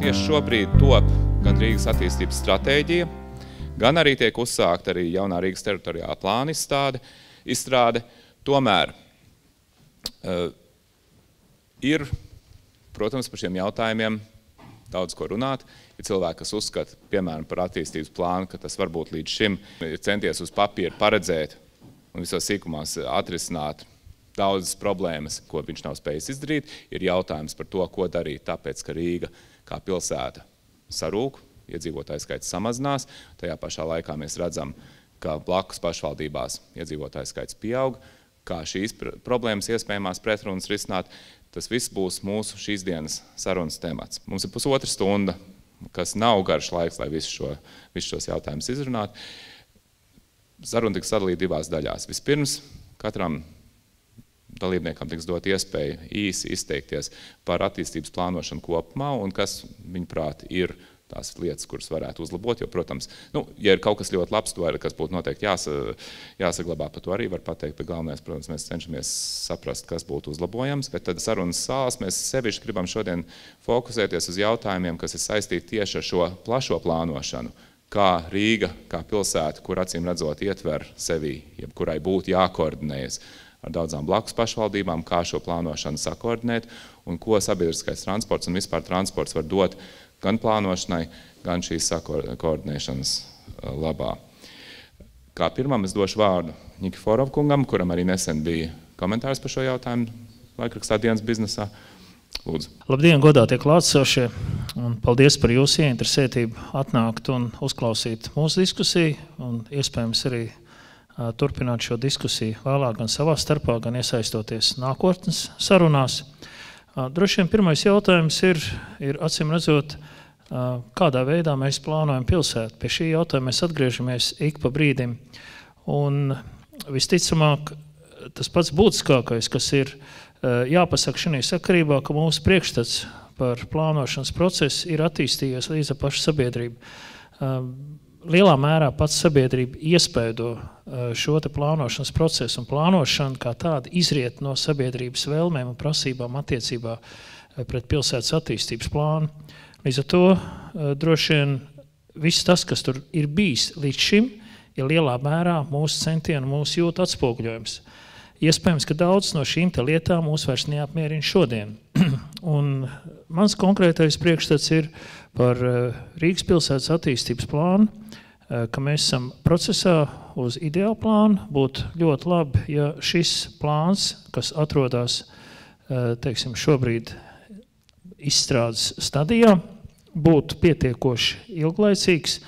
tieši šobrīd top gan Rīgas attīstības stratēģija, gan arī tiek uzsākt arī jaunā Rīgas teritoriālā plāna izstrāde. Tomēr ir, protams, par šiem jautājumiem daudz ko runāt. Ir cilvēki, kas uzskata, piemēram, par attīstības plānu, ka tas varbūt līdz šim ir centies uz papīra paredzēt un visos sīkumās atrisināt daudzas problēmas, ko viņš nav spējis izdarīt. Ir jautājums par to, ko darīt, tāpēc, ka Rīga kā pilsēta sarūk, iedzīvotāju skaits samazinās. Tajā pašā laikā mēs redzam, ka blakus pašvaldībās iedzīvotāju skaits pieaug, kā šīs problēmas iespējamās pretrunas risināt. Tas viss būs mūsu šīs dienas sarunas temats. Mums ir 1,5 stunda, kas nav garš laiks, lai visus šos jautājumus izrunātu. Saruna tiks sadalīta divās daļās. Vispirms katram dalībniekam tiks dot iespēju īsi izteikties par attīstības plānošanu kopumā un kas, viņuprāt, ir tās lietas, kuras varētu uzlabot, jo, protams, ja ir kaut kas ļoti labs, to ir, kas būtu noteikti jāsaglabā, par to arī var pateikt, bet galvenais, protams, mēs cenšamies saprast, kas būtu uzlabojams, bet tad sarunas sāls mēs sevišķi gribam šodien fokusēties uz jautājumiem, kas ir saistīti tieši ar šo plašo plānošanu, kā Rīga, kā pilsēta, kur acīm redzot ietver sevi, jebkurai būtu jākoordinējas ar daudzām blakus pašvaldībām, kā šo plānošanu sakoordinēt un ko sabiedriskais transports un vispār transports var dot gan plānošanai, gan šīs koordinēšanas labā. Kā pirmam es došu vārdu Nikiforov kungam, kuram arī nesen bija komentārs par šo jautājumu laikrakstā Dienas biznesā. Lūdzu. Labdien, godātie klātsošie, un paldies par jūsu ieinteresētību atnākt un uzklausīt mūsu diskusiju, un iespējams arī turpināt šo diskusiju vēlāk gan savā starpā, gan iesaistoties nākotnes sarunās. Droši vien pirmais jautājums ir acīm redzot, kādā veidā mēs plānojam pilsētu. Pie šī jautājuma mēs atgriežamies ik pa brīdim. Un visticamāk, tas pats būtiskākais, kas ir jāpasaka šajā sakarībā, ka mūsu priekšstats par plānošanas procesu ir attīstījies līdz ar pašu sabiedrību. Lielā mērā pats sabiedrība iespēdo šo te plānošanas procesu, un plānošana kā tāda izriet no sabiedrības vēlmēm un prasībām attiecībā pret pilsētas attīstības plānu. Līdz ar to droši vien viss tas, kas tur ir bijis līdz šim, ir lielā mērā mūsu centienu, mūsu jūtu atspoguļojums. Iespējams, ka daudz no šīm te lietām mūs vairs neapmierina šodien. Un mans konkrētais priekšstats ir par Rīgas pilsētas attīstības plānu, ka mēs esam procesā uz ideālu plānu. Būtu ļoti labi, ja šis plāns, kas atrodas, teiksim, šobrīd izstrādes stadijā, būtu pietiekoši ilglaicīgs,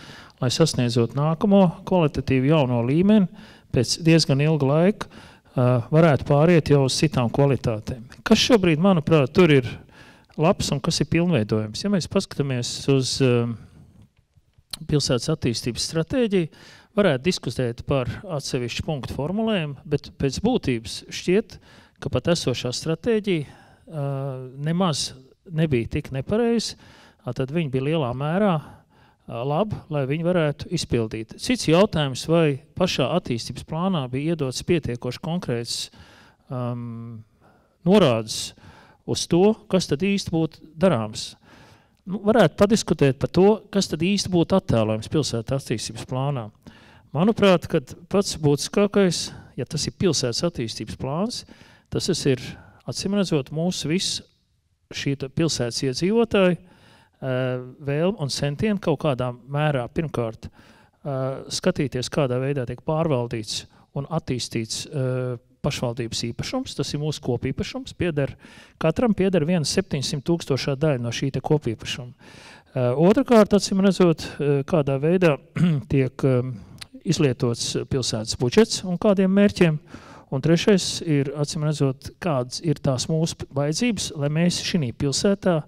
lai sasniedzot nākamo kvalitatīvu jauno līmeni, pēc diezgan ilga laika varētu pāriet jau uz citām kvalitātēm. Kas šobrīd, manuprāt, tur ir labs un kas ir pilnveidojams? Ja mēs paskatāmies uz pilsētas attīstības stratēģiju, varētu diskutēt par atsevišķu punktu formulējumu, bet pēc būtības šķiet, ka pat esošā stratēģija nemaz nebija tik nepareizi, tad viņi bija lielā mērā labi, lai viņi varētu izpildīt. Cits jautājums, vai pašā attīstības plānā bija iedots pietiekoši konkrēts norādes uz to, kas tad īsti būtu darāms. Varētu padiskutēt par to, kas tad īsti būtu attēlojums pilsētas attīstības plānā. Manuprāt, kad pats būtiskākais, ja tas ir pilsētas attīstības plāns, tas ir, acīm redzot, mūsu viss šī pilsētas iedzīvotāji vēlme un centieni kaut kādā mērā pirmkārt skatīties, kādā veidā tiek pārvaldīts un attīstīts pašvaldības īpašums. Tas ir mūsu kopīpašums. Katram pieder 700 000 daļa no šī te kopīpašuma. Otrakārt, acīm redzot, kādā veidā tiek izlietots pilsētas budžets un kādiem mērķiem. Un trešais ir, acīm redzot, kādas ir tās mūsu vajadzības, lai mēs šī pilsētā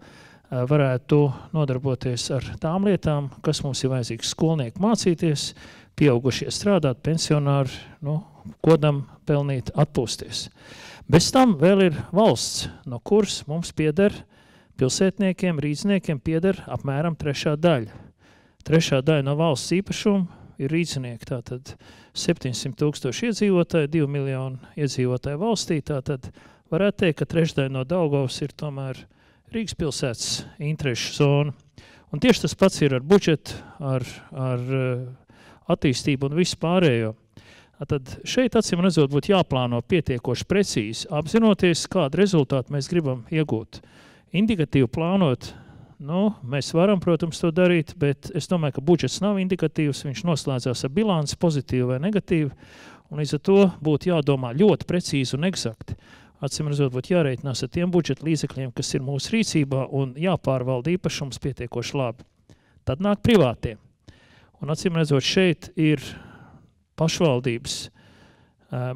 varētu nodarboties ar tām lietām, kas mums ir vajadzīgs. Skolnieki mācīties, pieaugušie strādāt, pensionāri, kodam pelnīt, atpūsties. Bez tam vēl ir valsts, no kuras mums pieder pilsētniekiem, rīdzniekiem pieder apmēram 3. daļa. 3. daļa no valsts īpašuma ir rīdznieki, tātad 700 000 iedzīvotāji, 2 miljoni iedzīvotāji valstī, tātad varētu teikt, ka 3. daļa no Daugavas ir tomēr Rīgas pilsētas interešu zona. Un tieši tas pats ir ar budžetu, ar attīstību un visu pārējo. Tad šeit, acīm redzot, būtu jāplāno pietiekoši precīzi, apzinoties, kādu rezultātu mēs gribam iegūt. Indikatīvi plānot, mēs varam, protams, to darīt, bet es domāju, ka budžets nav indikatīvs, viņš noslēdzās ar bilanci, pozitīvu vai negatīvu, un līdz ar to būtu jādomā ļoti precīzi un eksakti. Acīm redzot, būtu jārēķinās ar tiem budžeta līdzekļiem, kas ir mūsu rīcībā, un jāpārvalda īpašums pietiekoši labi. Tad nāk privātie. Un acīm redzot, šeit ir pašvaldības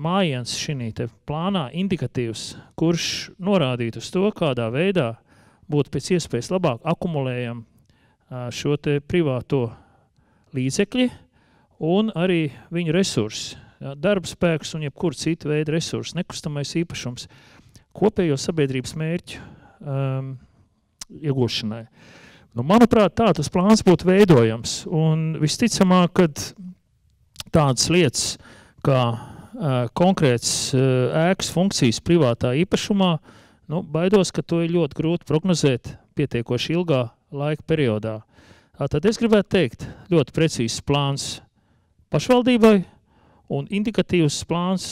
mājiens šī te plānā indikatīvs, kurš norādītu uz to, kādā veidā būtu pēc iespējas labāk akumulējam šo te privāto līdzekļi un arī viņu resursi. Darba spēks un jebkur citu veidu resursi, nekustamais īpašums, kopējo sabiedrības mērķu iegūšanai. Manuprāt, tā tas plāns būtu veidojams. Un visticamāk, kad tādas lietas, kā konkrēts ēkas funkcijas privātā īpašumā, baidos, ka to ir ļoti grūti prognozēt pietiekoši ilgā laika periodā. Tad es gribētu teikt, ļoti precīzs plāns pašvaldībai, un indikatīvs plāns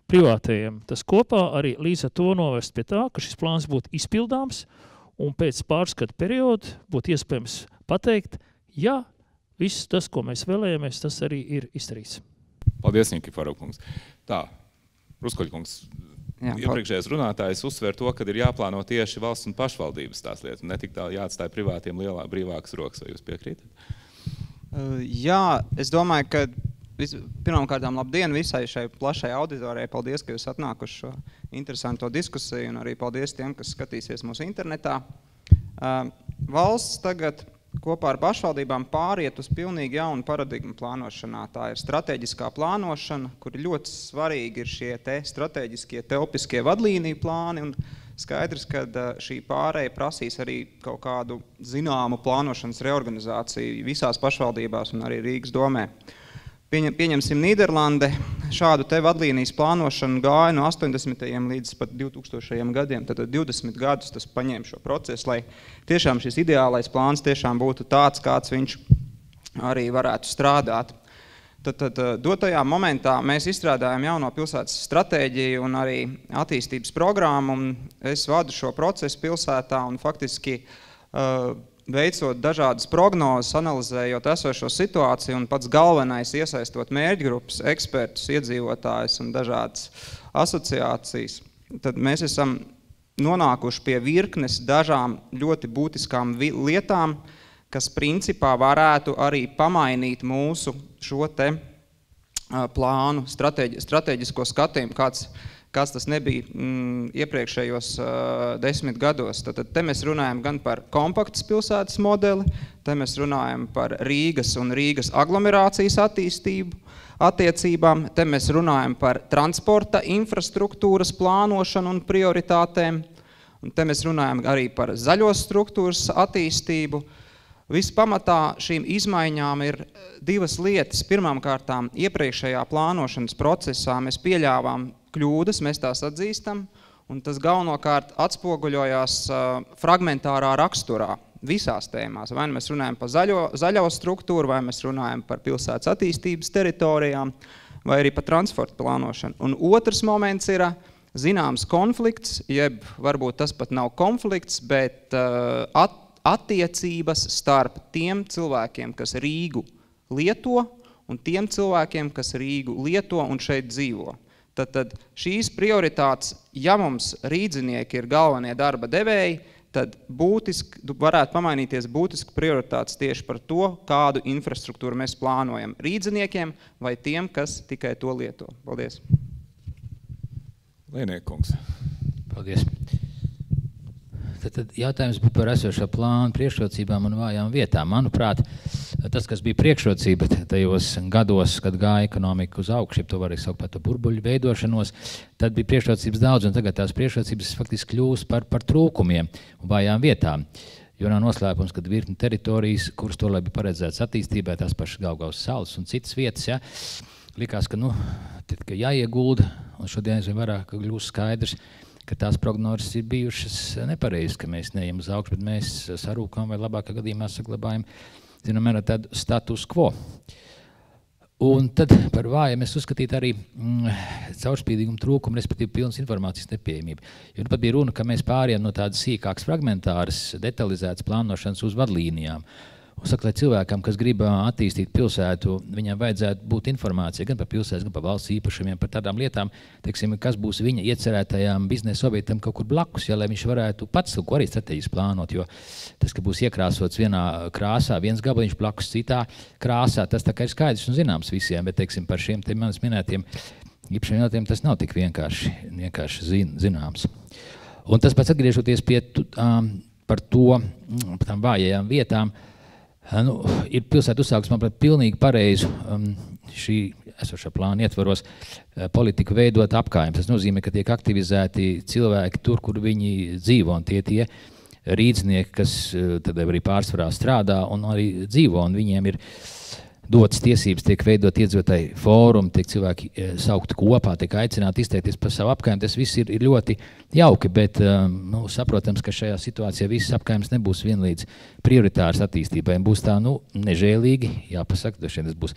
privātajiem. Tas kopā arī līdz ar to novest pie tā, ka šis plāns būtu izpildāms un pēc pārskata perioda būtu iespējams pateikt, ja viss tas, ko mēs vēlējamies, tas arī ir izdarīts. Paldies, Nikiforov kungs. Tā, Ruskoļ kungs, iepriekšējais runātājs uzsver to, ka ir jāplāno tieši valsts un pašvaldības tās lietas, un ne tik tā jāatstāja privātiem brīvākas rokas, vai jūs piekrītat? Jā, es domāju, ka pirmkārtām labdien visai šai plašai auditorijai. Paldies, ka jūs atnākuši šo interesanto diskusiju un arī paldies tiem, kas skatīsies mūsu internetā. Valsts tagad kopā ar pašvaldībām pāriet uz pilnīgi jaunu paradigmu plānošanā. Tā ir strateģiskā plānošana, kur ļoti svarīgi ir šie strateģiskie telpiskie vadlīniju plāni un skaidrs, ka šī pārēja prasīs arī kaut kādu zināmu plānošanas reorganizāciju visās pašvaldībās un arī Rīgas domē. Pieņemsim Nīderlande, šādu te vadlīnijas plānošanu gāja no 80. līdz pat 2000. gadiem, tad 20 gadus tas paņēma šo procesu, lai tiešām šis ideālais plāns tiešām būtu tāds, kāds viņš arī varētu strādāt. Tad dotajā momentā mēs izstrādājam jauno pilsētas stratēģiju un arī attīstības programmu, un es vadu šo procesu pilsētā un faktiski veicot dažādas prognozes, analizējot esošo situāciju un pats galvenais iesaistot mērķgrupas, ekspertus, iedzīvotājus un dažādas asociācijas, tad mēs esam nonākuši pie virknes dažām ļoti būtiskām lietām, kas principā varētu arī pamainīt mūsu šo te plānu, strateģisko skatījumu, kāds tas nebija iepriekšējos 10 gados. Tad te mēs runājam gan par kompaktas pilsētas modeli, te mēs runājam par Rīgas un Rīgas aglomerācijas attiecībām, te mēs runājam par transporta infrastruktūras plānošanu un prioritātēm, un te mēs runājam arī par zaļos struktūras attīstību. Vispamatā šīm izmaiņām ir divas lietas. Pirmām kārtām, iepriekšējā plānošanas procesā mēs pieļāvām kļūdas, mēs tās atzīstam, un tas galvenokārt atspoguļojās fragmentārā raksturā visās tēmās. Vai mēs runājam par zaļo struktūru, vai mēs runājam par pilsētas attīstības teritorijām, vai arī par transporta plānošanu. Un otrs moments ir zināms konflikts, jeb varbūt tas pat nav konflikts, bet attiecības starp tiem cilvēkiem, kas Rīgu lieto, un tiem cilvēkiem, kas Rīgu lieto un šeit dzīvo. Tad šīs prioritātes, ja mums rīdzinieki ir galvenie darba devēji, tad varētu pamainīties būtiski prioritātes tieši par to, kādu infrastruktūru mēs plānojam rīdziniekiem vai tiem, kas tikai to lieto. Paldies. Lēniekungs. Paldies. Tad jautājums bija par esošo plānu priekšrocībām un vājām vietām. Manuprāt, tas, kas bija priekšrocība tajos gados, kad gāja ekonomika uz augšu, to var arī saukt par burbuļu veidošanos, tad bija priekšrocības daudz, un tagad tās priekšrocības faktiski kļūst par trūkumiem un vājām vietām. Jo nav noslēpums, kad virkni teritorijas, kuras to bija paredzētas attīstībai, tās pašas Gaugaus salas un citas vietas, ja, likās, ka jāiegulda, un šodien aizvien vairāk kļūst skaidrs, ka tās prognozes ir bijušas nepareizas, ka mēs neejam uz augšu, bet mēs sarūkam vai labākā gadījumā saglabājam, zinām, tādu status quo. Un tad par vājiem es uzskatītu arī caurspīdīgumu trūkumu, respektīvi pilnas informācijas nepieejamību. Jo pat bija runa, ka mēs pārējām no tādas sīkākas fragmentāras, detalizētas plānošanas uz vadlīnijām. Un saka, lai cilvēkam, kas grib attīstīt pilsētu, viņam vajadzētu būt informācija gan par pilsētas, gan par valsts īpašumiem, par tādām lietām, teiksim, kas būs viņa iecerētajām biznesa objektam kaut kur blakus, ja, lai viņš varētu pats kaut ko arī strateģiski plānot, jo tas, ka būs iekrāsots vienā krāsā, viens gabaliņš blakus citā krāsā, tas tā kā ir skaidrs un zināms visiem, bet, teiksim, par šiem te manis minētiem īpašiem jautājumiem tas nav tik vienkārši zināms. Un tas pats atgriežoties pie par tām vājajām vietām, ir pilsēta uzsākusi, manuprāt, pilnīgi pareizu šī esošā plāna ietvaros politiku veidot apkārtnes. Tas nozīmē, ka tiek aktivizēti cilvēki tur, kur viņi dzīvo, un tie rīdznieki, kas tad arī pārsvarā strādā un arī dzīvo, un viņiem ir dotas tiesības, tiek veidot iedzīvotāju fórumi, tiek cilvēki saukti kopā, tiek aicināti izteikties par savu apkārtni. Tas viss ir ļoti jauki, bet saprotams, ka šajā situācijā visas apkārtnes nebūs vienlīdz prioritāras attīstībai. Būs tā nežēlīgi, jāpasaka, tas būs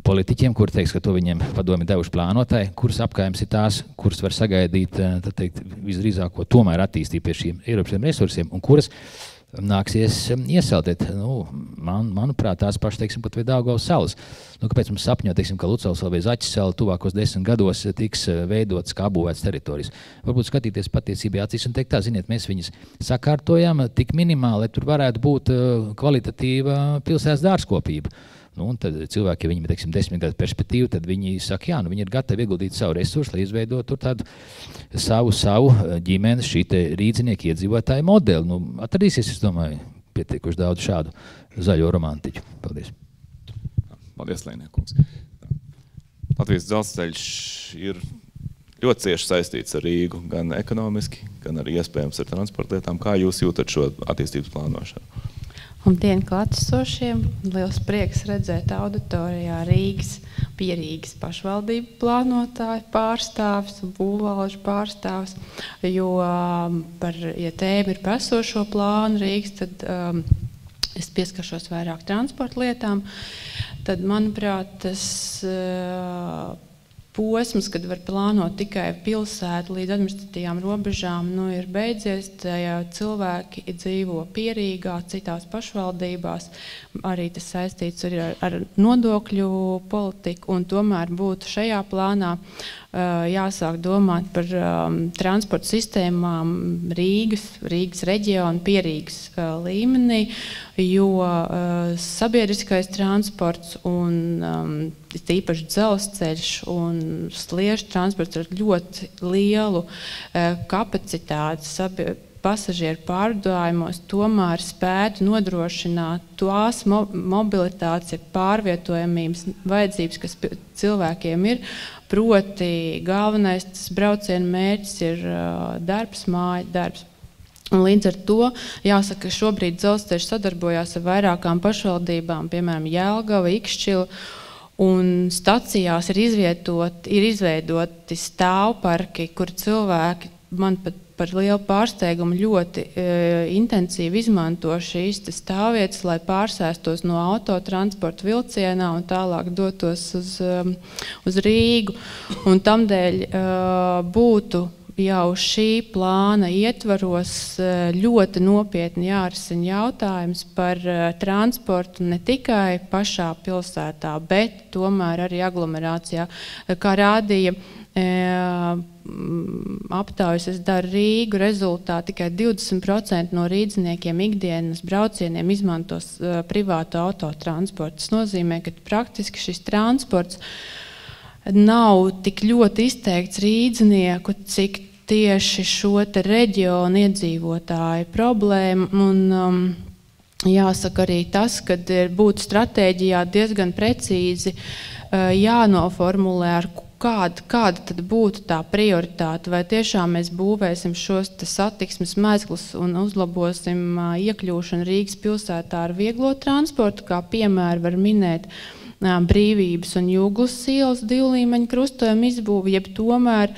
politiķiem, kur teiks, ka to viņiem padomi devuši plānotāji, kuras apkārtnes ir tās, kuras var sagaidīt, tad teikt, visdrīzāko tomēr attīstīt pie šiem Eiropas resursiem, un kuras nāksies iesaldēt. Manuprāt, tās pašas, teiksim, pat vai Daugavas salas. Kāpēc mums sapņot, teiksim, ka Lucavas sala vai Zaķes sala tuvākos 10 gados tiks veidotas kā apbūvētas teritorijas? Varbūt skatīties patiesībā acīs un teikt tā, ziniet, mēs viņas sakārtojam tik minimāli, lai tur varētu būt kvalitatīva pilsētas dārzkopība. Un tad cilvēki, ja viņiem ir, teiksim, 10 gadu perspektīva, tad viņi saka, jā, viņi ir gatavi ieguldīt savu resursu, lai izveidotu tādu savu ģimenes šī te rīdzinieki iedzīvotāju modeli. Atradīsies, es domāju, pietiekuši daudz šādu zaļo romantiķu. Paldies. Paldies, Lēniekungs. Latvijas dzelzceļš ir ļoti cieši saistīts ar Rīgu, gan ekonomiski, gan arī iespējams ar transporta lietām. Kā jūs jūtat šo attīstības plānošanu? Labdien, klātesošiem! Liels prieks redzēt auditorijā Rīgas pašvaldību plānotāju pārstāvis un būvvalžu pārstāvis, jo ja tēma ir par esošo plānu Rīgas, tad es pieskaršos vairāk transporta lietām. Tad, manuprāt, tas posms, kad var plānot tikai pilsētu līdz administratīvām robežām, ir beidzies. Cilvēki dzīvo Pierīgā, citās pašvaldībās. Arī tas saistīts ar nodokļu politiku, un tomēr būtu šajā plānā jāsāk domāt par transporta sistēmām Rīgas reģiona, Pierīgas līmenī, jo sabiedriskais transports un īpaši dzelzceļš un sliežu transports ar ļoti lielu kapacitāti pasažieru pārvadājumos tomēr spētu nodrošināt tās mobilitātes, pārvietojamības vajadzības, kas cilvēkiem ir. Proti galvenais tas brauciena mērķis ir darbs, māja, darbs. Un līdz ar to jāsaka, ka šobrīd dzelzceļš sadarbojās ar vairākām pašvaldībām, piemēram, Jelgava, Ikšķila, un stacijās ir izveidoti stāvparki, kur cilvēki, man pat par lielu pārsteigumu, ļoti intensīvi izmanto šīs stāvvietas, lai pārsēstos no autotransporta vilcienā un tālāk dotos uz Rīgu. Un tamdēļ būtu jau šī plāna ietvaros ļoti nopietni jārisina jautājums par transportu ne tikai pašā pilsētā, bet tomēr arī aglomerācijā. Kā rādīja aptaujas Es daru Rīgu rezultāti, tikai 20% no rīdzniekiem ikdienas braucieniem izmantos privātu autotransportu. Tas nozīmē, ka praktiski šis transports nav tik ļoti izteikts rīdznieku, cik tieši šo te reģionu iedzīvotāju problēmu. Un jāsaka arī tas, ka būtu stratēģijā diezgan precīzi jānoformulē, ar kāda tad būtu tā prioritāte, vai tiešām mēs būvēsim šos satiksmes mezglus un uzlabosim iekļūšanu Rīgas pilsētā ar vieglo transportu, kā piemēru var minēt Brīvības un Jūglas ielas 2 līmeņu krustojuma izbūvi, jeb tomēr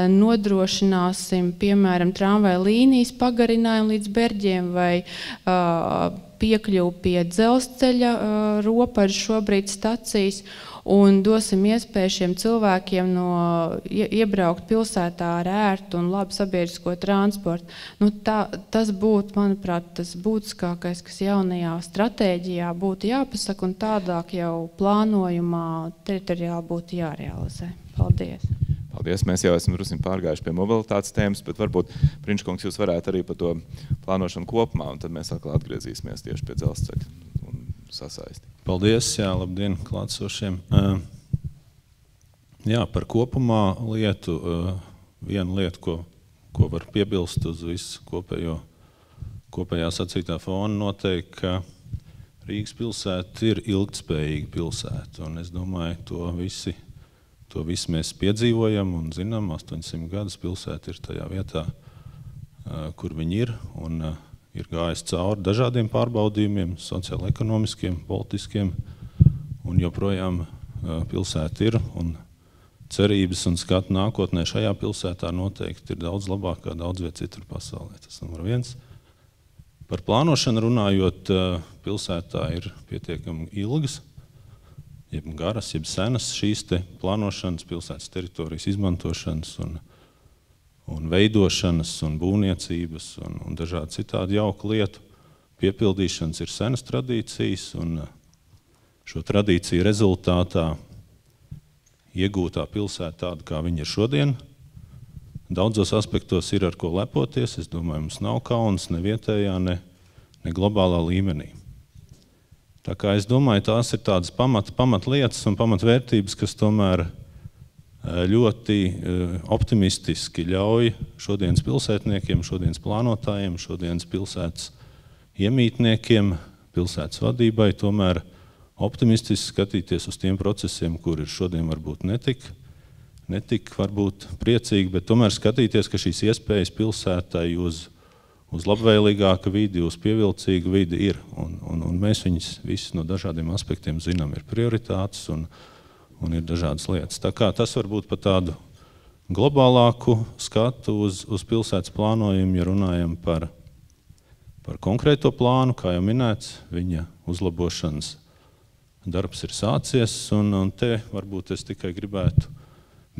nodrošināsim, piemēram, tramvaja līnijas pagarinājumu līdz Berģiem vai piekļuvu pie dzelzceļa ropažu šobrīd stacijas un dosim iespēju šiem cilvēkiem iebraukt pilsētā ar ērtu un labu sabiedrisko transportu. Tas būtu, manuprāt, tas būtiskākais, kas jaunajā stratēģijā būtu jāpasaka un tādāk jau plānojumā teritoriāli būtu jārealizē. Paldies! Paldies! Mēs jau esam drusku pārgājuši pie mobilitātes tēmas, bet varbūt, Prinčkungs, jūs varētu arī par to plānošanu kopumā, un tad mēs atkal atgriezīsimies tieši pie dzelzceļa un sasaisti. Paldies, jā, labdien klātsošiem. Jā, par kopumā lietu, viena lieta, ko var piebilst uz visu kopējā sacītā fona, noteikti, ka Rīgas pilsēta ir ilgtspējīga pilsēta, un es domāju, to visi mēs piedzīvojam un zinām, 800 gadus pilsēta ir tajā vietā, kur viņi ir, un ir gājis cauri dažādiem pārbaudījumiem, sociāli-ekonomiskiem, politiskiem, un joprojām pilsēta ir, un cerības un skatu nākotnē šajā pilsētā noteikti ir daudz labāk kā daudz viet citur pasaulē. Tas numur 1. Par plānošanu runājot, pilsētā ir pietiekami ilgas, jeb garas, jeb senas šīs te plānošanas, pilsētas teritorijas izmantošanas un veidošanas, un būvniecības, un dažādi citādi jauku lietu piepildīšanas ir senas tradīcijas, un šo tradīciju rezultātā iegūtā pilsēta tāda, kā viņa ir šodien. Daudzos aspektos ir ar ko lepoties, es domāju, mums nav kauns ne vietējā, ne globālā līmenī. Tā kā es domāju, tās ir tādas pamatlietas un pamatvērtības, kas tomēr ļoti optimistiski ļauj šodienas pilsētniekiem, šodienas plānotājiem, šodienas pilsētas iemītniekiem, pilsētas vadībai tomēr optimistiski skatīties uz tiem procesiem, kuri ir šodien varbūt netik varbūt priecīgi, bet tomēr skatīties, ka šīs iespējas pilsētai uz labvēlīgāka vidi, uz pievilcīgu vidi ir. Un mēs viņus visus no dažādiem aspektiem zinām, ir prioritātes un ir dažādas lietas. Tā kā tas var būt par tādu globālāku skatu uz pilsētas plānojumu, ja runājam par konkrēto plānu, kā jau minēts, viņa uzlabošanas darbs ir sācies, un te varbūt es tikai gribētu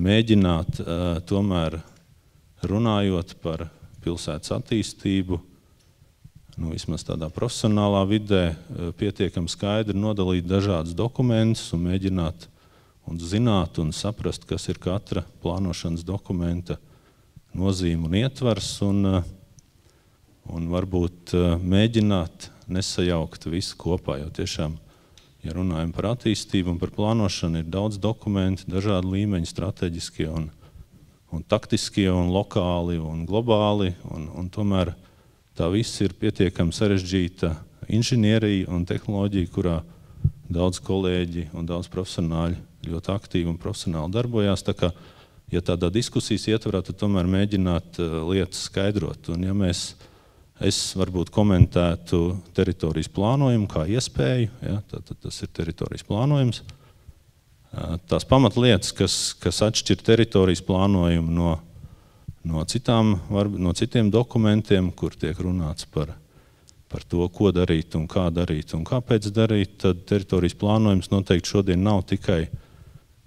mēģināt tomēr runājot par pilsētas attīstību, vismaz tādā profesionālā vidē, pietiekami skaidri nodalīt dažādus dokumentus un mēģināt un zināt un saprast, kas ir katra plānošanas dokumenta nozīme un ietvars, un varbūt mēģināt nesajaukt visu kopā, jo tiešām, ja runājam par attīstību un par plānošanu, ir daudz dokumenti, dažādi līmeņi, strateģiskie un taktiskie un lokāli un globāli, un tomēr tā viss ir pietiekami sarežģīta inženierija un tehnoloģija, kurā daudz kolēģi un daudz profesionāļi ļoti aktīvi un profesionāli darbojās. Tā kā, ja tādā diskusijas ietvarā, tad tomēr mēģināt lietas skaidrot. Un ja es varbūt komentētu teritorijas plānojumu kā iespēju, ja, tad tas ir teritorijas plānojums. Tās pamatlietas, kas atšķir teritorijas plānojumu no citiem dokumentiem, kur tiek runāts par to, ko darīt un kāpēc darīt, tad teritorijas plānojums noteikti šodien nav tikai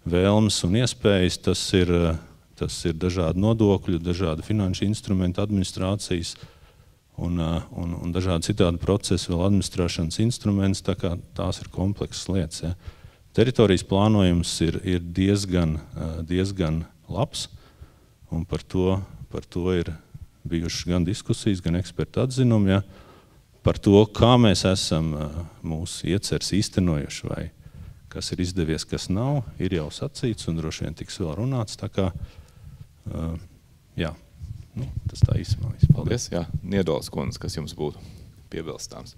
vēlmes un iespējas, tas ir dažādi nodokļu, dažādi finanšu instrumenti, administrācijas un dažādi citādi procesi, vēl administrēšanas instruments, tā kā tās ir kompleksas lietas. Ja. Teritorijas plānojums ir diezgan labs, un par to ir bijušas gan diskusijas, gan ekspertu atzinumi, ja, par to, kā mēs esam mūsu ieceres īstenojuši, vai kas ir izdevies, kas nav, ir jau sacīts, un droši vien tiks vēl runāts, tā kā, jā, tas tā īsumā. Paldies, jā, Niedolas kundze, kas jums būtu piebilstāms?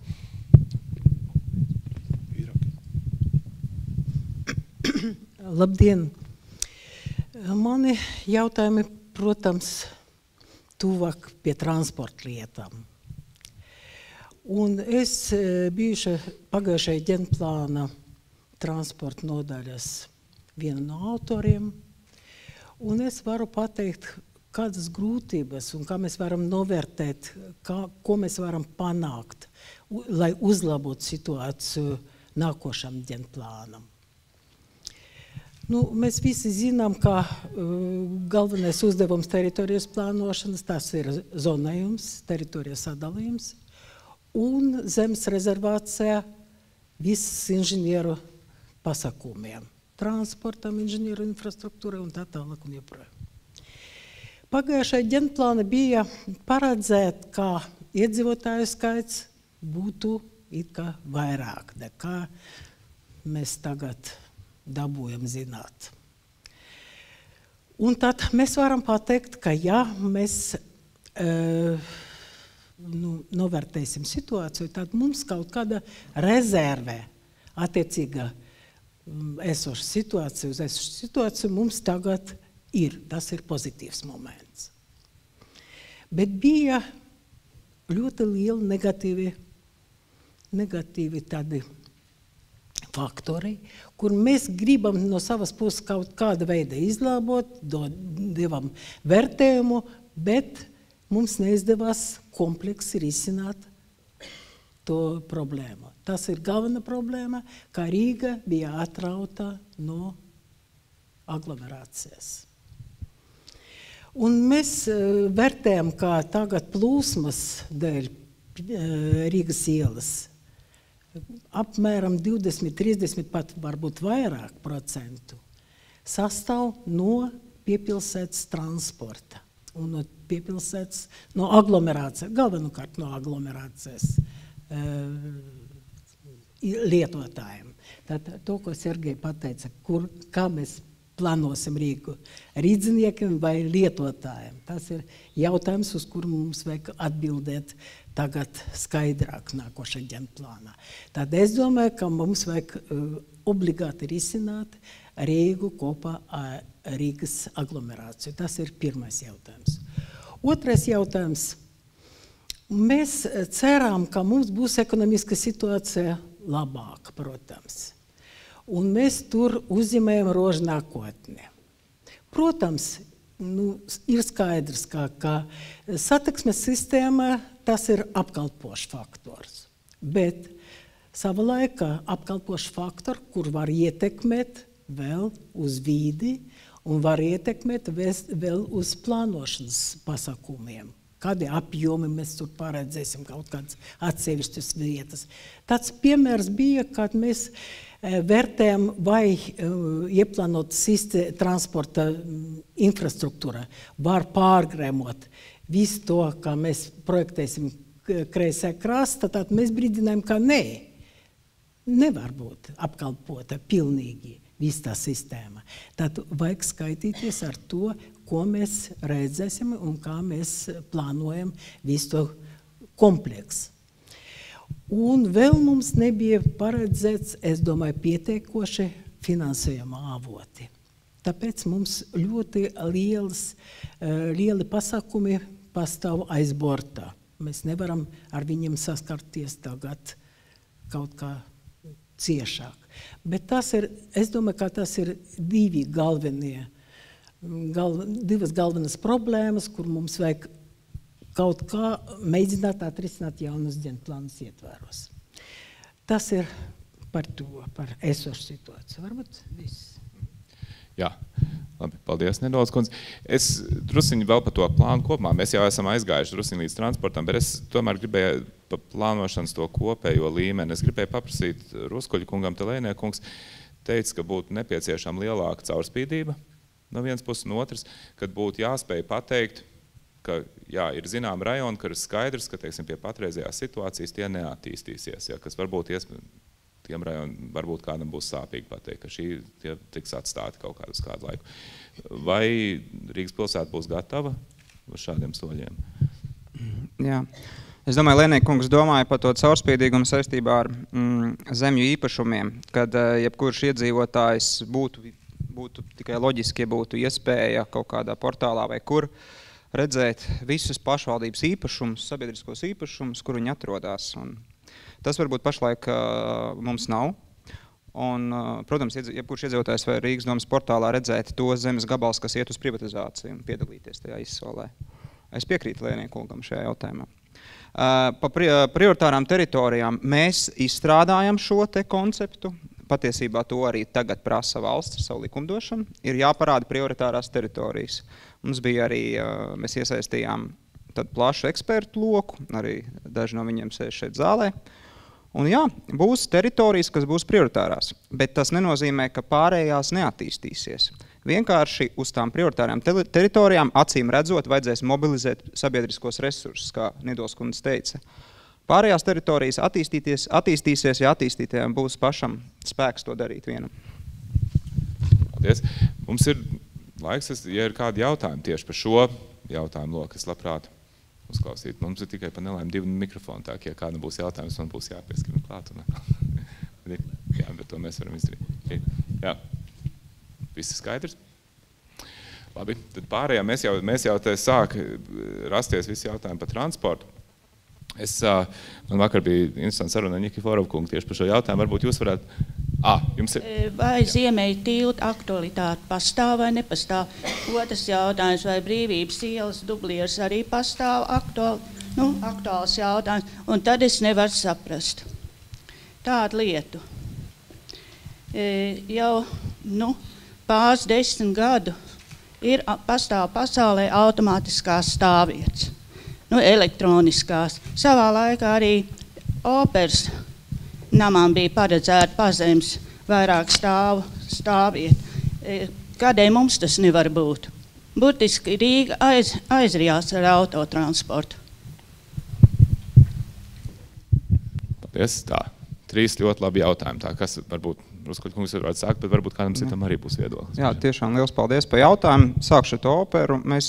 Labdien! Mani jautājumi, protams, tuvāk pie transporta lietām. Un es bijuši pagājušajā ģenplāna transporta nodaļas viena no autoriem. Un es varu pateikt, kādas grūtības un kā mēs varam novērtēt, ko mēs varam panākt, lai uzlabotu situāciju nākošam ģenplānam. Mēs visi zinām, ka galvenais uzdevums teritorijas plānošanas, tas ir zonējums, teritorijas sadalījums un zemes rezervācija visas inženieru pasākumiem, transportam, inženieru infrastruktūrai un tā tālāk un joprojām. Pagājušajā ģenplāna bija paredzēt, ka iedzīvotāju skaits būtu it kā vairāk, nekā mēs tagad dabūjam zināt. Un tad mēs varam pateikt, ka ja mēs novērtēsim situāciju, tad mums kaut kāda rezerve attiecīga esoša situācija uz esošu situāciju mums tagad ir. Tas ir pozitīvs moments. Bet bija ļoti lieli negatīvi tādi faktori, kur mēs gribam no savas puses kaut kāda veida izlabot, devam vērtējumu, bet mums neizdevās kompleksi risināt to problēmu. Tas ir galvena problēma, ka Rīga bija atrauta no aglomerācijas. Un mēs vērtējam, ka tagad plūsmas dēļ Rīgas ielas apmēram 20, 30, pat varbūt vairāk procentu sastāv no piepilsētas transporta un no aglomerācijas, galvenokārt no aglomerācijas lietotājiem. Tātad to, ko Sergej pateica, kā mēs plānosim Rīgu rīdziniekiem vai lietotājiem. Tas ir jautājums, uz kuru mums vajag atbildēt tagad skaidrāk nākošajā ģenplānā. Tad es domāju, ka mums vajag obligāti risināt Rīgu kopā ar Rīgas aglomerāciju. Tas ir pirmais jautājums. Otrais jautājums. Mēs ceram, ka mums būs ekonomiska situācija labāka, protams. Un mēs tur uzzīmējam rožu nākotni. Protams, ir skaidrs, ka satiksmes sistēma tas ir apkalpošs faktors. Bet sava laika apkalpošs faktor, kur var ietekmēt vēl uz vidi un var ietekmēt vēl uz plānošanas pasākumiem. Kādi apjomi mēs tur paredzēsim, kaut kādas atsevišķas vietas. Tāds piemērs bija, kad mēs vērtējam, vai ieplānot transporta infrastruktūra var pārgrēmot visu to, kā mēs projektēsim kreisē krasta, tad mēs brīdinājam, ka nevar būt apkalpota pilnīgi visa tā sistēma. Tad vajag skaitīties ar to, ko mēs redzēsim un kā mēs plānojam visu to kompleksu. Un vēl mums nebija paredzēts, es domāju, pietiekoši finansējuma avoti. Tāpēc mums ļoti lieli pasākumi pastāv aiz borta. Mēs nevaram ar viņiem saskarties tagad kaut kā ciešāk. Bet tas ir, es domāju, ka tas ir divas galvenas problēmas, kur mums vajag kaut kā mēģināt atrisināt jaunas ģenplānas ietvēros. Tas ir par to, par esošu situāciju. Varbūt viss. Jā, labi, paldies nedaudz, kundze. Es drusiņi vēl par to plānu kopumā. Mēs jau esam aizgājuši drusiņi līdz transportam, bet es tomēr gribēju par plānošanas to kopējo līmeni. Es gribēju paprasīt Ruskuļa kungam, Telēnie kungs teica, ka būtu nepieciešama lielāka caurspīdība no vienas puses, un otrs, kad būtu jāspēj pateikt, ka jā, ir zinām rajoni, ka ir skaidrs, ka teiksim, pie patreizējās situācijas tie neattīstīsies, ja, kas varbūt tiem rajoniem varbūt kādam būs sāpīgi pateikt, ka tie tiks atstāti kaut kādu uz kādu laiku. Vai Rīgas pilsēta būs gatava uz šādiem soļiem? Jā. Es domāju, Lēnie kungs domāja par to caurspīdīgumu saistībā ar zemju īpašumiem, kad jebkurš iedzīvotājs būtu tikai loģiski, ja būtu iespēja kaut kādā portālā vai kur redzēt visus pašvaldības īpašumus, sabiedriskos īpašumus, kur viņi atrodas. Un tas varbūt pašlaik mums nav. Un, protams, jebkurš iedzīvotājs vai Rīgas domas portālā redzēt to zemes gabals, kas iet uz privatizāciju un piedalīties tajā izsolē. Es piekrītu Lēniekungam šajā jautājumā. Pa prioritārām teritorijām mēs izstrādājam šo te konceptu. Patiesībā to arī tagad prasa valsts ar savu likumdošanu. Ir jāparāda prioritārās teritorijas. Mums bija arī, mēs iesaistījām tad plašu ekspertu loku, arī daži no viņiem sēž šeit zālē. Un jā, būs teritorijas, kas būs prioritārās, bet tas nenozīmē, ka pārējās neattīstīsies. Vienkārši uz tām prioritārām teritorijām, acīm redzot, vajadzēs mobilizēt sabiedriskos resursus, kā Nidols kundze teica. Pārējās teritorijas attīstīsies, ja attīstītājiem būs pašam spēks to darīt vienam. Paldies. Mums ir laiks, ja ir kādi jautājumi tieši par šo jautājumu loku, es labprāt uzklausīt. Mums ir tikai pa nelēm 2 mikrofoni, tā, ja kāda būs jautājums, man būs jāpieskrina klāt. Jā, bet to mēs varam izdarīt. Jā. Viss ir skaidrs? Labi, tad pārējā mēs jau te sāk rasties visi jautājumi par transportu. Man vakar bija interesants saruna ar Nikiforovu kungu tieši par šo jautājumu. Varbūt jūs varētu... Jums ir... Vai Ziemeļu tilta aktualitāte pastāv vai nepastāv? Otrs jautājums, vai Brīvības ielas dublieris arī pastāv aktuāls jautājums. Un tad es nevaru saprast tādu lietu. Jau pāris 10 gadu pastāv pasaulē automātiskās stāvvietas. Elektroniskās. Savā laikā arī operas namām bija paredzēta pazemes vairāk stāvvieta. Kādēļ mums tas nevar būt? Burtiski Rīga aizrijās ar autotransportu. Paldies. Tā. 3 ļoti labi jautājumi. Tā, kas varbūt Ruskoļa kungs varētu sākt, bet varbūt kādam citam arī būs viedoklis. Jā, tiešām liels paldies par jautājumu. Sākšu ar to operu. Mēs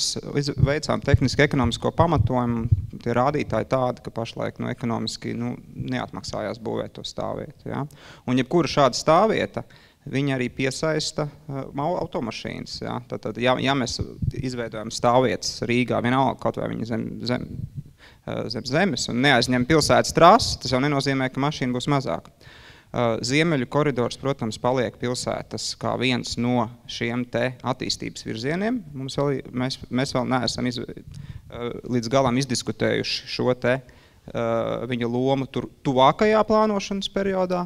veicām tehniski ekonomisko pamatojumu. Tie rādītāji tādi, ka pašlaik ekonomiski neatmaksājās būvēt to stāvvietu. Ja? Un jebkura šāda stāvvieta, viņa arī piesaista automašīnas. Ja? Tad, ja mēs izveidojam stāvvietas Rīgā, vienalga kaut vai viņa zem zemes un neaizņem pilsētas trasi, tas jau nenozīmē, ka mašīna būs mazāk. Ziemeļu koridors, protams, paliek pilsētas kā viens no šiem te attīstības virzieniem. Mēs vēl neesam līdz galam izdiskutējuši šo te viņa lomu tuvākajā plānošanas periodā,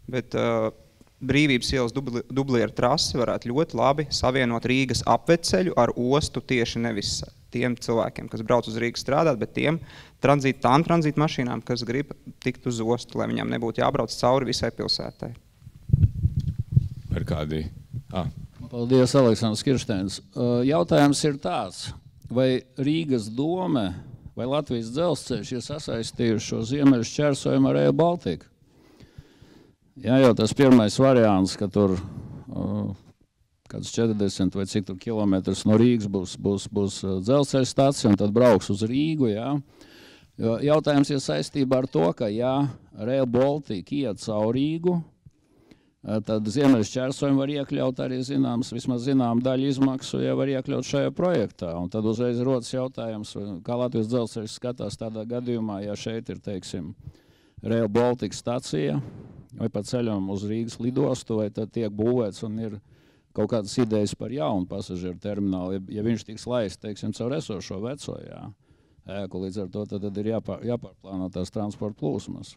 bet Brīvības ielas dublieru trasi varētu ļoti labi savienot Rīgas apveceļu ar ostu tieši nevis tiem cilvēkiem, kas brauc uz Rīgas strādāt, bet tām tranzīta mašīnām, kas grib tikt uz ostu, lai viņām nebūtu jābrauc cauri visai pilsētai. Par kādi? Paldies, Aleksandrs Kirsteins. Jautājums ir tāds, vai Rīgas dome vai Latvijas dzelzceļš ir sasaistījuši šo ziemeļu šķērsojumu ar Rail Baltica? Jā, jau tas pirmais variants, ka tur kāds 40 vai cik tur kilometrus no Rīgas būs dzelzceļa stacija, un tad brauks uz Rīgu, jā. Jautājums ir saistībā ar to, ka, ja Rail Baltica iet caur Rīgu, tad ziemeļu šķērsojumu var iekļaut arī vismaz zinām daļu izmaksu, ja var iekļaut šajā projektā. Un tad uzreiz rodas jautājums, kā Latvijas dzelzceļš skatās tādā gadījumā, ja šeit ir, teiksim, Rail Baltica stacija, vai pa ceļam uz Rīgas lidostu, vai tad tiek būvēts un ir kaut kādas idejas par jaunu pasažieru terminālu, ja viņš tiks laists, teiksim, caur esošo veco, ēku, līdz ar to tad ir jāpārplāno tās transporta plūsmas.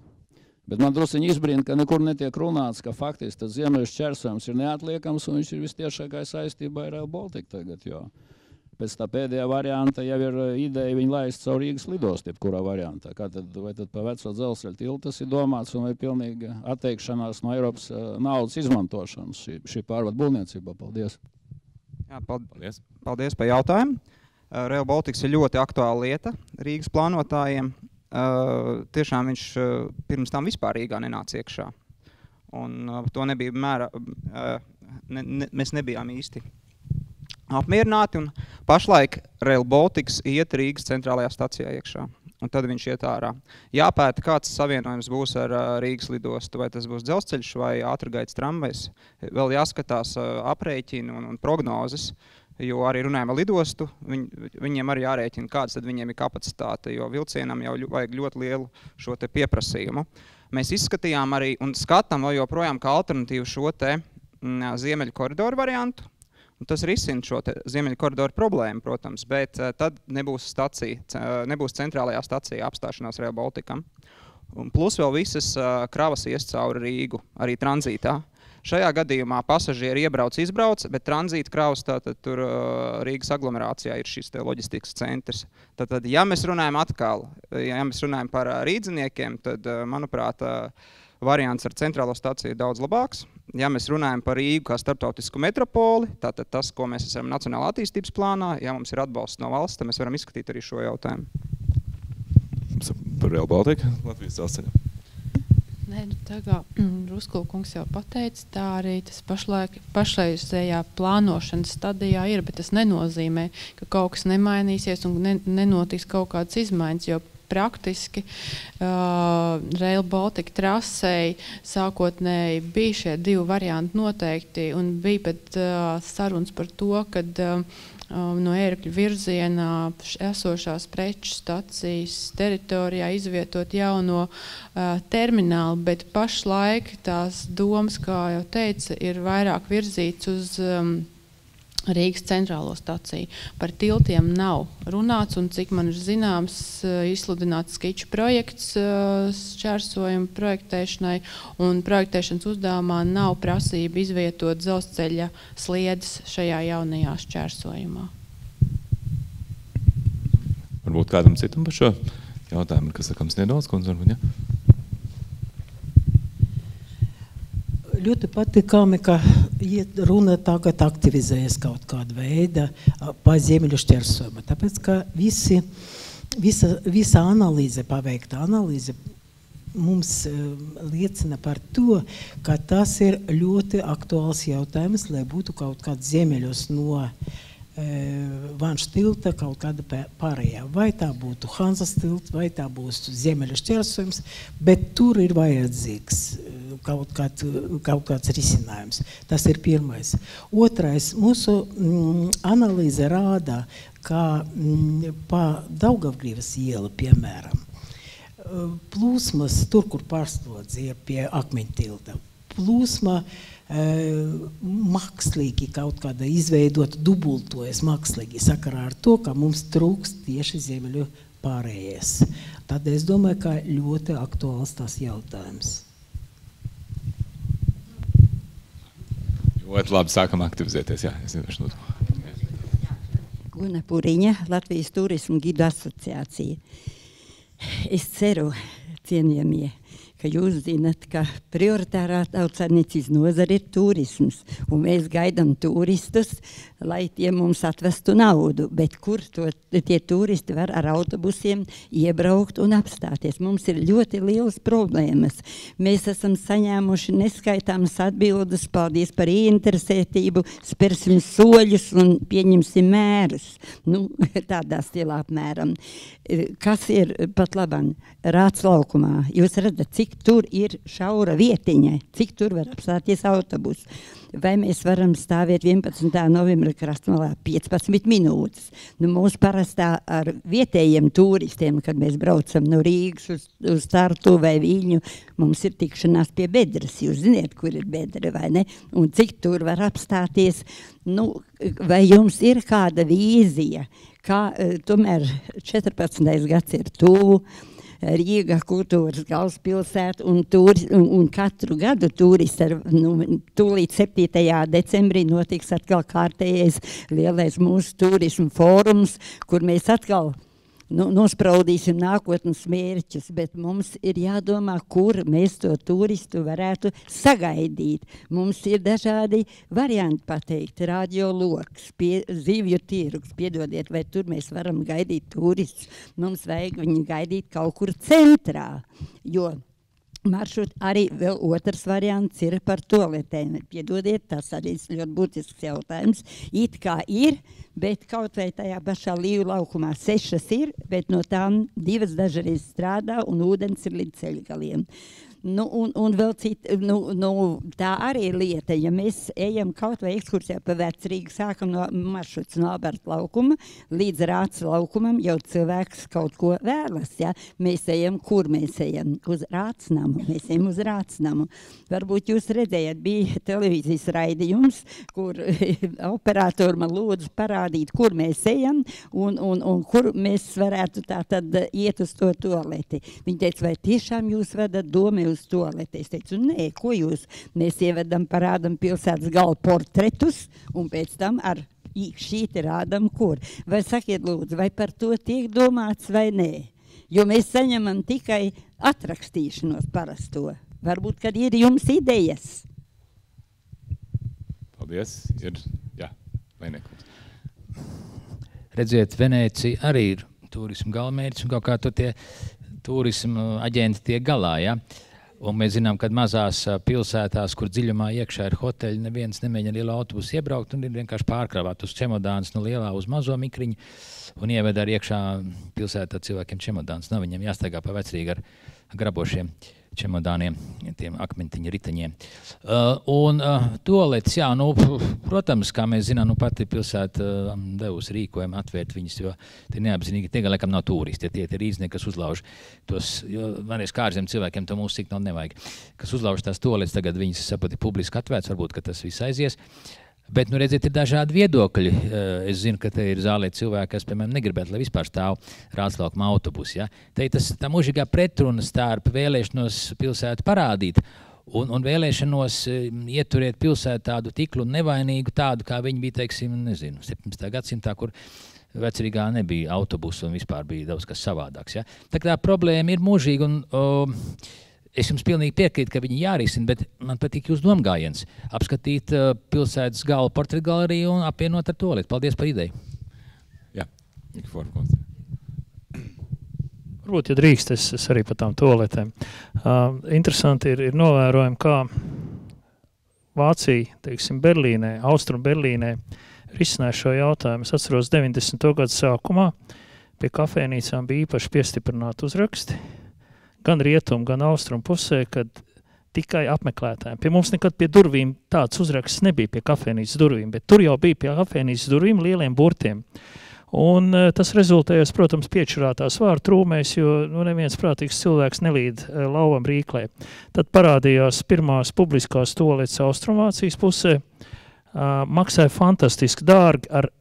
Bet man drusciņi izbrīna, ka nekur netiek runāts, ka faktiski tas ziemeļu šķērsojums ir neatliekams un viņš ir vistiešākai saistībā ar Rail Baltica tagad, jo pēc tā pēdējā varianta jau ir ideja viņu laist caur Rīgas lidostu, jebkurā variantā. Vai tad pa veco dzelzceļa tiltu tas ir domāts un vai pilnīga atteikšanās no Eiropas naudas izmantošanas šī pārvadu būvniecībā? Paldies. Jā, paldies par jautājumu. Rail Baltica ir ļoti aktuāla lieta Rīgas plānotājiem. Tiešām viņš pirms tam vispār Rīgā nenāca iekšā. Un to nebija mēs nebijām īsti apmierināti, un pašlaik Rail Baltica iet Rīgas centrālajā stacijā iekšā, un tad viņš iet ārā. Jāpēta, kāds savienojums būs ar Rīgas lidostu, vai tas būs dzelzceļš vai ātrgaitas tramvajs. Vēl jāskatās aprēķini un prognozes, jo arī runājam ar lidostu, viņiem arī jārēķina, kāds tad viņiem ir kapacitāte, jo vilcienam jau vajag ļoti lielu šo te pieprasījumu. Mēs izskatījām arī un skatām vēl joprojām kā alternatīvu šo te ziemeļu koridoru variantu. Un tas risina šo ziemeļu koridoru problēmu, protams, bet tad nebūs centrālajā stacija apstāšanās Rail Balticam. Un plus vēl visas kravas ies cauri Rīgu, arī tranzītā. Šajā gadījumā pasažieri iebrauc, izbrauc, bet tranzīta kravas tātad tur Rīgas aglomerācijā ir šis te loģistikas centrs. Tātad, ja mēs runājam par rīdziniekiem, tad, manuprāt, variants ar centrālo staciju ir daudz labāks. Ja mēs runājam par Rīgu kā starptautisku metropoli, tātad tas, ko mēs esam nacionālā attīstības plānā, ja mums ir atbalsts no valsts, tad mēs varam izskatīt arī šo jautājumu. Par Rail Baltica, Latvijas dzelzceļa. Nē, tā kā Ruskula kungs jau pateica, tā arī tas pašreizējā plānošanas stadijā ir, bet tas nenozīmē, ka kaut kas nemainīsies un nenotiks kaut kādas izmaiņas, jo praktiski Rail Baltica trasei sākotnēji bija šie divi varianti noteikti un bija pat sarunas par to, kad no Ērkļu virzienā esošās preču stacijas teritorijā izvietot jauno terminālu, bet pašlaik tās domas, kā jau teica, ir vairāk virzīts uz Rīgas centrālo staciju. Par tiltiem nav runāts, un cik man ir zināms, izsludināts skiču projekts šķērsojuma projektēšanai, un projektēšanas uzdevumā nav prasība izvietot dzelzceļa sliedes šajā jaunajā šķērsojumā. Varbūt kādam citam par šo jautājumu, kas sakams nedaudz, kundze, varbūt, ja? Ļoti patīkami, ka runa tagad aktivizējas kaut kāda veida pa ziemeļu šķērsojumu. Tāpēc, ka visa analīze, paveikta analīze mums liecina par to, ka tas ir ļoti aktuāls jautājums, lai būtu kaut kāds ziemeļos no Vanšu tilta kaut kāda pārējā. Vai tā būtu Hanzas tilts, vai tā būs ziemeļu šķērsojums, bet tur ir vajadzīgs kaut kāds risinājums. Tas ir pirmais. Otrais, mūsu analīze rāda, ka pa Daugavgrīvas ielu, piemēram, plūsmas, tur, kur pārslodze ir pie Akmeņtilta, plūsma mākslīgi kaut kāda izveidota, dubultojas mākslīgi sakarā ar to, ka mums trūkst tieši ziemeļu pārējais. Tad es domāju, ka ļoti aktuāls tas jautājums. Ļoti labi, sākam aktivizēties, jā. Guna Puriņa, Latvijas turismu gidu asociācija. Es ceru, cienījamie, ka jūs zinat, ka prioritārā tautsājumniecības nozare ir turisms, un mēs gaidām turistus, lai tie mums atvestu naudu, bet kur tie turisti var ar autobusiem iebraukt un apstāties. Mums ir ļoti lielas problēmas. Mēs esam saņēmuši neskaitāmas atbildes, paldies par ieinteresētību, spērsim soļus un pieņemsim mērus. Nu, tādā stilā apmēram. Kas ir pat labam Rāts laukumā? Jūs redzat, cik tur ir šaura vietiņa, cik tur var apstāties autobus. Vai mēs varam stāvēt 11. novembra krastmalā 15 minūtes. Nu, mūs parastā ar vietējiem turistiem, kad mēs braucam no Rīgas uz Tartu vai Viļņu, mums ir tikšanās pie Bedres. Jūs ziniet, kur ir Bedre, vai ne? Un cik tur var apstāties. Nu, vai jums ir kāda vīzija, kā tomēr 14. gads ir tuvu, Rīga kultūras galvaspilsēta un katru gadu turisti tūlīt 7. decembrī notiks atkal kārtējais lielais mūsu turismu fórums, kur mēs atkal nospraudīsim nākotnes mērķus, bet mums ir jādomā, kur mēs to turistu varētu sagaidīt. Mums ir dažādi varianti pateikt, radioloks, zivju tirgus, piedodiet, vai tur mēs varam gaidīt turistus. Mums vajag viņu gaidīt kaut kur centrā, jo maršrut arī vēl otrs variants ir par toaletēm. Piedodiet, tas arī ļoti būtisks jautājums. It kā ir, bet kaut vai tajā pašā Līvu laukumā 6 ir, bet no tām 2 dažreiz strādā un ūdens ir līdz ceļgaliem. Nu, un vēl tā arī ir lieta, ja mēs ejam kaut vai ekskursijā pa Vecrīgu, sākam no maršruts no Alberta laukuma līdz Rāts laukumam, jau cilvēks kaut ko vēlas, ja? Mēs ejam, kur mēs ejam? Uz Rāts namu. namu, mēs ejam uz Rācnamu. Varbūt jūs redzējat, bija televīzijas raidījums, kur operatori man lūdzu parādīt, kur mēs ejam un kur mēs varētu tā tad iet uz to toaleti. Viņi teica, vai tiešām jūs vedat domu uz toaleti? Es teicu, nē, ko jūs? Mēs ievedam, parādam pilsētas gala portretus un pēc tam ar šī te rādam kur. Vai sakiet lūdzu, vai par to tiek domāts vai nē? Jo mēs saņemam tikai atrakstīšanos parasto. Varbūt, kad ir jums idejas. Paldies. Vainekums. Redziet, Venēcija arī ir turismu galmērķis un kaut kā tur tie turismu aģenti tiek galā, ja? Un mēs zinām, ka mazās pilsētās, kur dziļumā iekšā ir hoteļi, neviens nemēģina lielu autobusu iebraukt un ir vienkārši pārkrāvāt uz čemodāns no lielā uz mazo mikriņu un ieved ar iekšā pilsētā cilvēkiem čemodāns. Nav viņiem jāstaigā pa vecrīgi ar grabošiem čemodāniem, tiem akmentiņa riteņiem. Toaletes, jā, nu, protams, kā mēs zinām, nu pati pilsēta devusi rīkojumu atvērt viņas, jo tie neapzinīgi, tie gan laikam nav turisti, tie rīznieki, kas uzlauž tos, jo varēs kā ārzem cilvēkiem to mūsu signālu nevajag, kas uzlauž tās toaletes, tagad viņas, saproti, publiski atvērts, varbūt, ka tas viss aizies. Bet, nu, redziet, ir dažādi viedokļi. Es zinu, ka te ir zālē cilvēki, kas, piemēram, negribētu, lai vispār stāv Rāclaukuma autobusi. Ja? Te ir tā mūžīgā pretruna starp vēlēšanos pilsētu parādīt un vēlēšanos ieturēt pilsētu tādu tiklu nevainīgu, tādu, kā viņi bija, teiksim, nezinu, 17. gadsimtā, kur vecrīgā nebija autobusu un vispār bija daudz kas savādāks. Ja? Tā problēma ir mūžīga un es jums pilnīgi piekrītu, ka viņi jārisina, bet man patīk jūs domgājiens. Apskatīt pilsētas gala portretu galeriju un apvienot ar toaleti. Paldies par ideju. Jā, mikrofonu. Varbūt, ja drīkst, es arī par tām toaletēm. Interesanti ir novērojumi, kā Vācija, teiksim, Berlīnē, Austrum Berlīnē risināja šo jautājumu. Es atceros 90. gadu sākumā pie kafēnīcām bija īpaši piestiprināti uzraksti. Gan rietumu, gan austrumu pusē, kad tikai apmeklētājiem. Pie mums nekad pie durvīm tāds uzraksts nebija pie kafēnīcas durvīm, bet tur jau bija pie kafēnīcas durvīm lieliem burtiem. Un tas rezultējās, protams, piečurātās vārdu trūmēs, jo neviens prātīgs cilvēks nelīd lauvam rīklē. Tad parādījās pirmās publiskās toaletes Austrumvācijas pusē, maksāja fantastiski dārgi ar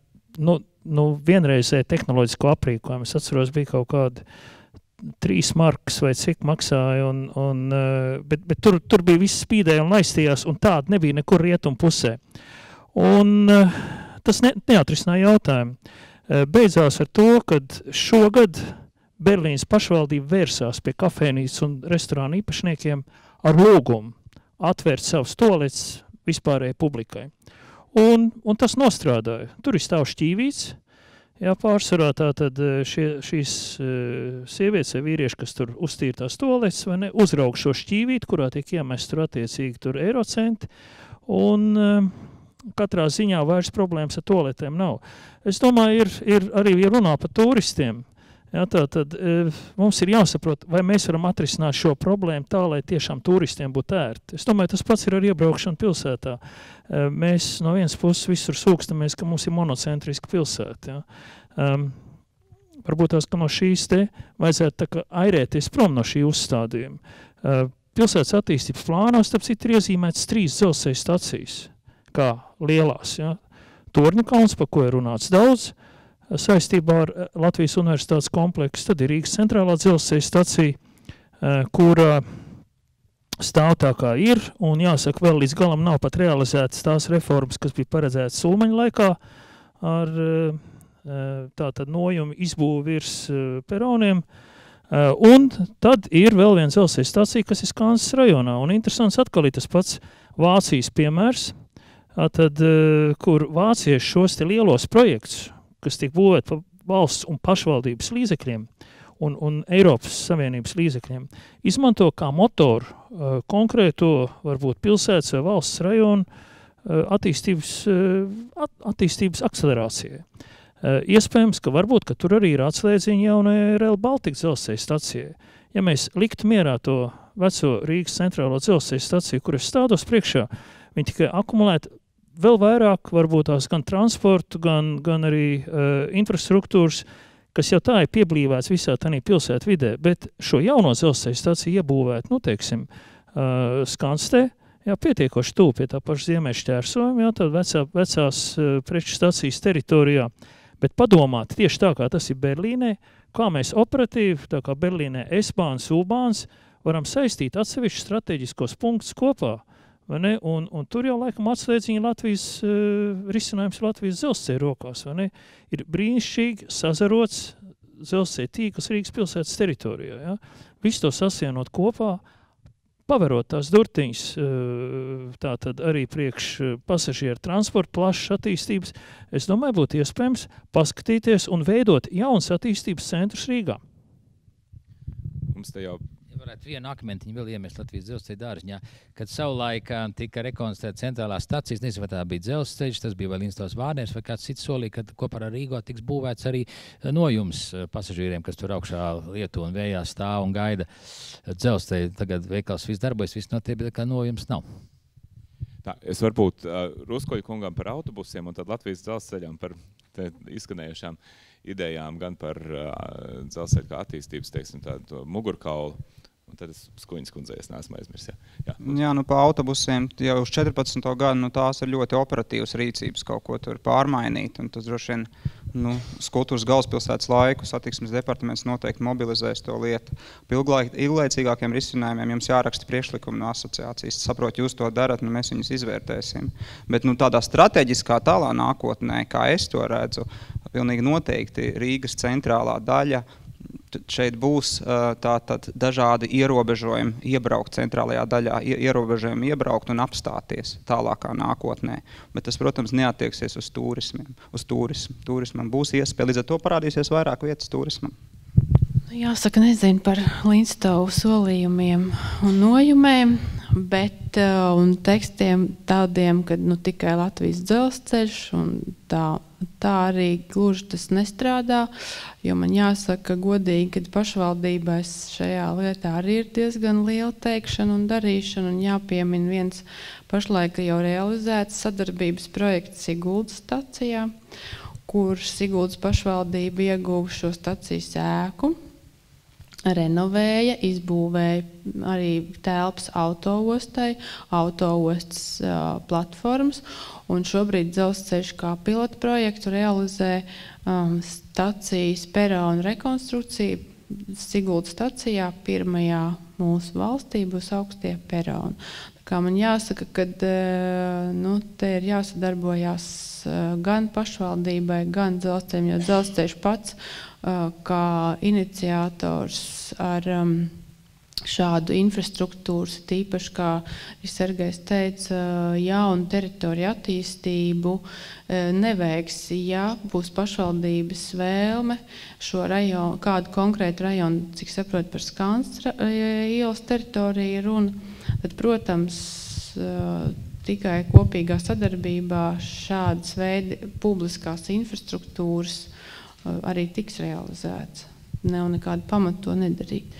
vienreizē tehnoloģisko aprīkojumu. Es atceros, bija kaut kādi 3 markas vai cik maksāja, bet tur bija viss spīdēja un laistījās, un tāda nebija nekur rietumu pusē. Un tas neatrisināja jautājumu. Beidzās ar to, kad šogad Berlīnas pašvaldība vērsās pie kafēnīcas un restorānu īpašniekiem ar lūgumu atvērt savus toaletes vispārējai publikai. Un tas nostrādāja. Tur ir stāv šķīvīts. Jā, pārsvarā tātad šīs sievietes vai vīrieši, kas tur uztīra tās toaletes, vai ne, uzraug šo šķīvīti, kurā tiek iemest tur attiecīgi tur eirocenti, un katrā ziņā vairs problēmas ar toaletēm nav. Es domāju, ir arī runā par turistiem. Jā, tātad mums ir jāsaprot, vai mēs varam atrisināt šo problēmu tā, lai tiešām turistiem būtu ērti. Es domāju, tas pats ir ar iebraukšanu pilsētā. Mēs no vienas puses visur sūkstamies, ka mums ir monocentriska pilsēta. Ja? Varbūt tās, ka no šīs te vajadzētu tā kā airēties prom no šī uzstādījuma. Pilsētas attīstības plānā, starp citu, ir iezīmētas 3 dzelzceļa stacijas, kā lielās. Ja? Torņakalns, par ko ir runāts daudz, saistībā ar Latvijas universitātes kompleksu, tad ir Rīgas centrālā dzelzceļa stacija, kura stāv tā kā ir, un jāsaka, vēl līdz galam nav pat realizētas tās reformas, kas bija paredzētas Ulmaņa laikā ar tātad nojumu izbūvi virs peroniem. Un tad ir vēl viena dzelzceļa stacija, kas ir Skansas rajonā, un interesants atkal ir tas pats Vācijas piemērs, tad, kur vācieši šos te lielos projektus, kas tiek būvēt pa valsts un pašvaldības līdzekļiem un Eiropas Savienības līdzekļiem, izmanto kā motoru konkrēto, varbūt pilsētas vai valsts rajonu attīstības akcelerācijai. Iespējams, ka varbūt, ka tur arī ir atslēdziņa jaunajai Rail Baltica dzelzceļa stacijai. Ja mēs liktu mierā to veco Rīgas centrālo dzelzceļa staciju, kur es stādos priekšā, viņi tikai akumulētu vēl vairāk, varbūt tās gan transportu, gan arī infrastruktūras, kas jau tā ir pieblīvēts visā tādā pilsētu vidē, bet šo jauno dzelzceļa staciju iebūvēt, teiksim, Skanstē, pietiekoši tuvu pie tā paša Ziemeļa šķērsojuma, tad vecās preču stacijas teritorijā, bet padomāt tieši tā, kā tas ir Berlīnē, kā mēs operatīvi, tā kā Berlīnē S-bāns, U-bāns, varam saistīt atsevišķus strateģiskos punktus kopā, vai ne? Un tur jau laikam atslēdziņa Latvijas risinājums Latvijas dzelzceļa rokās, vai ne? Ir brīnišķīgi sazarots dzelzceļa tīkls Rīgas pilsētas teritorijā, ja? Visu to sasienot kopā, paverot tās durtiņas, tātad arī priekš pasažieru transporta plašas attīstības, es domāju, būtu iespējams paskatīties un veidot jaunas attīstības centrus Rīgā. Mums te jau varētu vienu akmentiņu vēl iemest Latvijas dzelzceļa dārziņā, kad savulaik tika rekonstruēta centrālā stacijas, nezinu, vai tā bija dzelzceļš, tas bija vēl Instovs Vārners vai kāds cits solīja, kad kopā ar Rīgo tiks būvēts arī nojums pasažīriem, kas tur augšā lietu un vējā stāv un gaida dzelzceļu. Tagad veikals viss darbojas, viss notiek, bet kā nojums nav. Tā, es varbūt Ruskoļu kungam par autobusiem un tad Latvijas dzelzceļam par izskanējušām idejām gan par dzelzceļa kā attīstības, teiksim, tādu mugurkaulu. Un tad es Skuņas kundzei neesmu aizmirs. Jā, pa autobusiem jau uz 14. gadu, tās ir ļoti operatīvas rīcības, kaut ko tur pārmainīt. Un tas droši vien, kultūras galvaspilsētas laiku satiksmes departaments noteikti mobilizēs to lietu. Ilglaicīgākiem risinājumiem jums jāraksta priekšlikumi no asociācijas. Saprotu, jūs to darat, mēs viņus izvērtēsim. Bet tādā strateģiskā tālā nākotnē, kā es to redzu, pilnīgi noteikti Rīgas centrālā daļa, šeit būs tātad dažādi ierobežojumi iebraukt centrālajā daļā, ierobežojumi iebraukt un apstāties tālākā nākotnē. Bet tas, protams, neattieksies uz turismu. Turismam būs iespēja, līdz ar to parādīsies vairāk vietas turismam. Jāsaka, nezinu par Lindstovu solījumiem un nojumēm, bet un tekstiem tādiem, kad tikai Latvijas dzelzceļš un tā arī gluži tas nestrādā, jo man jāsaka godīgi, kad pašvaldībās šajā lietā arī ir diezgan liela teikšana un darīšana, un jāpiemina viens pašlaik jau realizēts sadarbības projekts Siguldas stacijā, kur Siguldas pašvaldība ieguva šo stacijas ēku, renovēja, izbūvēja arī telpas autoostai, autoostas platformas, un šobrīd dzelzceļš kā pilota projektu realizē stacijas perona rekonstrukciju. Siguldas stacijā pirmajā mūsu valstī būs augstie peroni. Tā kā man jāsaka, ka te ir jāsadarbojās gan pašvaldībai, gan dzelzceļam, jo dzelzceļš pats kā iniciators ar šādu infrastruktūru, tīpaši, kā Sergejs teica, jaunu teritoriju attīstību neveiks, ja būs pašvaldības vēlme šo rajonu, kādu konkrētu rajonu, cik saprot par Skanstra ielas teritoriju runa, tad, protams, tikai kopīgā sadarbībā šādas veidi publiskās infrastruktūras arī tiks realizēts. Nav nekāda pamata to nedarīt.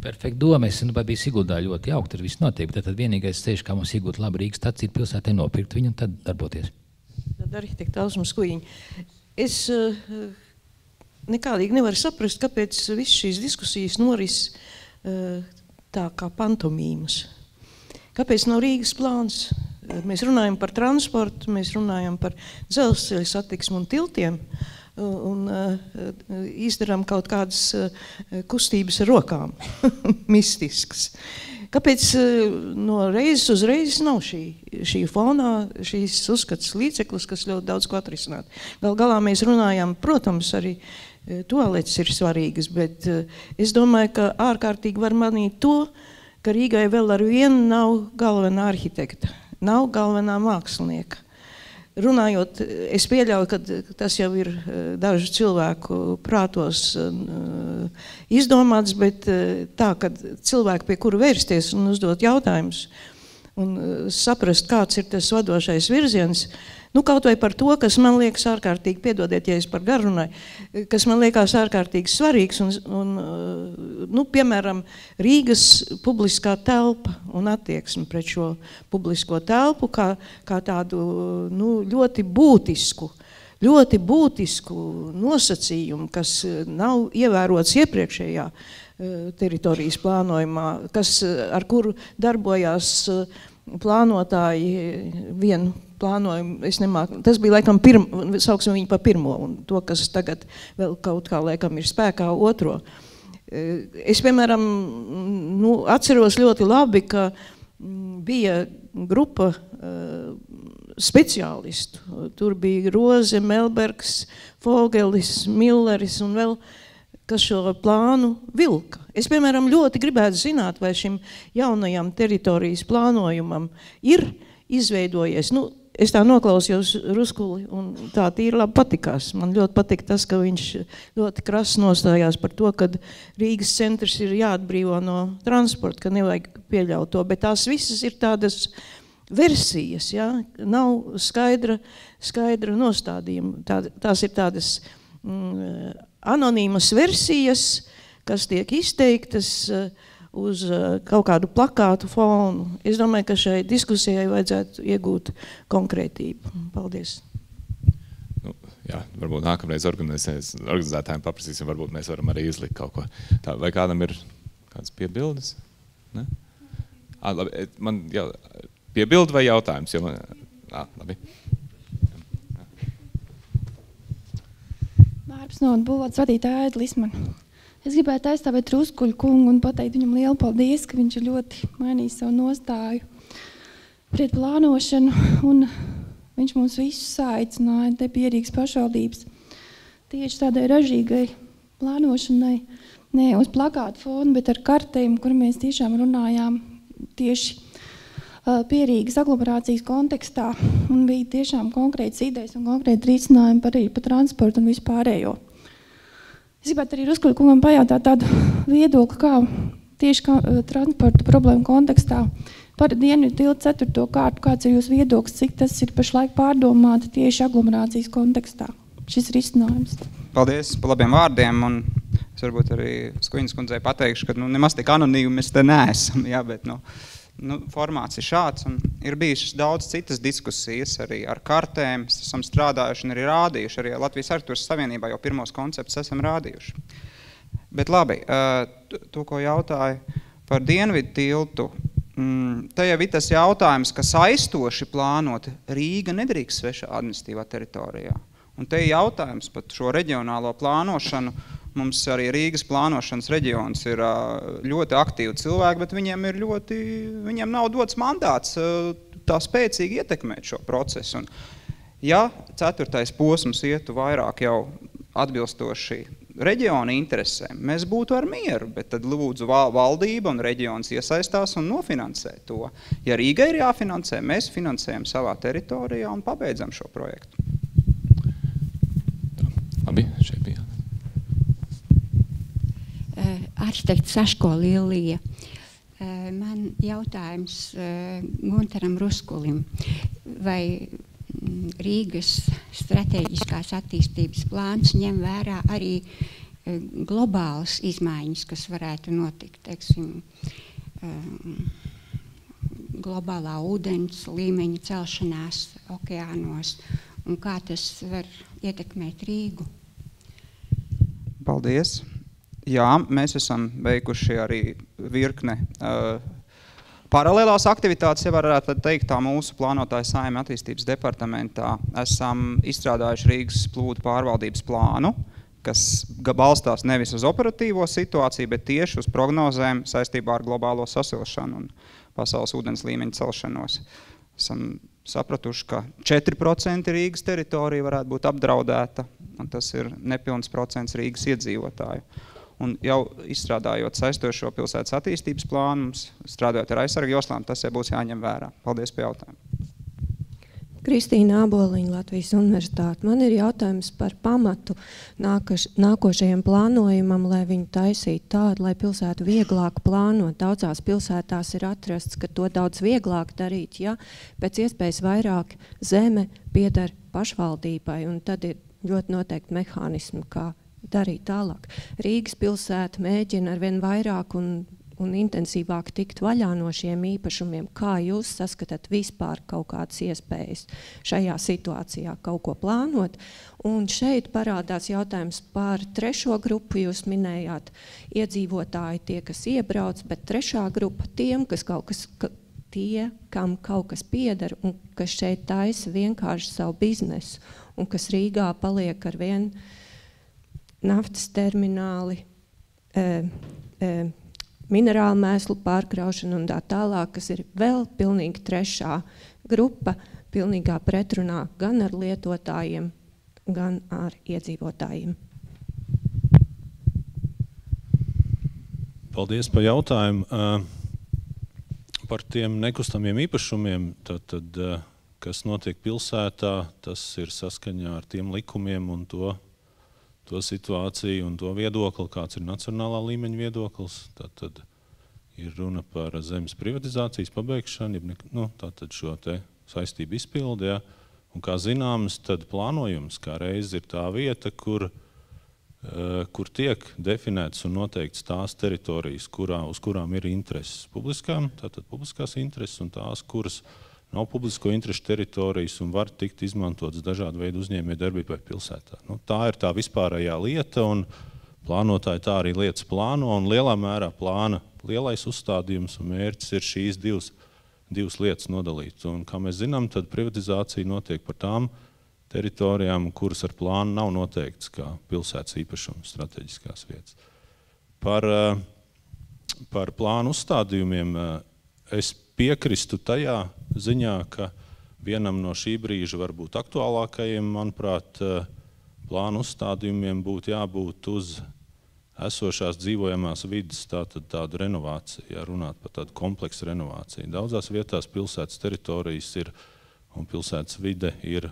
Perfekti doma. Es biju Siguldā ļoti jauki, tur viss notiek. Tad vienīgais ceļš, kā mums iegūt labu Rīgas staciju pilsētē, nopirkt viņu un tad darboties. Tad arhitekta Ausma Skujiņa. Es nekādīgi nevaru saprast, kāpēc viss šīs diskusijas noris tā kā pantomīmas. Kāpēc nav Rīgas plāns? Mēs runājam par transportu, mēs runājam par dzelzceļa satiksmu un tiltiem un izdarām kaut kādas kustības ar rokām, mistiskas. Kāpēc no reizes uz reizes nav šī fonā, šīs uzskats līdzeklis, kas ļoti daudz ko atrisināt? Galā mēs runājam, protams, arī toaletes ir svarīgas, bet es domāju, ka ārkārtīgi var manīt to, ka Rīgai vēl ar vienu nav galvenā arhitekta. Nav galvenā mākslinieka. Runājot, es pieļauju, ka tas jau ir dažu cilvēku prātos izdomāts, bet tā, kad cilvēki, pie kura vērsties un uzdot jautājumus un saprast, kāds ir tas vadošais virziens, kaut vai par to, kas man liekas ārkārtīgi, piedodiet, ja es par garu runāju, kas man liekas ārkārtīgi svarīgs un piemēram, Rīgas publiskā telpa un attieksme pret šo publisko telpu kā tādu ļoti būtisku ļoti būtisku nosacījumu, kas nav ievērots iepriekšējā teritorijas plānojumā, ar kuru darbojās plānotāji vienu plānojumu, es nemāku, tas bija laikam sauksim viņu pa pirmo, un to, kas tagad vēl kaut kā laikam ir spēkā otro. Es, piemēram, atceros ļoti labi, ka bija grupa speciālistu. Tur bija Roze, Melbergs, Fogelis, Milleris un vēl, kas šo plānu vilka. Es, piemēram, ļoti gribētu zināt, vai šim jaunajam teritorijas plānojumam ir izveidojies. Es tā noklausījos Ruskuli un tā tīri labi patikās. Man ļoti patika tas, ka viņš ļoti krasi nostājās par to, ka Rīgas centrs ir jāatbrīvo no transporta, ka nevajag pieļaut to, bet tās visas ir tādas versijas, ja? Nav skaidra nostādījuma. Tās ir tādas anonīmas versijas, kas tiek izteiktas uz kaut kādu plakātu fonu. Es domāju, ka šai diskusijai vajadzētu iegūt konkrētību. Paldies. Jā, varbūt nākamreiz organizētājiem paprasīsim, varbūt mēs varam arī izlikt kaut ko. Tā, vai kādam ir kādas piebildes? Ne? Labi, man jā, piebildi vai jautājums? Labi. Mārps no būvātas vadītāja Aida Lismana. Es gribētu aizstāvēt Ruskuļu kungu un pateikt viņam lielu paldies, ka viņš ir ļoti mainījis savu nostāju pret plānošanu, un viņš mums visus saicināja te pierīgas pašvaldības tieši tādai ražīgai plānošanai, ne uz plakātu fonu, bet ar kartēm, kur mēs tiešām runājām tieši pierīgas aglomerācijas kontekstā, un bija tiešām konkrētas idejas un konkrēti risinājumi arī par transportu un vispārējo. Es gribētu arī Ruskuļu kungam pajautāt tādu viedokli, kā tieši transporta problēmu kontekstā par Dienvidu tiltu 4. kārtu, kāds ir jūsu viedoklis, cik tas ir pašlaik pārdomāti tieši aglomerācijas kontekstā, šis risinājums. Paldies par labiem vārdiem, un es varbūt arī Skuiņas kundzei pateikšu, ka nemaz tik anonīmi mēs te neesam, jā, bet formāts ir šāds, un ir bijušas daudz citas diskusijas arī ar kartēm, esam strādājuši un arī rādījuši, arī Latvijas arhitektūras savienībā jau pirmos konceptus esam rādījuši. Bet labi, to, ko jautāja par Dienvidu tiltu, te jau ir tas jautājums, ka saistoši plānot Rīga nedrīkst svešā administratīvā teritorijā. Un te ir jautājums par šo reģionālo plānošanu. Mums arī Rīgas plānošanas reģions ir ļoti aktīvi cilvēki, bet viņiem nav dots mandāts tā spēcīgi ietekmēt šo procesu. Un, ja 4. posms ietu vairāk jau atbilstoši reģiona interesēm, mēs būtu ar mieru, bet tad lūdzu valdība un reģions iesaistās un nofinansē to. Ja Rīgai ir jāfinansē, mēs finansējam savā teritorijā un pabeidzam šo projektu. Labi, šeit bija. Arhitekts Saško Lilija. Man jautājums Guntaram Ruskulim. Vai Rīgas stratēģiskās attīstības plāns ņem vērā arī globālas izmaiņas, kas varētu notikt, teiksim, globālā ūdens līmeņa celšanās okeānos, un kā tas var ietekmēt Rīgu? Paldies! Jā, mēs esam veikuši arī virkne paralēlās aktivitātes, ja varētu teikt, tā mūsu plānotāja Saeima attīstības departamentā. Esam izstrādājuši Rīgas plūdu pārvaldības plānu, kas balstās nevis uz operatīvo situāciju, bet tieši uz prognozēm saistībā ar globālo sasilšanu un pasaules ūdens līmeņa celšanos. Esam sapratuši, ka 4% Rīgas teritorija varētu būt apdraudēta, un tas ir nepilns procents Rīgas iedzīvotāju. Un jau izstrādājot saistošo pilsētas attīstības plānu, strādājot ar aizsargu joslām, tas jau būs jāņem vērā. Paldies par jautājumu. Kristīna Āboliņa, Latvijas Universitāte. Man ir jautājums par pamatu nākošajam plānojumam, lai viņu taisītu tādu, lai pilsētu vieglāk plānot. Daudzās pilsētās ir atrasts, ka to daudz vieglāk darīt, ja pēc iespējas vairāk zeme pieder pašvaldībai, un tad ir ļoti noteikti mehānismi, kā darīt tālāk. Rīgas pilsēta mēģina arvien vairāk un un intensīvāk tikt vaļā no šiem īpašumiem, kā jūs saskatāt vispār kaut kādas iespējas šajā situācijā kaut ko plānot. Un šeit parādās jautājums par trešo grupu, jūs minējāt iedzīvotāji tie, kas iebrauc, bet trešā grupa tiem, tie, kam kaut kas pieder un kas šeit taisa vienkārši savu biznesu un kas Rīgā paliek ar vien naftas termināli, minerālu mēslu pārkraušanu un tā tālāk, kas ir vēl pilnīgi trešā grupa, pilnīgā pretrunā gan ar lietotājiem, gan ar iedzīvotājiem. Paldies par jautājumu. Par tiem nekustamiem īpašumiem, tad, kas notiek pilsētā, tas ir saskaņā ar tiem likumiem un to situāciju un to viedokli, kāds ir nacionālā līmeņa viedoklis. Tad ir runa par zemes privatizācijas pabeigšanu, tātad šo te saistību izpildi, ja. Un kā zināms, tad plānojums kā reiz ir tā vieta, kur tiek definētas un noteikts tās teritorijas, uz kurām ir intereses publiskām, tātad publiskās intereses un tās, kuras nav publisko interešu teritorijas un var tikt izmantotas dažādu veidu uzņēmējdarbībai pilsētā. Tā ir tā vispārējā lieta, un plānotāji tā arī lietas plāno, un lielā mērā plāna lielais uzstādījums un mērķis ir šīs divas lietas nodalīt. Un, kā mēs zinām, tad privatizācija notiek par tām teritorijām, kuras ar plānu nav noteikts kā pilsētas īpašums, strateģiskās vietas. Par plānu uzstādījumiem es piekristu tajā ziņā, ka vienam no šī brīža varbūt aktuālākajiem, manuprāt, plānu uzstādījumiem būtu jābūt uz esošās dzīvojamās vidas tādu renovāciju, ja runāt par tādu kompleksu renovāciju. Daudzās vietās pilsētas teritorijas ir un pilsētas vide ir,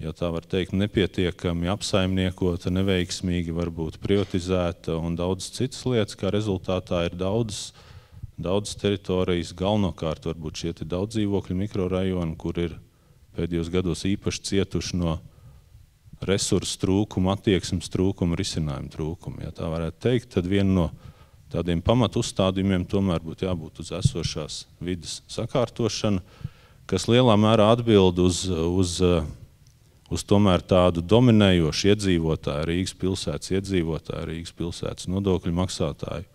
ja tā var teikt, nepietiekami apsaimniekota, neveiksmīgi varbūt privatizēta un daudz citas lietas, kā rezultātā ir daudz teritorijas, galvenokārt varbūt šie daudz dzīvokļu mikrorajoni, kur ir pēdējos gados īpaši cietuši no resursu trūkuma, attieksmes trūkuma, risinājumu trūkuma. Ja tā varētu teikt, tad viena no tādiem pamatu uzstādījumiem tomēr būtu jābūt uz esošās vidas sakārtošana, kas lielā mērā atbild uz tomēr tādu dominējošu iedzīvotāju, Rīgas pilsētas iedzīvotāju, Rīgas pilsētas nodokļu maksātāju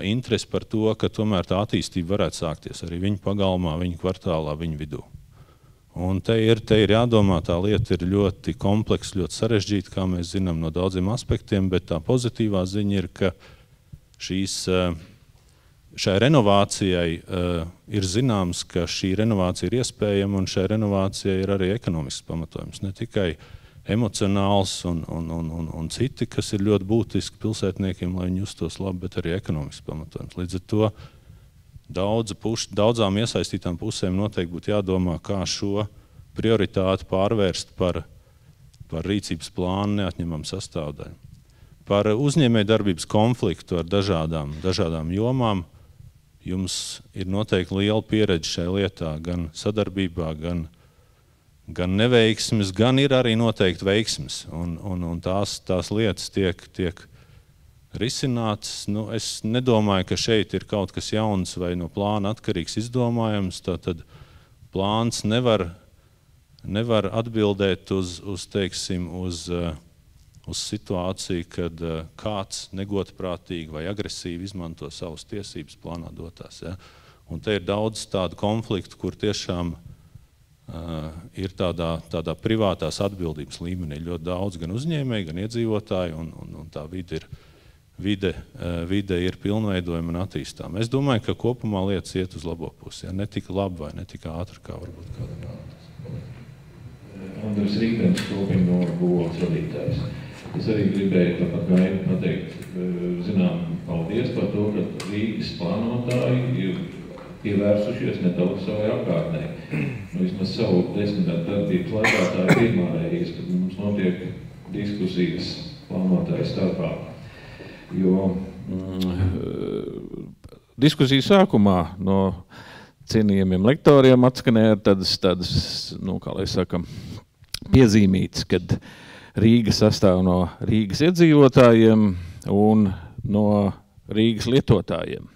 interesi par to, ka tomēr tā attīstība varētu sākties arī viņu pagalmā, viņu kvartālā, viņu vidū. Un te ir jādomā, tā lieta ir ļoti kompleksa, ļoti sarežģīta, kā mēs zinām no daudziem aspektiem, bet tā pozitīvā ziņa ir, ka šai renovācijai ir zināms, ka šī renovācija ir iespējama un šai renovācijai ir arī ekonomisks pamatojums. Ne tikai emocionāls un citi, kas ir ļoti būtiski pilsētniekiem, lai viņi justos labi, bet arī ekonomisks pamatojums. Līdz ar to daudzām iesaistītām pusēm noteikti būtu jādomā, kā šo prioritāti pārvērst par rīcības plānu neatņemamu sastāvdaļu. Par uzņēmējdarbības konfliktu ar dažādām jomām jums ir noteikti liela pieredze šai lietā, gan sadarbībā, gan neveiksmes, gan ir arī noteikti veiksmes. Un tās lietas tiek risināts. Es nedomāju, ka šeit ir kaut kas jauns vai no plāna atkarīgs izdomājums. Tātad plāns nevar atbildēt uz situāciju, kad kāds negodprātīgi vai agresīvi izmanto savas tiesības plānā dotās. Ja? Un te ir daudz tādu konfliktu, kur tiešām ir tādā privātās atbildības līmenī ļoti daudz gan uzņēmēji, gan iedzīvotāji, un tā vide ir pilnveidojama un attīstām. Es domāju, ka kopumā lietas iet uz labo pusi, ja? Ne tik labi vai ne tik ātri, kā varbūt kādam rādās. Andris Rīkdens, Kopiņu novaru būvvaldes vadītājs. Es arī gribēju tāpat Gaidu pateikt, paldies par to, ka Rīgas plānotāji ir pievērsušies nedaudz savai apkārtnē. Vismaz savu 10 gadu darbības laikā tā ir pirmā reize, kad mums notiek diskusijas plānotāju starpā. Jo diskusiju sākumā no cienījamiem lektoriem atskanēja tādas kā lai saka, piezīmītas, kad Rīga sastāv no Rīgas iedzīvotājiem un no Rīgas lietotājiem.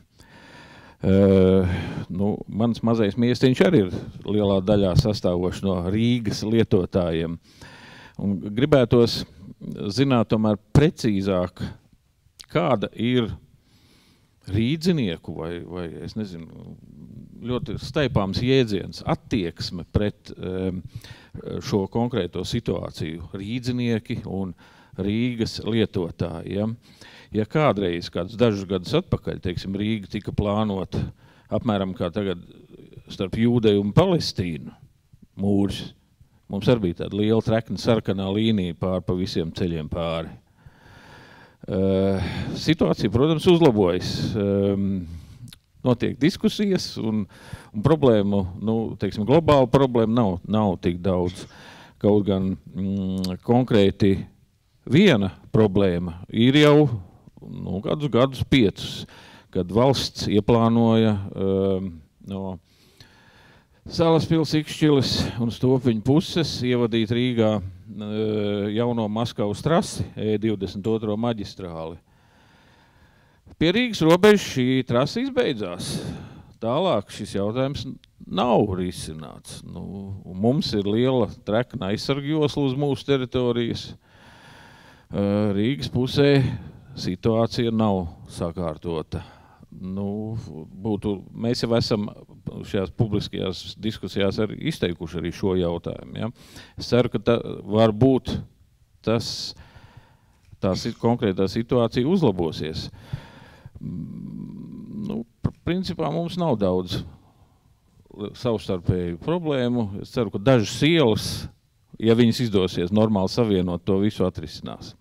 Mans mazais miestiņš arī ir lielā daļā sastāvošs no Rīgas lietotājiem. Un gribētos zināt tomēr precīzāk, kāda ir rīdzinieku vai es nezinu, ļoti staipāms jēdziens, attieksme pret šo konkrēto situāciju. Rīdzinieki un Rīgas lietotāji. Ja kādreiz, dažus gadus atpakaļ, teiksim, Rīga tika plānota apmēram kā tagad starp Jūdeju un Palestīnu mūris, mums arī bija tāda liela trekna sarkanā līnija pa visiem ceļiem pāri. Situācija, protams, uzlabojas. Notiek diskusijas un problēmu, teiksim, globāla problēma nav tik daudz. Kaut gan konkrēti viena problēma ir jau gadus 5, kad valsts ieplānoja no Salaspils Ikšķiles un Stopiņu puses ievadīt Rīgā jauno Maskavas trasi, E22 maģistrāli. Pie Rīgas robežas šī trasa izbeidzās. Tālāk šis jautājums nav risināts. Mums ir liela trekna aizsargjosla uz mūsu teritorijas. Rīgas pusē situācija nav sakārtota. Mēs jau esam šajās publiskajās diskusijās arī izteikuši arī šo jautājumu. Ja? Es ceru, ka var būt tā konkrētā situācija uzlabosies. Principā mums nav daudz savstarpēju problēmu. Es ceru, ka dažas ielas, ja viņas izdosies normāli savienot, to visu atrisinās.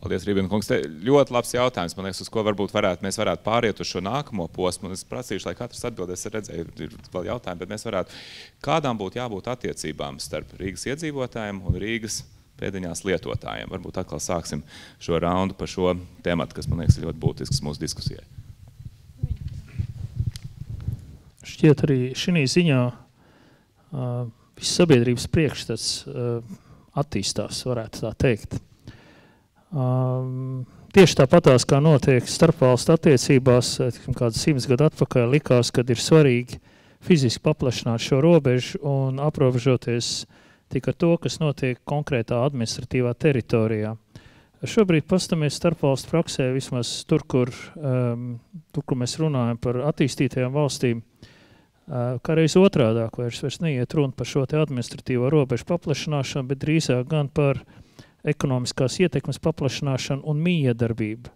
Paldies, Rībina kungs. Ļoti labs jautājums, man liekas, uz ko varbūt mēs varētu pāriet uz šo nākamo posmu. Es prasīšu, lai katrs atbildēs, redzēju, ir vēl jautājumi, bet mēs varētu, kādām būtu jābūt attiecībām starp Rīgas iedzīvotājiem un Rīgas pēdiņās lietotājiem. Varbūt atkal sāksim šo raundu par šo tematu, kas, man liekas, ir ļoti būtisks mūsu diskusijai. Šķiet arī šī ziņā viss sabiedrības priekšstats attīstās, varētu tā teikt. Tieši tāpatās, kā notiek starpvalstu attiecībās, kādu 100 gadu atpakaļ likās, kad ir svarīgi fiziski paplašināt šo robežu un aprobežoties tik ar to, kas notiek konkrētā administratīvā teritorijā. Šobrīd pastamies starpvalstu praksē, vismaz tur, kur mēs runājam par attīstītajām valstīm, kā reiz otrādāk vairs neiet runa par šo te administratīvo robežu paplašināšanu, bet drīzāk gan par ekonomiskās ietekmes paplašināšanu un mijiedarbību.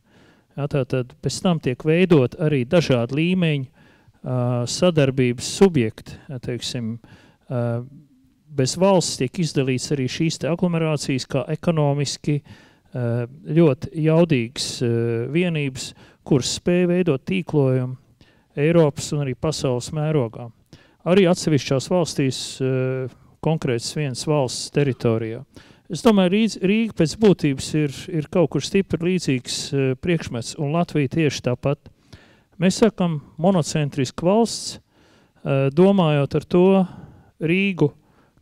Tātad pēc tam tiek veidot arī dažādi līmeņi sadarbības subjekti. Teiksim, bez valsts tiek izdalīts arī šīs te aglomerācijas kā ekonomiski ļoti jaudīgas vienības, kuras spēj veidot tīklojumu Eiropas un arī pasaules mērogā. Arī atsevišķās valstīs konkrētas vienas valsts teritorijā. Es domāju, Rīga pēc būtības ir kaut kur stipri līdzīgs priekšmets, un Latvija tieši tāpat. Mēs sakam monocentriska valsts, domājot ar to Rīgu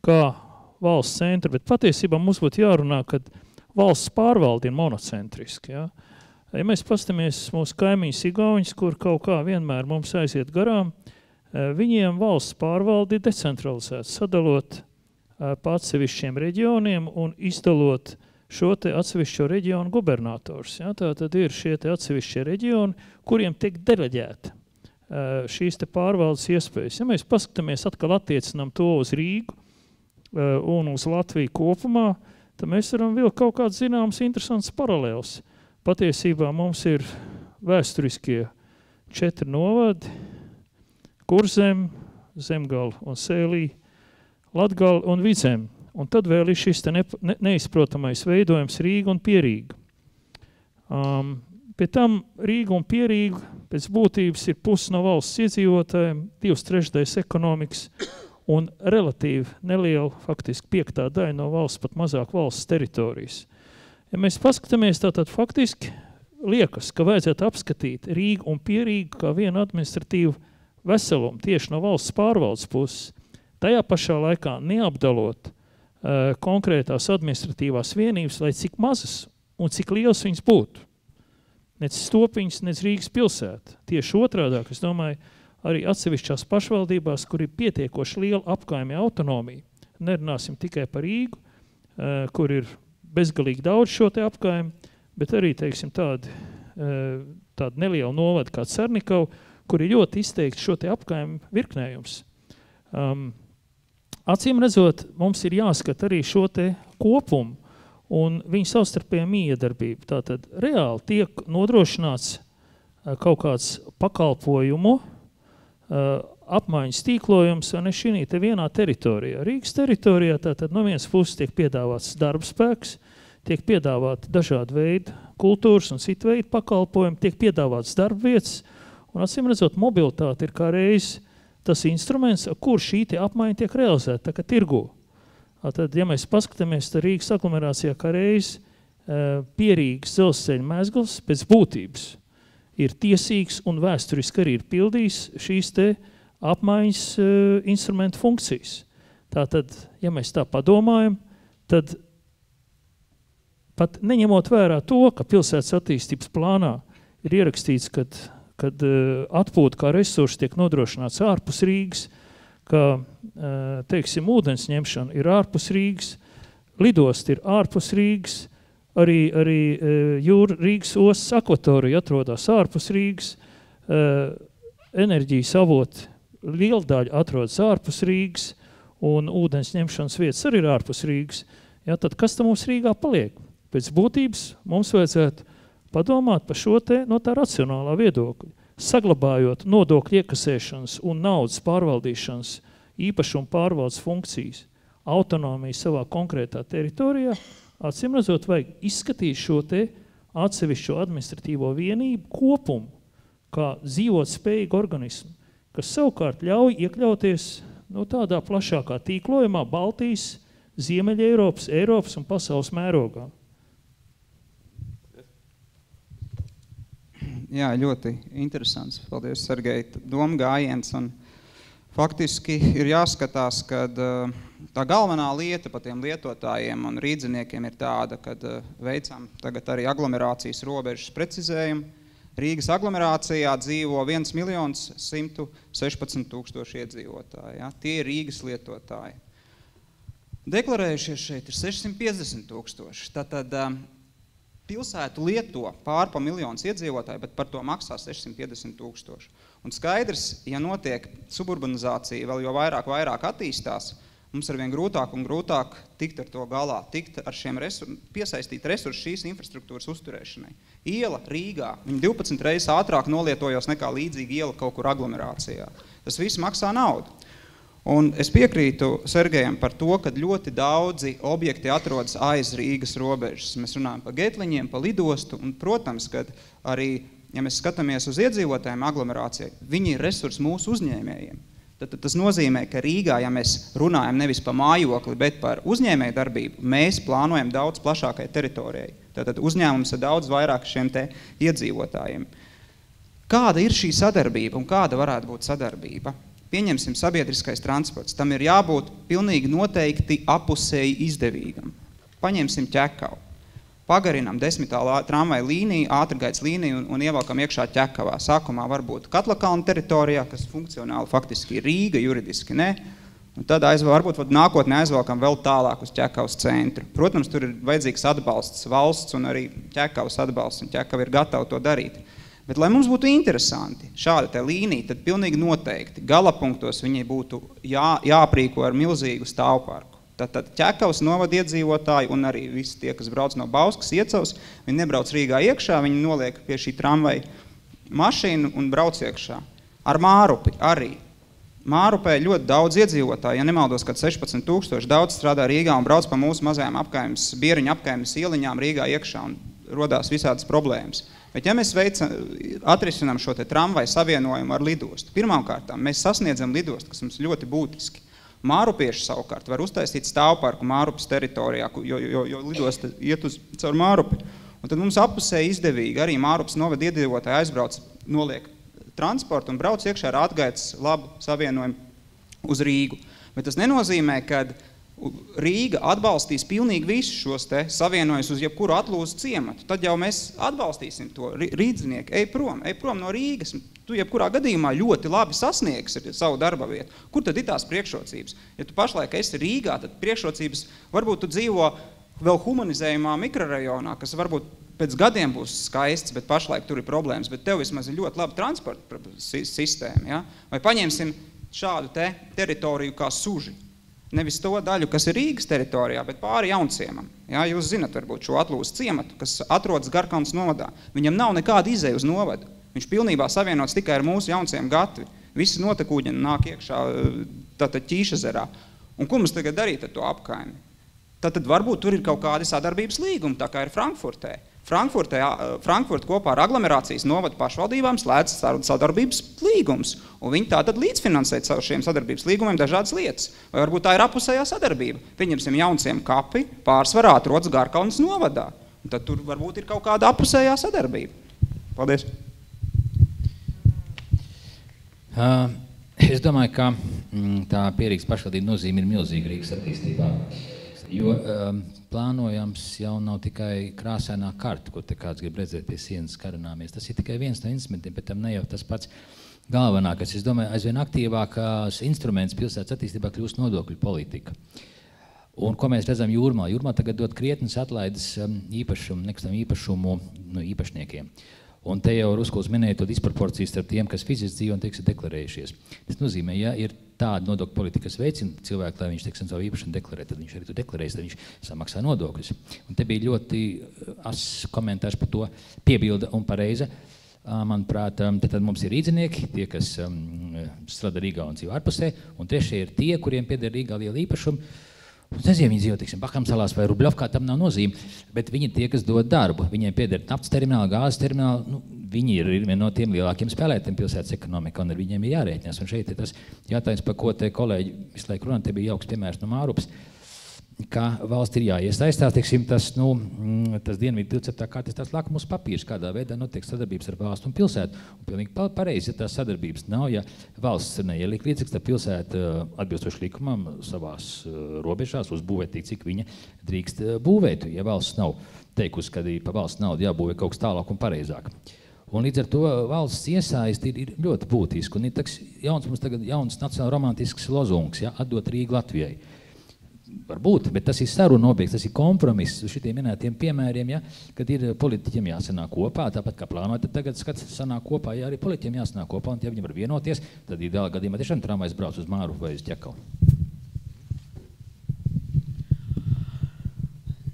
kā valsts centru, bet patiesībā mums būtu jārunā, ka valsts pārvalde ir monocentriska. Ja? Ja mēs pastamies mūsu kaimiņus Igauņus, kur kaut kā vienmēr mums aiziet garām, viņiem valsts pārvalde ir decentralizēta, sadalot pa atsevišķiem reģioniem un izdalot šo te atsevišķo reģionu gubernators. Ja? Tā tad ir šie te atsevišķie reģioni, kuriem tiek deleģēta šīs te pārvaldes iespējas. Ja mēs paskatāmies, atkal attiecinām to uz Rīgu un uz Latviju kopumā, tad mēs varam vēl kaut kāds zināms interesants paralēls. Patiesībā mums ir vēsturiskie 4 novadi – Kurzem, Zemgala un Sēlī, Latgala un Vidzem, un tad vēl ir šis neizprotamais veidojums Rīga un Pierīga. Pie tam Rīga un Pierīga pēc būtības ir pusi no valsts iedzīvotājiem, 2/3 ekonomikas un relatīvi neliela, faktiski 5. daļa no valsts, pat mazāk valsts teritorijas. Ja mēs paskatāmies, tātad faktiski liekas, ka vajadzētu apskatīt Rīgu un Pierīgu kā vienu administratīvu veselumu tieši no valsts pārvaldes puses. Tajā pašā laikā neapdalot konkrētās administratīvās vienības, lai cik mazas un cik liels viņas būtu. nec Stopiņas, nec Rīgas pilsēta. Tieši otrādāk, es domāju, arī atsevišķās pašvaldībās, kur ir pietiekoši liela apkaimja autonomija. Nerunāsim tikai par Rīgu, kur ir bezgalīgi daudz šo te apkaimi, bet arī, teiksim, tādi neliela novada kā Cernikau, kur ir ļoti izteikti šo te apkaimi virknējums. Acīm redzot, mums ir jāskat arī šo te kopumu un viņa savstarpējā miedarbība. Tātad reāli tiek nodrošināts kaut kāds pakalpojumu, apmaiņas tīklojums, vai ne šī te vienā teritorijā. Rīgas teritorijā tātad no vienas puses tiek piedāvāts darbspēks, tiek piedāvāti dažādi veidi kultūras un citu veidu pakalpojumi, tiek piedāvāts darbvietas, un acīm redzot, mobilitāte ir kā reiz tas instruments, kur šī te apmaiņa tiek realizēta, tā kā tirgu. Tad, ja mēs paskatāmies, tad Rīgas aglomerācijā kā reiz pierīgas dzelzceļa mezgls pēc būtības ir tiesīgs un vēsturiski arī ir pildījis šīs te apmaiņas instrumentu funkcijas. Tātad, ja mēs tā padomājam, tad pat neņemot vērā to, ka pilsētas attīstības plānā ir ierakstīts, kad atpūta kā resursi tiek nodrošināts ārpus Rīgas, ka, teiksim, ūdens ņemšana ir ārpus Rīgas, lidost ir ārpus Rīgas, arī Rīgas ostas akvatorija atrodas ārpus Rīgas, enerģijas avoti liela daļa atrodas ārpus Rīgas, un ūdens ņemšanas vietas arī ir ārpus Rīgas. Ja, tad kas tam mums Rīgā paliek? Pēc būtības mums vajadzētu padomāt par šo te no tā racionālā viedokļa. Saglabājot nodokļu iekasēšanas un naudas pārvaldīšanas īpašuma pārvaldes funkcijas, autonomiju savā konkrētā teritorijā, acīm redzot, vajag izskatīt šo te atsevišķo administratīvo vienību kopumu, kā dzīvot spējīgu organismu, kas savukārt ļauj iekļauties tādā plašākā tīklojumā Baltijas, Ziemeļa Eiropas un pasaules mērogā. Jā, ļoti interesants. Paldies, Sergej, doma gājiens. Un faktiski ir jāskatās, ka tā galvenā lieta par tiem lietotājiem un rīdziniekiem ir tāda, kad veicam tagad arī aglomerācijas robežas precizējumu. Rīgas aglomerācijā dzīvo 1 116 000 iedzīvotāji. Ja? Tie ir Rīgas lietotāji. Deklarējušies šeit ir 650 000. Tātad pilsētu lieto pār pa miljonus iedzīvotāji, bet par to maksā 650 000. Un skaidrs, ja notiek suburbanizācija vēl jo vairāk attīstās, mums arvien grūtāk un grūtāk tikt ar to galā, tikt ar šiem piesaistīt resursus šīs infrastruktūras uzturēšanai. Iela Rīgā, viņa 12 reizes ātrāk nolietojos nekā līdzīga iela kaut kur aglomerācijā. Tas viss maksā naudu. Un es piekrītu Sergejam par to, ka ļoti daudzi objekti atrodas aiz Rīgas robežas. Mēs runājam par Getliņiem, par lidostu, un, protams, kad arī, ja mēs skatāmies uz iedzīvotājiem aglomerācijai, viņi ir resursi mūsu uzņēmējiem. Tad tas nozīmē, ka Rīgā, ja mēs runājam nevis par mājokli, bet par uzņēmēju darbību, mēs plānojam daudz plašākai teritorijai. Tātad uzņēmums ir daudz vairāk šiem te iedzīvotājiem. Kāda ir šī sadarbība un kāda varētu būt sadarbība? Pieņemsim sabiedriskais transports. Tam ir jābūt pilnīgi noteikti apusēji izdevīgam. Paņemsim Ķekavu. Pagarinam 10. tramvaju līniju, ātrgaitas līniju un ievelkam iekšā Ķekavā. Sākumā varbūt Katlakalna teritorijā, kas funkcionāli faktiski ir Rīga, juridiski ne. Un tad varbūt nākotnē aizvelkam vēl tālāk uz Ķekavas centru. Protams, tur ir vajadzīgs atbalsts valsts un arī Ķekavas atbalsts, un Ķekava ir gatava to darīt. Bet, lai mums būtu interesanti šāda te līnija, tad pilnīgi noteikti galapunktos viņai būtu jāprīko ar milzīgu stāvparku. Tad Ķekavas novada iedzīvotāji un arī visi tie, kas brauc no Bauskas, Iecavas, viņi nebrauc Rīgā iekšā, viņi noliek pie šī tramvaja mašīnu un brauc iekšā. Ar Mārupi arī. Mārupē ļoti daudz iedzīvotāji, ja nemaldos, kad 16 000, daudz strādā Rīgā un brauc pa mūsu mazajām apkaimes, Bieriņu apkaimes ieliņām Rīgā iekšā un rodās visādas problēmas. Bet ja mēs atrisinām šo te tramvaju savienojumu ar lidostu, pirmkārtām mēs sasniedzam lidostu, kas mums ļoti būtiski. Mārupieši savukārt var uztaisīt stāvparku Mārupes teritorijā, jo lidosta iet caur Mārupi. Un tad mums apusēji izdevīgi arī Mārupes novada iedzīvotāji aizbrauc, noliek transportu un brauc iekšā ar atgaitas labu savienojumu uz Rīgu. Bet tas nenozīmē, ka Rīga atbalstīs pilnīgi visus šos te savienojas uz jebkuru atlūzu ciematu, tad jau mēs atbalstīsim to rīdznieku. Ej prom no Rīgas. Tu jebkurā gadījumā ļoti labi sasniegs savu darba vietu. Kur tad ir tās priekšrocības? Ja tu pašlaik esi Rīgā, tad priekšrocības varbūt tu dzīvo vēl humanizējumā mikrorajonā, kas varbūt pēc gadiem būs skaists, bet pašlaik tur ir problēmas, bet tev vismaz ir ļoti laba transporta sistēma. Ja? Vai paņemsim šādu te teritoriju kā Suži? Nevis to daļu, kas ir Rīgas teritorijā, bet pāri Jaunciemam. Ja, jūs zinat varbūt šo atlūzas ciematu, kas atrodas Garkalnas novadā. Viņam nav nekāda izeja uz novadu. Viņš pilnībā savienots tikai ar mūsu Jaunciemu gatvi. Visi notekūģeni nāk iekšā tātad Ķīšezerā. Un ko mums tagad darīt ar to apkaimi? Tad varbūt tur ir kaut kādi sadarbības līgumi, tā kā ir Frankfurtē. Frankfurta kopā ar aglomerācijas novadu pašvaldībām slēdz sadarbības līgums. Un viņi tātad līdzfinansē caur šiem sadarbības līgumiem dažādas lietas. Vai varbūt tā ir apusējā sadarbība. Pieņemsim Jaunciemu kapi, pārsvarā atrodas Garkalnas novadā. Un tad tur varbūt ir kaut kāda apusējā sadarbība. Paldies. Es domāju, ka tā Pierīgas pašvaldība nozīme ir milzīga Rīgas attīstībā. Jo plānojams jau nav tikai krāsainā karta, ko te kāds grib redzēt pie sienas karināmies. Tas ir tikai viens no instrumentiem, bet tam ne jau tas pats galvenākais. Es domāju, aizvien aktīvākās instruments pilsētas attīstībā kļūst nodokļu politika. Un ko mēs redzam Jūrmā? Jūrmā tagad dod krietnes atlaides īpašumu īpašniekiem. Un te jau Ruskuls minēja to disproporcijas starp tiem, kas fiziski dzīvo un tiek deklarējušies. Tas nozīmē, ja ir tāda nodokļu politika, kas veicina cilvēku, lai viņš savu īpašumu deklarē, tad viņš arī to deklarēs, tad viņš samaksā nodokļus. Un te bija ļoti komentārs par to piebilda un pareiza. Manuprāt, tad mums ir rīdzinieki, tie, kas strādā Rīgā un dzīvo ārpusē, un trešie ir tie, kuriem pieder Rīgā liela īpašuma. Nezinu, viņi dzīvo, teiksim, Bahamsalās vai Rubļovkā, tam nav nozīme, bet viņi ir tie, kas dod darbu. Viņiem pieder naftas termināli, gāzes termināli, viņi ir viena no tiem lielākiem spēlētājiem pilsētas ekonomikā, un ar viņiem ir jārēķinās. Un šeit ir tas jautājums, par ko te kolēģi visu laiku runā, te bija jauks piemērs no Mārupas, ka valsts ir jāiesaistās, teiksim, tas dienvidu tilceptā kārtas tās lakmus papīrs, kādā veidā notiek sadarbības ar valstu un pilsētu. Un pilnīgi pareizi, ja tās sadarbības nav, ja valsts neieliek līdzekļus, tad pilsēta atbilstoši likumam savās robežās uzbūvēt tik, cik viņa drīkst būvēt. Ja valsts nav teikusi, ka pa valsts naudu jābūvē kaut kas tālāk un pareizāk. Un līdz ar to valsts iesaisti ir ļoti būtiski. Un ir mums tagad jauns nacionālromantisks lozungs, ja, atdot Rīgu Latvijai. Varbūt, bet tas ir saruna objekts, tas ir kompromiss uz šitiem minētiem piemēriem, ja, kad ir politiķiem jāsanāk kopā, tāpat kā plānot, tad tagad sanāk kopā, ja arī politiķiem jāsanāk kopā, un ja viņi var vienoties, tad ideāli gadījumā tiešām tramvajs brauc uz Māru vai uz Ķekavu.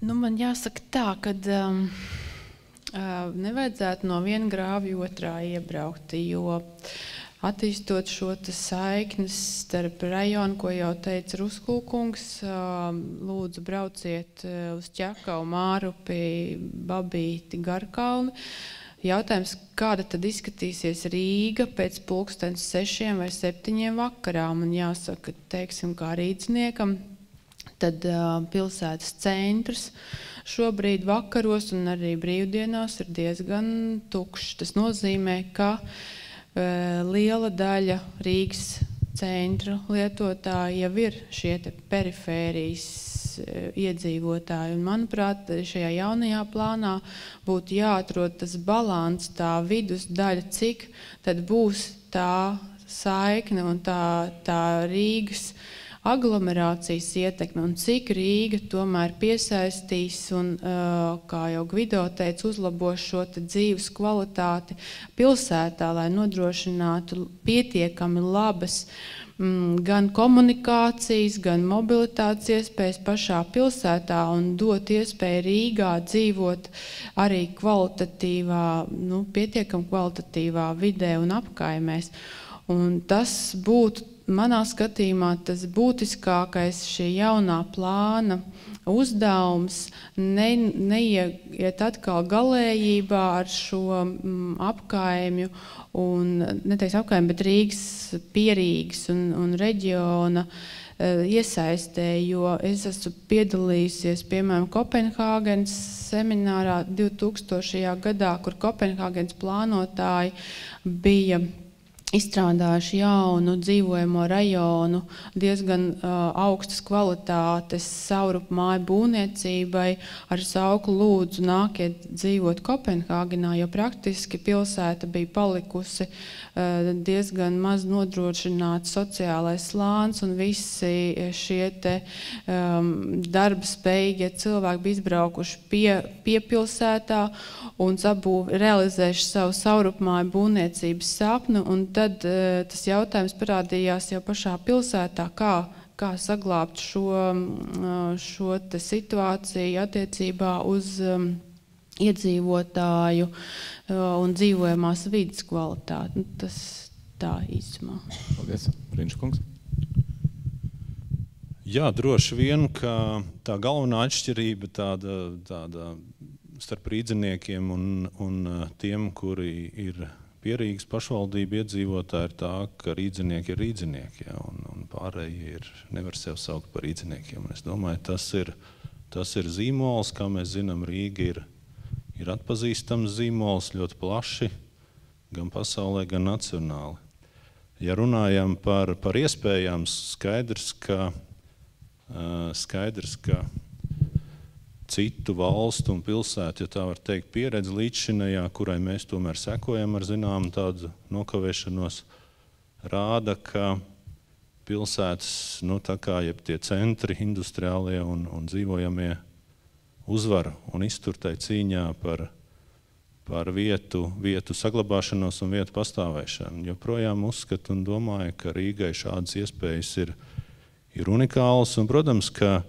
Man jāsaka tā, kad nevajadzētu no viena grāvja otrā iebraukt, jo attīstot šo saiknes starp rajonu, ko jau teica Ruskulkungs, lūdzu brauciet uz Ķekavu, Mārupi, Babīti, Garkalni. Jautājums, kāda tad izskatīsies Rīga pēc 6 vai 7 vakarā? Man jāsaka, teiksim, kā rīdzniekam, tad pilsētas centrs šobrīd vakaros un arī brīvdienās ir diezgan tukšs. Tas nozīmē, ka liela daļa Rīgas centra lietotāji jau ir šie perifērijas iedzīvotāji. Un, manuprāt, šajā jaunajā plānā būtu jāatrod tas balans, tā vidusdaļa, cik tad būs tā saikne un tā Rīgas aglomerācijas ietekme un cik Rīga tomēr piesaistīs un, kā jau Gvido teica, uzlabos šo dzīves kvalitāti pilsētā, lai nodrošinātu pietiekami labas gan komunikācijas, gan mobilitātes iespējas pašā pilsētā un dot iespēju Rīgā dzīvot arī kvalitatīvā, pietiekami kvalitatīvā vidē un apkaimēs. Un tas būtu manā skatījumā tas būtiskākais šī jaunā plāna uzdevums neiet atkal galējībā ar šo apkaimju un, neteiks apkaimju, bet Rīgas, Pierīgas un reģiona iesaistē, jo es esmu piedalījusies, piemēram, Kopenhāgenes seminārā 2000. gadā, kur Kopenhāgenes plānotāji bija izstrādājuši jaunu dzīvojamo rajonu, diezgan augstas kvalitātes saurupu māju būvniecībai, ar sauklu lūdzu nākiet dzīvot Kopenhāgenā, jo praktiski pilsēta bija palikusi diezgan maz nodrošināts sociālais slāns, un visi šie te darba spējīgie cilvēki bija izbraukuši pie pilsētā un realizējuši savu saurupu māju būvniecības sapnu, un tad tas jautājums parādījās jau pašā pilsētā, kā saglābt šo te situāciju attiecībā uz iedzīvotāju un dzīvojamās vidas kvalitāti. Tas tā īsumā. Paldies. Brīnišķīgs kungs. Jā, droši vien, ka tā galvenā atšķirība tāda starp rīdziniekiem un tiem, kuri ir pie Rīgas pašvaldība iedzīvotāji, ir tā, ka rīdzinieki ir rīdzinieki, ja, un pārējie nevar sev saukt par rīdziniekiem. Es domāju, tas ir zīmols, kā mēs zinām, Rīga ir atpazīstams zīmols ļoti plaši, gan pasaulē, gan nacionāli. Ja runājam par iespējām, skaidrs, ka citu valstu un pilsētu, ja tā var teikt, pieredze līdzšinējā, kurai mēs tomēr sekojam ar zināmu tādu nokavēšanos, rāda, ka pilsētas, tā kā jeb tie centri industriālie un dzīvojamie uzvar un iztur tai cīņā par vietu saglabāšanos un vietu pastāvēšanu. Joprojām uzskatu un domāju, ka Rīgai šādas iespējas ir unikālas, un, protams, ka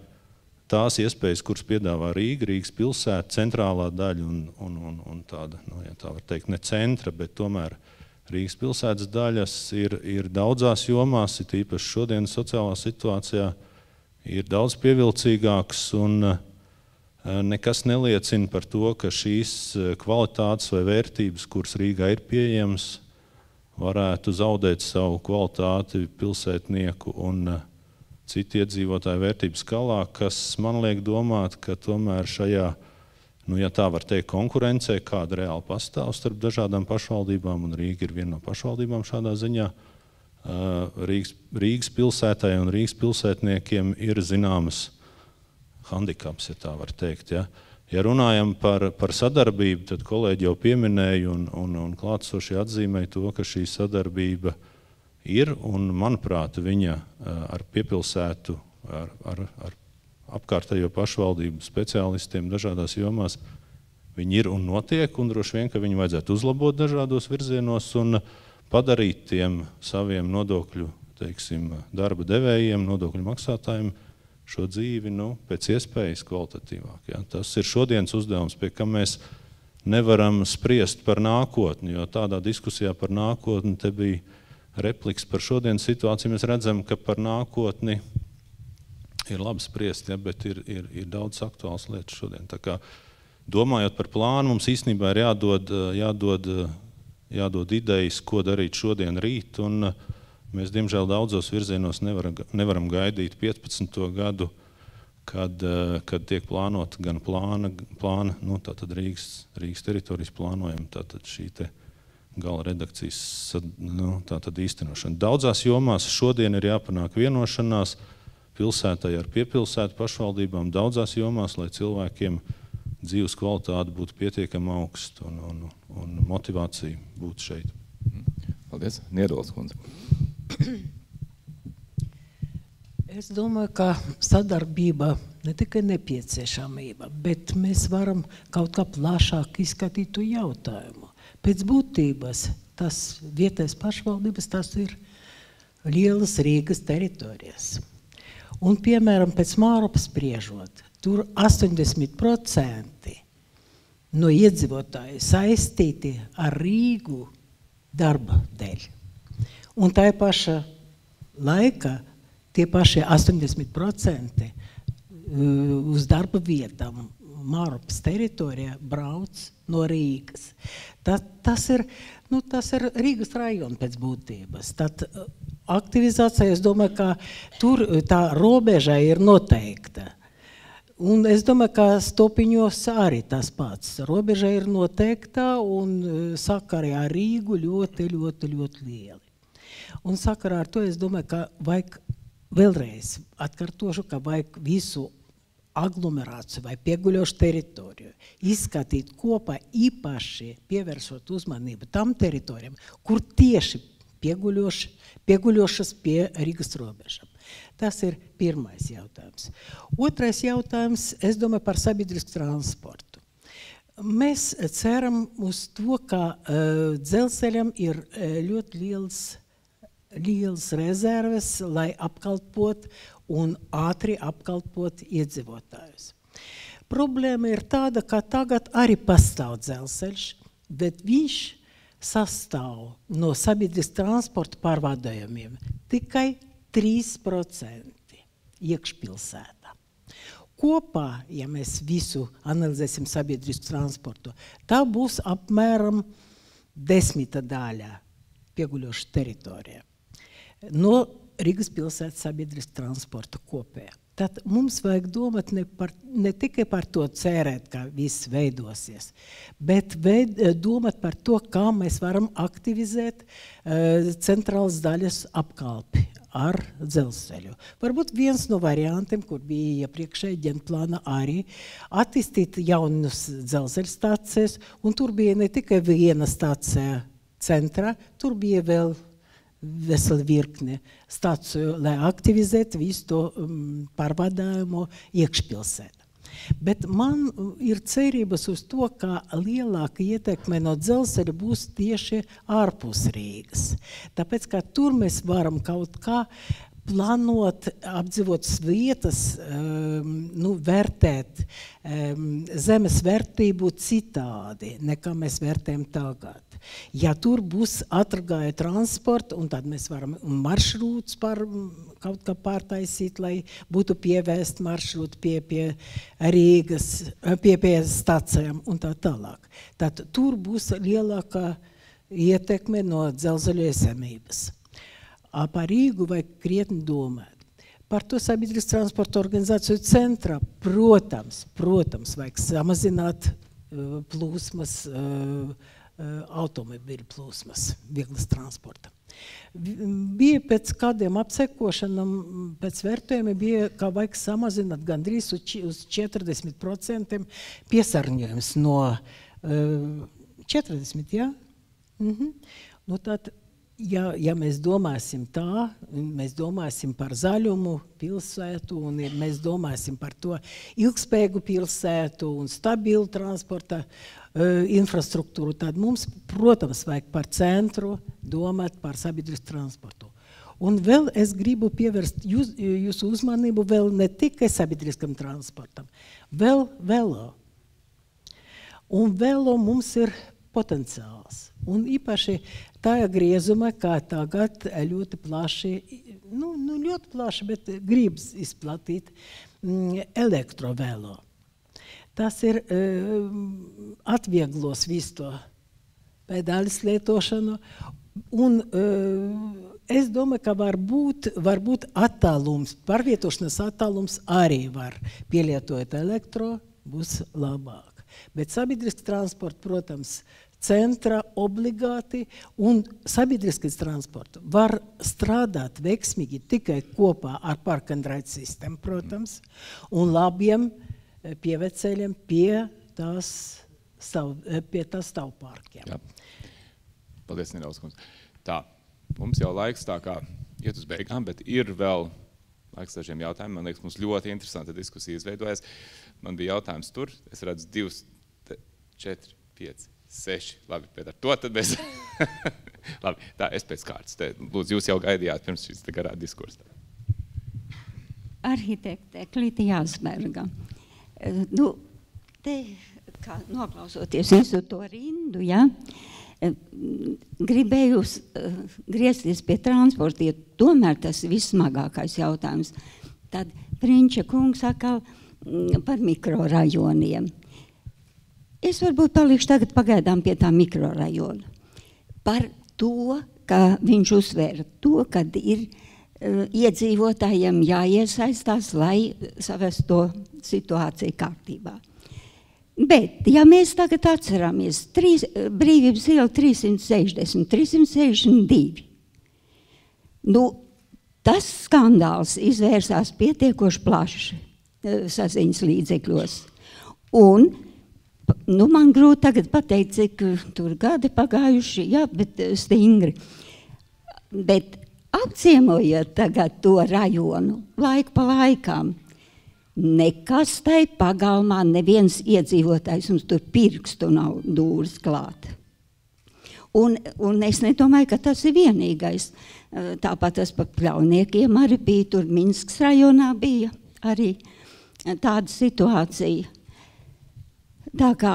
tās iespējas, kuras piedāvā Rīgas pilsēta, centrālā daļa un tāda, ja tā var teikt, ne centra, bet tomēr Rīgas pilsētas daļas ir daudzās jomās, ir īpaši šodienas sociālā situācijā, ir daudz pievilcīgāks, un nekas neliecina par to, ka šīs kvalitātes vai vērtības, kuras Rīgā ir pieejamas, varētu zaudēt savu kvalitāti pilsētnieku un citu iedzīvotāju vērtību skalā, kas man liek domāt, ka tomēr šajā, ja tā var teikt, konkurencē, kāda reāli pastāv starp dažādām pašvaldībām, un Rīga ir viena no pašvaldībām šādā ziņā, Rīgas pilsētai un Rīgas pilsētniekiem ir zināmas handikaps, ja tā var teikt. Ja runājam par sadarbību, tad kolēģi jau pieminēja un klātsošie atzīmēja to, ka šī sadarbība ir, un, manuprāt, viņa ar piepilsētu, ar apkārtējo pašvaldību speciālistiem dažādās jomās, viņi ir un notiek, un droši vien, ka viņi vajadzētu uzlabot dažādos virzienos un padarīt tiem saviem nodokļu, teiksim, darba devējiem, nodokļu maksātājiem šo dzīvi, pēc iespējas kvalitatīvāk. Ja. Tas ir šodienas uzdevums, pie kā mēs nevaram spriest par nākotni, jo tādā diskusijā par nākotni te bija repliks par šodienas situāciju. Mēs redzam, ka par nākotni ir labi spriest, ja, bet ir daudz aktuāls lietas šodien. Tā kā, domājot par plānu, mums īstenībā ir jādod idejas, ko darīt šodien rīt, un mēs, diemžēl, daudzos virzienos nevaram gaidīt 15. gadu, kad tiek plānot gan plāna, tātad Rīgas teritorijas plānojam, tātad šī te gala redakcijas tātad īstenošana. Daudzās jomās šodien ir jāpanāk vienošanās pilsētai ar piepilsētu pašvaldībām, daudzās jomās, lai cilvēkiem dzīves kvalitāte būtu pietiekami augsta un motivācija būtu šeit. Paldies. Niedols kundze. Es domāju, ka sadarbība ne tikai nepieciešamība, bet mēs varam kaut kā plašāk izskatīt to jautājumu. Pēc būtības tas vietējais pašvaldības, tas ir lielas Rīgas teritorijas. Un, piemēram, pēc Māropas spriežot, tur 80% no iedzīvotāju saistīti ar Rīgu darba dēļ. Un tā paša laika tie paši 80% uz darba vietām Māropas teritorijā brauc no Rīgas. Tas ir Rīgas rajona pēc būtības. Tad aktivizācija, es domāju, ka tur tā robeža ir noteikta. Un es domāju, ka Stopiņos arī tas pats. Robeža ir noteikta un sakari ar Rīgu ļoti lieli. Un sakarā ar to es domāju, ka vajag vēlreiz atkārtošu, ka vajag visu aglomerāciju vai pieguļošu teritoriju izskatīt kopā, īpaši pievēršot uzmanību tam teritorijam, kur tieši pieguļošas pie Rīgas robežām. Tas ir pirmais jautājums. Otrais jautājums, es domāju par sabiedrisku transportu. Mēs ceram uz to, ka dzelzceļam ir ļoti liels rezerves, lai apkalpot un ātri apkalpot iedzīvotājus. Problēma ir tāda, ka tagad arī pastāv dzelzceļš, bet viņš sastāv no sabiedriskā transporta pārvadājumiem tikai 3% iekšpilsētā. Kopā, ja mēs visu analizēsim sabiedrisku transportu, tā būs apmēram 10. daļa pieguļošu teritorijā no Rīgas pilsētas sabiedriskā transporta kopējā. Tad mums vajag domāt ne tikai par to cerēt, ka viss veidosies, bet domāt par to, kā mēs varam aktivizēt centrālas daļas apkalpi ar dzelzceļu. Varbūt viens no variantiem, kur bija iepriekšēji ģenplāna arī, attīstīt jaunas dzelzceļa stācijas, un tur bija ne tikai viena stācija centrā, tur bija vēl veseli virkne stāciju, lai aktivizētu visu to pārvadājumu iekšpilsētā. Bet man ir cerības uz to, ka lielāka ietekme no dzelzceļa būs tieši ārpus Rīgas. Tāpēc, ka tur mēs varam kaut kā plānot apdzīvotas vietas, vērtēt zemes vērtību citādi, nekā mēs vērtējam tagad. Ja tur būs atragāja transporta, un tad mēs varam maršrūtus kaut kā pārtaisīt, lai būtu pievēst maršrūti pie Rīgas, pie stacijām un tā tālāk. Tad tur būs lielākā ietekme no dzelzceļa esamības. Par Rīgu vajag krietni domāt. Par to sabiedrisku transporta organizāciju centrā, protams, vajag samazināt plūsmas, automobīļu plūsmas, vieglas transporta. Bija pēc kādiem apsekošanām, pēc vērtējumiem bija, ka vajag samazināt gandrīz uz 40% piesārņojums no 40, jā? Nu tad, ja mēs domāsim tā, mēs domāsim par zaļumu pilsētu un mēs domāsim par to ilgspējīgu pilsētu un stabilu transporta infrastruktūru, tad mums, protams, vajag par centru domāt par sabiedrisku transportu. Un vēl es gribu pievērst jūsu uzmanību vēl ne tikai sabiedriskam transportam, vēl velo. Un velo mums ir potenciāls. Un īpaši tajā griezumā, kā tagad ļoti plaši, ļoti plaši, bet gribas izplatīt elektrovelo. Tas ir atvieglos visu to pedāļas lietošanu. Un es domāju, ka varbūt attālums, pārvietošanas attālums arī var pielietot elektro, būs labāk. Bet sabiedriski transports, protams, centra obligāti, un sabiedriskais transports var strādāt veiksmīgi tikai kopā ar park and ride sistēmu, protams, un labiem pieveceļiem pie tās stāvparkiem. Jā. Paldies, nedaudz, kundze. Tā, mums jau laiks tā kā iet uz beigām, bet ir vēl laiks dažiem jautājumiem. Man liekas, mums ļoti interesanta diskusija izveidojas. Man bija jautājums tur, es redzu 2, 4, 5, 6. Labi, Pēter, to tad mēs... Labi, tā, es pēc kārtas. Lūdzu, jūs jau gaidījāt pirms šīs garā diskursa. Arhitekte Klita Jāsberga. Te, kā noklausoties visu to rindu, ja, gribēju griezties pie transporta, jo tomēr tas ir vissmagākais jautājums. Tad Prinča kungs atkal par mikrorajoniem. Es varbūt palikšu tagad pagaidām pie tā mikrorajona. Par to, ka viņš uzsvēra to, kad ir iedzīvotājiem jāiesaistās, lai savest to situāciju kārtībā. Bet, ja mēs tagad atceramies Brīvības iela 360, 362, Nu, tas skandāls izvērsās pietiekoši plaši saziņas līdzekļos. Un, nu, man grūti tagad pateikt, cik tur gadi pagājuši, jā, bet stingri. Bet apciemojot tagad to rajonu, laiku pa laikām, nekas tai pagalmā, neviens iedzīvotājs mums tur pirkstu nav dūris klāt. Un es nedomāju, ka tas ir vienīgais. Tāpat tas par Pļauniekiem arī bija, tur Minskas rajonā bija arī tāda situācija. Tā kā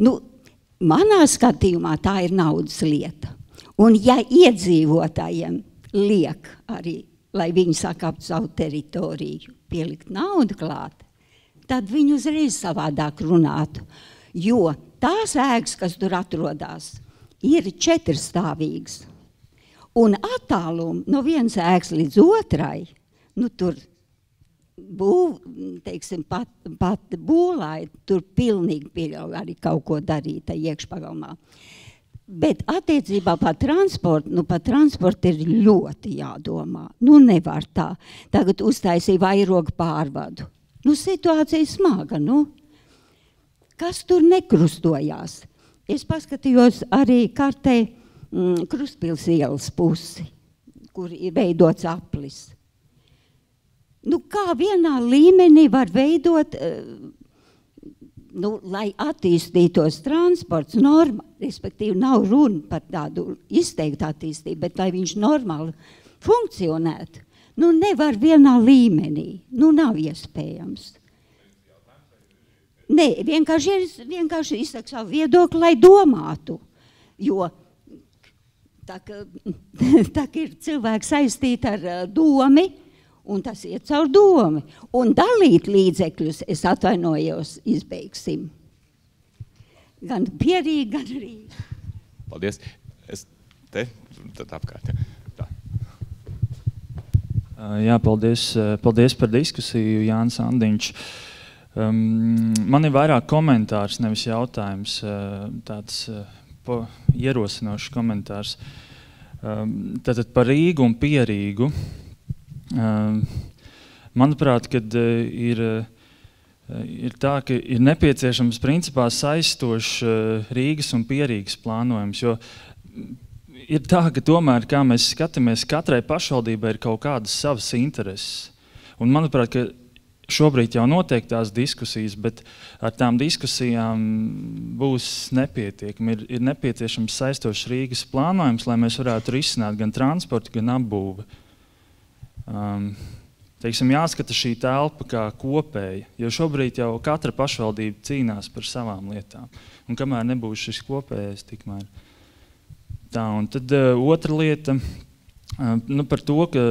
nu, manā skatījumā tā ir naudas lieta. Un ja iedzīvotājiem liek arī, lai viņi sakāptu savu teritoriju, pielikt naudu klāt, tad viņi uzreiz savādāk runātu. Jo tās ēkas, kas tur atrodās, ir 4-stāvīgas. Un attālumi no vienas ēkas līdz otrai, nu tur teiksim, pat būlāji, tur pilnīgi pieļauj arī kaut ko darīt iekšpagalmā. Bet attiecībā par transportu, nu par transportu ir ļoti jādomā. Nu nevar tā. Tagad uztaisīja vairogu pārvadu. Nu situācija smaga, nu. Kas tur nekrustojās? Es paskatījos arī kartē Krustpils ielas pusi, kur ir veidots aplis. Nu, kā vienā līmenī var veidot, nu, lai attīstītos transports normāli, respektīvi nav runa par tādu izteiktu attīstību, bet lai viņš normāli funkcionētu, nu, nevar vienā līmenī, nu, nav iespējams. Nē, vienkārši izsaka savu viedokli, lai domātu, jo tā ir cilvēki saistīti ar domi, un tas iet caur domi. Un dalīt līdzekļus, es atvainojos, izbeigsim. Gan Pierīgi, gan arī. Paldies. Es te, tad apkārt. Tā. Jā, paldies par diskusiju, Jānis Andiņš. Man ir vairāk komentārs, nevis jautājums, tāds ierosinošs komentārs. Tātad par Rīgu un Pierīgu. Manuprāt, kad ir tā, ka ir nepieciešams principā saistošs Rīgas un Pierīgas plānojums, jo ir tā, ka tomēr, kā mēs skatāmies, katrai pašvaldībai ir kaut kādas savas intereses. Un manuprāt, ka šobrīd jau notiek tās diskusijas, bet ar tām diskusijām būs nepietiekami. Ir nepieciešams saistošs Rīgas plānojums, lai mēs varētu risināt gan transportu, gan apbūvi. Teiksim, jāskata šī telpa kā kopēja, jo šobrīd jau katra pašvaldība cīnās par savām lietām. Un kamēr nebūs šis kopējais, tikmēr. Tā, un tad otra lieta, nu, par to, ka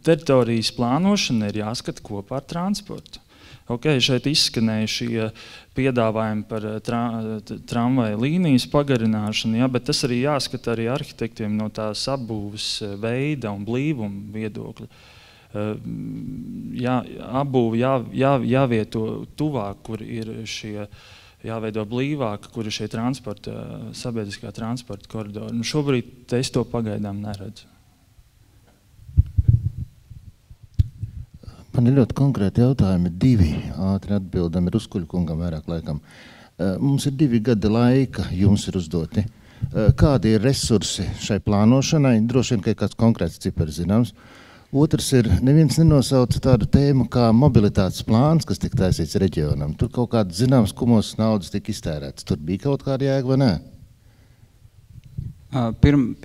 teritorijas plānošana ir jāskata kopā ar transportu. Ok, šeit izskanēja šie piedāvājumi par tramvaja līnijas pagarināšanu, ja, bet tas arī jāskata arī arhitektiem no tās apbūves veida un blīvuma viedokļa. Apbūve jāvieto tuvāk, kur ir šie, jāveido blīvāk, kur ir šie sabiedriskā transporta koridori. Nu, šobrīd es to pagaidām neredzu. Man ir ļoti konkrēti jautājumi, 2 ātri atbildami, ir Uzkuļkungam vairāk laikam. Mums ir 2 gadi laika, jums ir uzdoti. Kādi ir resursi šai plānošanai? Droši vien, ka ir kāds konkrēts cipars zināms. Otrs ir, neviens nenosauca tādu tēmu kā mobilitātes plāns, kas tika taisīts reģionam. Tur kaut kāds zināms kumos naudas tika iztērēts. Tur bija kaut kāda jēga vai nē?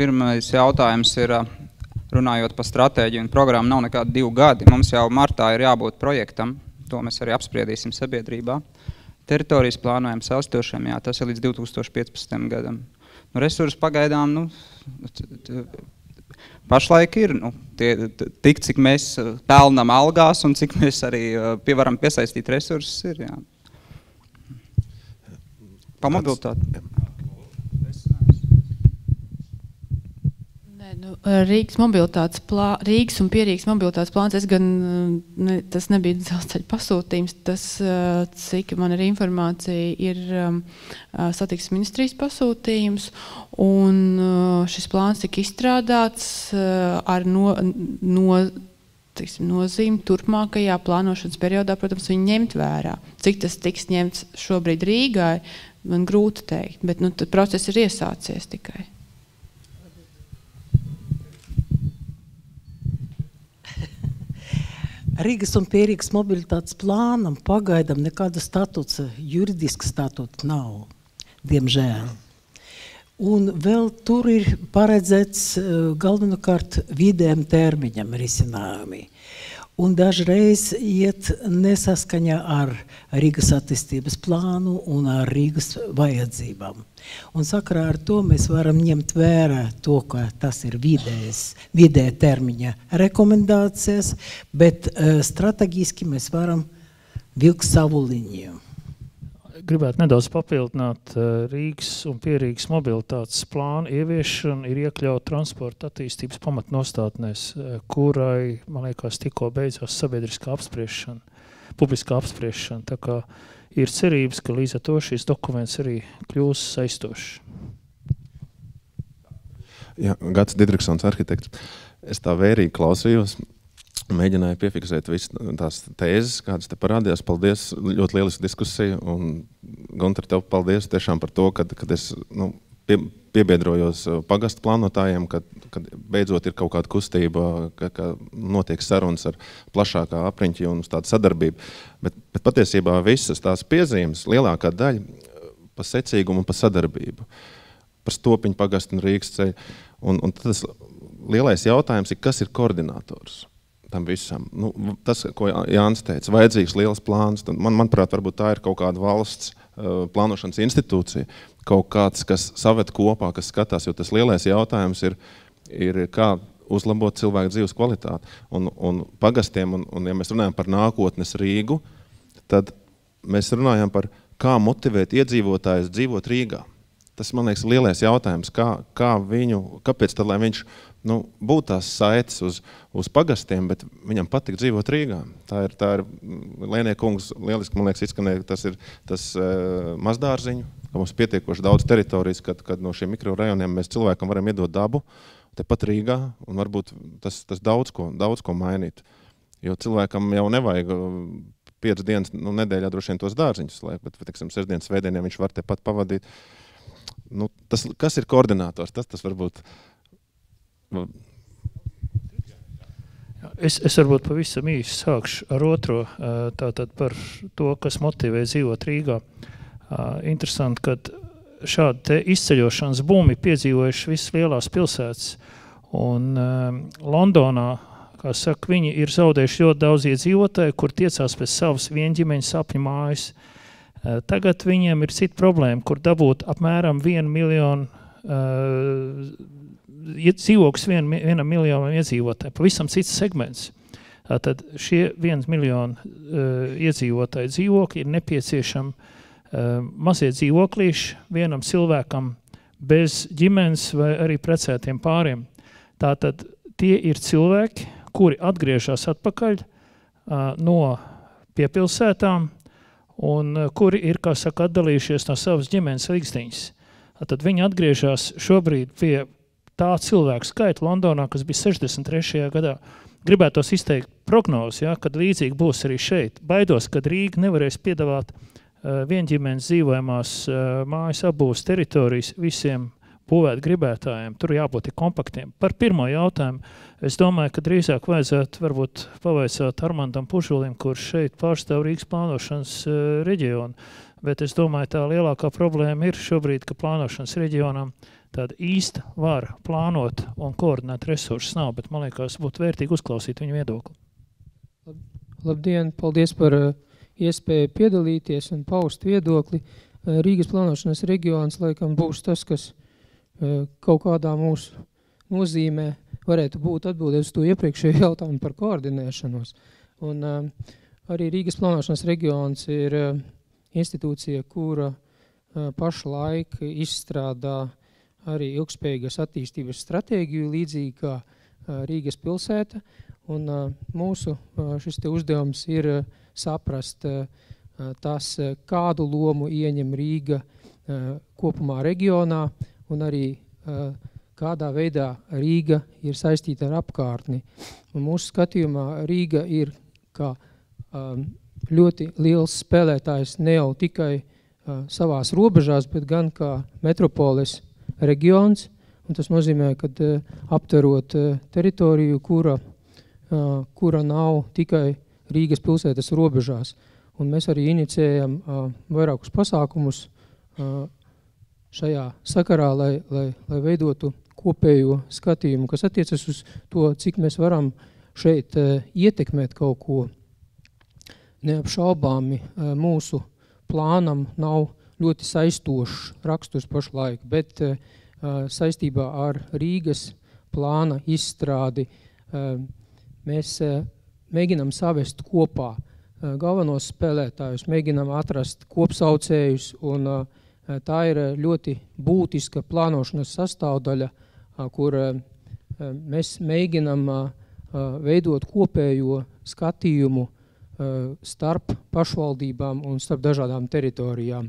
Pirmais jautājums ir, runājot par stratēģiju un programmu, nav nekādi 2 gadi. Mums jau martā ir jābūt projektam, to mēs arī apspriedīsim sabiedrībā. Teritorijas plānojam saistošiem, jā, tas ir līdz 2015. gadam. Nu, resursi pagaidām, nu, pašlaik ir, nu, tik, cik mēs pelnam algās un cik mēs arī varam piesaistīt resursus ir, jā. Pa mobilitāti. Nu, Rīgas un Pierīgas mobilitātes plāns, tas nebija dzelzceļa pasūtījums, tas, cik man ir informācija, ir satiksmes ministrijas pasūtījums, un šis plāns tika izstrādāts ar nozīmi turpmākajā plānošanas periodā, protams, viņu ņemt vērā. Cik tas tiks ņemts šobrīd Rīgai, man grūti teikt, bet process ir iesācies tikai. Rīgas un Pierīgas mobilitātes plānam pagaidām nekāda statusa, juridiska statuta nav, diemžēl. Un vēl tur ir paredzēts galvenokārt vidējam termiņam risinājumi. Un dažreiz iet nesaskaņā ar Rīgas attīstības plānu un ar Rīgas vajadzībām. Un sakarā ar to mēs varam ņemt vērā to, ka tas ir vidēja termiņa rekomendācijas, bet strateģiski mēs varam vilkt savu līniju. Gribētu nedaudz papildināt, Rīgas un Pierīgas mobilitātes plāna ieviešana ir iekļauta transporta attīstības pamatnostādnēs, kurai, man liekas, tikko beidzās sabiedriskā apspriešana, publiskā apspriešana. Tā kā ir cerības, ka līdz ar to šīs dokuments arī kļūs saistošs. Jā, Gats Didriksons, arhitekts. Es tā vērīgi klausījos. Mēģināju piefiksēt visas tās tēzes, kādas te parādījās. Paldies, ļoti lieliska diskusija. Un, Gunter, tev paldies tiešām par to, kad es piebiedrojos pagastu plānotājiem, kad beidzot ir kaut kāda kustība, ka notiek sarunas ar plašākā apriņķi un uz tādu sadarbību. Bet patiesībā visas tās piezīmes, lielākā daļa pa secīgumu un pa sadarbību. Par Stopiņu pagastu un Rīgas ceļu. Un tas lielais jautājums ir, kas ir koordinators tam visam. Tas, ko Jānis teica, vajadzīgs liels plāns. Manuprāt, varbūt tā ir kaut kāda valsts plānošanas institūcija, kaut kāds, kas saved kopā, kas skatās, jo tas lielais jautājums ir kā uzlabot cilvēku dzīves kvalitāti. Un pagastiem, un ja mēs runājam par nākotnes Rīgu, tad mēs runājam par kā motivēt iedzīvotājus dzīvot Rīgā. Tas, man liekas, lielais jautājums, kāpēc tad, lai viņš būtu tās saites uz pagastiem, bet viņam patīk dzīvot Rīgā. Tā ir Lēnie kungs, lieliski, man liekas, izskanēja, tas ir tas mazdārziņu, ka mums pietiekoši daudz teritorijas, kad no šiem mikrorajoniem mēs cilvēkam varam iedot dabu, tepat Rīgā, un varbūt tas daudz ko mainīt. Jo cilvēkam jau nevajag 5 dienas nedēļā droši vien tos dārziņus slēgt, bet, teiksim, 6 dienas svētdieniem viņš var tepat pavadīt. Kas ir koordinators? Tas varbūt... Es varbūt pavisam īsi sākšu ar otro, tātad par to, kas motivē dzīvot Rīgā. Interesanti, ka šādi te izceļošanas būmi piedzīvojuši visas lielās pilsētas. Un Londonā, kā saka, viņi ir zaudējuši ļoti daudz iedzīvotāju, kur tiecās pēc savas vienģimeņa sapņu mājas. Tagad viņiem ir cita problēma, kur dabūt apmēram 1 miljonu dzīvokļus 1 miljonam iedzīvotāju. Pavisam cits segments. Tad šie 1 miljonu iedzīvotāju dzīvokļi ir nepieciešami mazie dzīvoklīši vienam cilvēkam bez ģimenes vai arī precētiem pāriem. Tātad tie ir cilvēki, kuri atgriežas atpakaļ no piepilsētām, un kuri ir, kā saka, atdalījušies no savas ģimenes līgstiņas. Tad viņi atgriežas šobrīd pie tā cilvēku skaita Londonā, kas bija 63. gadā. Gribētos izteikt prognozi, kad līdzīgi būs arī šeit. Baidos, kad Rīga nevarēs piedāvāt vienģimenes dzīvojamās mājas apbūves teritorijas visiem būvēt gribētājiem. Tur jābūt kompaktiem. Par pirmo jautājumu es domāju, ka drīzāk vajadzētu varbūt pavaicāt Armandam Pužulim, kurš šeit pārstāv Rīgas plānošanas reģionu. Bet es domāju, tā lielākā problēma ir šobrīd, ka plānošanas reģionam tāda īsta vara plānot un koordinēt resursus nav, bet man liekas, būtu vērtīgi uzklausīt viņu viedokli. Labdien, paldies par iespēju piedalīties un paust viedokli. Rīgas plānošanas reģions laikam būs tas, kas kaut kādā mūsu nozīmē varētu būt atbildēt uz to iepriekšējo jautājumu par koordinēšanos. Un arī Rīgas plānošanas reģions ir institūcija, kura pašlaik izstrādā arī ilgspējīgas attīstības stratēģiju, līdzīgi kā Rīgas pilsēta. Un mūsu šis te uzdevums ir saprast tas, kādu lomu ieņem Rīga kopumā reģionā un arī kādā veidā Rīga ir saistīta ar apkārtni. Un mūsu skatījumā Rīga ir kā ļoti liels spēlētājs ne jau tikai savās robežās, bet gan kā metropoles reģions. Un tas nozīmē, ka aptverot teritoriju, kura nav tikai Rīgas pilsētas robežās. Un mēs arī inicējam vairākus pasākumus šajā sakarā, lai veidotu kopējo skatījumu, kas attiecas uz to, cik mēs varam šeit ietekmēt kaut ko. Neapšaubāmi mūsu plānam nav ļoti saistošs raksturs pašlaik, bet saistībā ar Rīgas plāna izstrādi mēs mēģinām savest kopā galvenos spēlētājus, mēģinām atrast kopsaucējus, un tā ir ļoti būtiska plānošanas sastāvdaļa, kur mēs mēģinām veidot kopējo skatījumu starp pašvaldībām un starp dažādām teritorijām.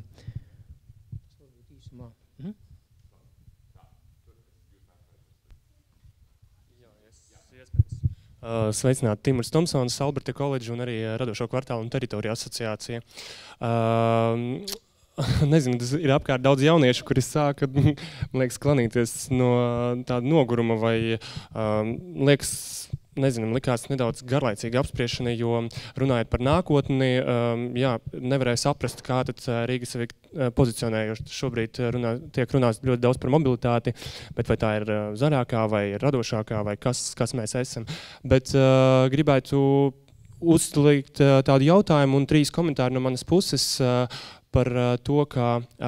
Sveicināti, Timurs Tomsons, Alberta koledža un arī Radošo kvartālu un teritoriju asociācija. Nezinu, tas ir apkārt daudz jauniešu, kuri sāka, man liekas, klanīties no tāda noguruma vai likās nedaudz garlaicīga apspriešana, jo runājot par nākotni, nevarēja saprast, kā tad Rīga sevi pozicionē, jo šobrīd tiek runāts ļoti daudz par mobilitāti, bet vai tā ir zaļākā vai radošākā vai kas mēs esam. Bet gribētu uzlikt tādu jautājumu un 3 komentāri no manas puses par to,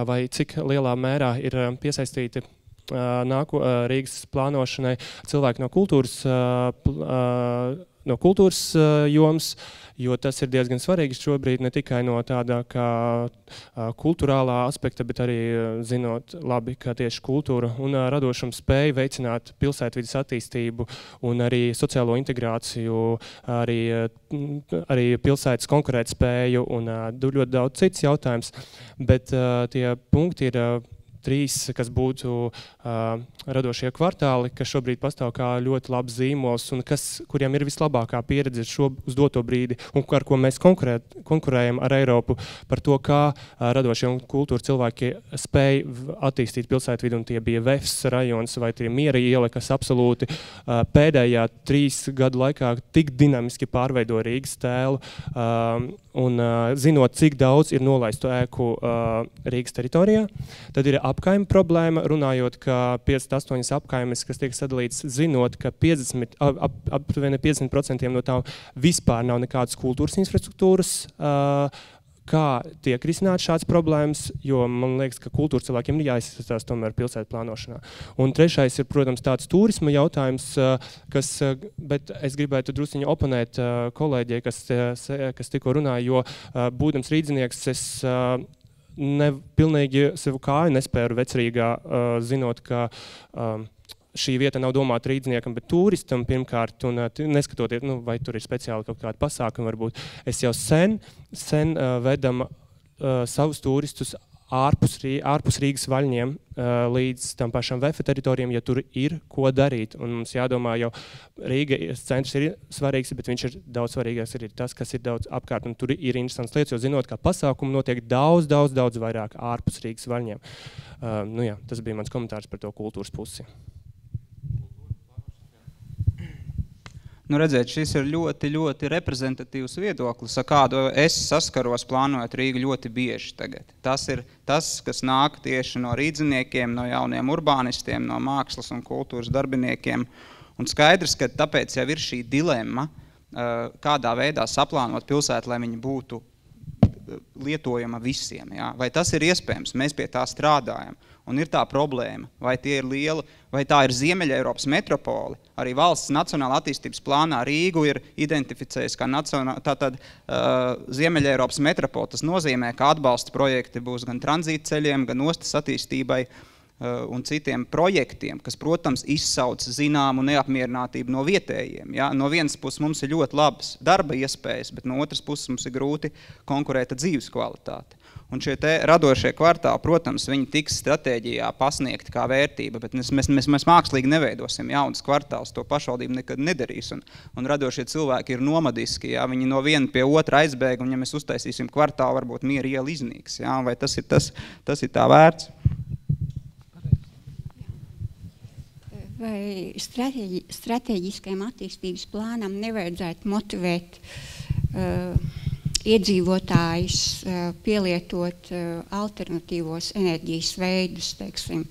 vai cik lielā mērā ir piesaistīti Rīgas plānošanai cilvēki no kultūras jomas, jo tas ir diezgan svarīgi šobrīd ne tikai no tāda kā kulturālā aspekta, bet arī zinot labi, ka tieši kultūra un radošums spēja veicināt pilsētvides attīstību un arī sociālo integrāciju, arī pilsētas konkurētspēju un ļoti daudz cits jautājums, bet tie punkti ir 3, kas būtu radošie kvartāli, kas šobrīd pastāv kā ļoti labs zīmols un kuriem ir vislabākā pieredze uz doto brīdi un ar ko mēs konkurējam ar Eiropu par to, kā radošie un kultūra cilvēki spēja attīstīt pilsētvidu, un tie bija Vefs rajons vai tie Miera iela, kas absolūti pēdējā 3 gadu laikā tik dinamiski pārveido Rīgas tēlu un zinot, cik daudz ir nelaistu ēku Rīgas teritorijā, tad ir apkaime problēma, runājot, ka 58 apkaimes, kas tiek sadalīts, zinot, ka aptuveni 50% no tām vispār nav nekādas kultūras infrastruktūras, kā tiek risināt šāds problēmas, jo man liekas, ka kultūras cilvēkiem ir jāizsastās tomēr pilsētu plānošanā. Un 3. ir, protams, tāds turisma jautājums, bet es gribētu drusciņu oponēt kolēģei, kas tikko runāja, jo būdams rīdzinieks, es pilnīgi sev kāju nespēru Vecrīgā, zinot, ka šī vieta nav domāta rīdzniekam, bet turistam pirmkārt, un neskatoties, vai tur ir speciāli kaut kādi pasākumi varbūt. Es jau sen vedam savus turistus ārpus Rīgas vaļņiem līdz tam pašam VF teritorijam, ja tur ir ko darīt. Un mums jādomā, jau Rīgas centrs ir svarīgs, bet viņš ir daudz svarīgāks arī tas, kas ir daudz apkārt. Un tur ir interesants lietas, jo zinot, ka pasākumi notiek daudz vairāk ārpus Rīgas vaļņiem. Tas bija mans komentārs par to kultūras pusi. Redziet, šis ir ļoti reprezentatīvs viedoklis, ar kādu es saskaros plānojot Rīgu ļoti bieži tagad. Tas ir tas, kas nāk tieši no rīdziniekiem, no jauniem urbānistiem, no mākslas un kultūras darbiniekiem. Un skaidrs, ka tāpēc jau ir šī dilemma, kādā veidā saplānot pilsētu, lai viņi būtu lietojama visiem. Ja? Vai tas ir iespējams? Mēs pie tā strādājam. Un ir tā problēma, vai tie ir liela, vai tā ir Ziemeļa Eiropas metropoli. Arī valsts nacionāla attīstības plānā Rīgu ir identificējis kā Ziemeļa Eiropas metropoli. Tas nozīmē, ka atbalsta projekti būs gan tranzītceļiem, gan ostas attīstībai. un citiem projektiem, kas, protams, izsauc zināmu neapmierinātību no vietējiem. Ja? No vienas puses mums ir ļoti labas darba iespējas, bet no otras puses mums ir grūti konkurēt ar dzīves kvalitāti. Un šie te radošie kvartāli, protams, viņi tiks stratēģijā pasniegti kā vērtība, bet mēs mākslīgi neveidosim jaunas kvartālus, to pašvaldība nekad nedarīs. Un radošie cilvēki ir nomadiski, ja? Viņi no viena pie otra aizbēga, un ja mēs uztaisīsim kvartālu, varbūt Miera iela iznīks. Ja? Vai tas ir tā vērts? Vai stratēģiskajam attīstības plānam nevajadzētu motivēt iedzīvotājus pielietot alternatīvos enerģijas veidus, teiksim,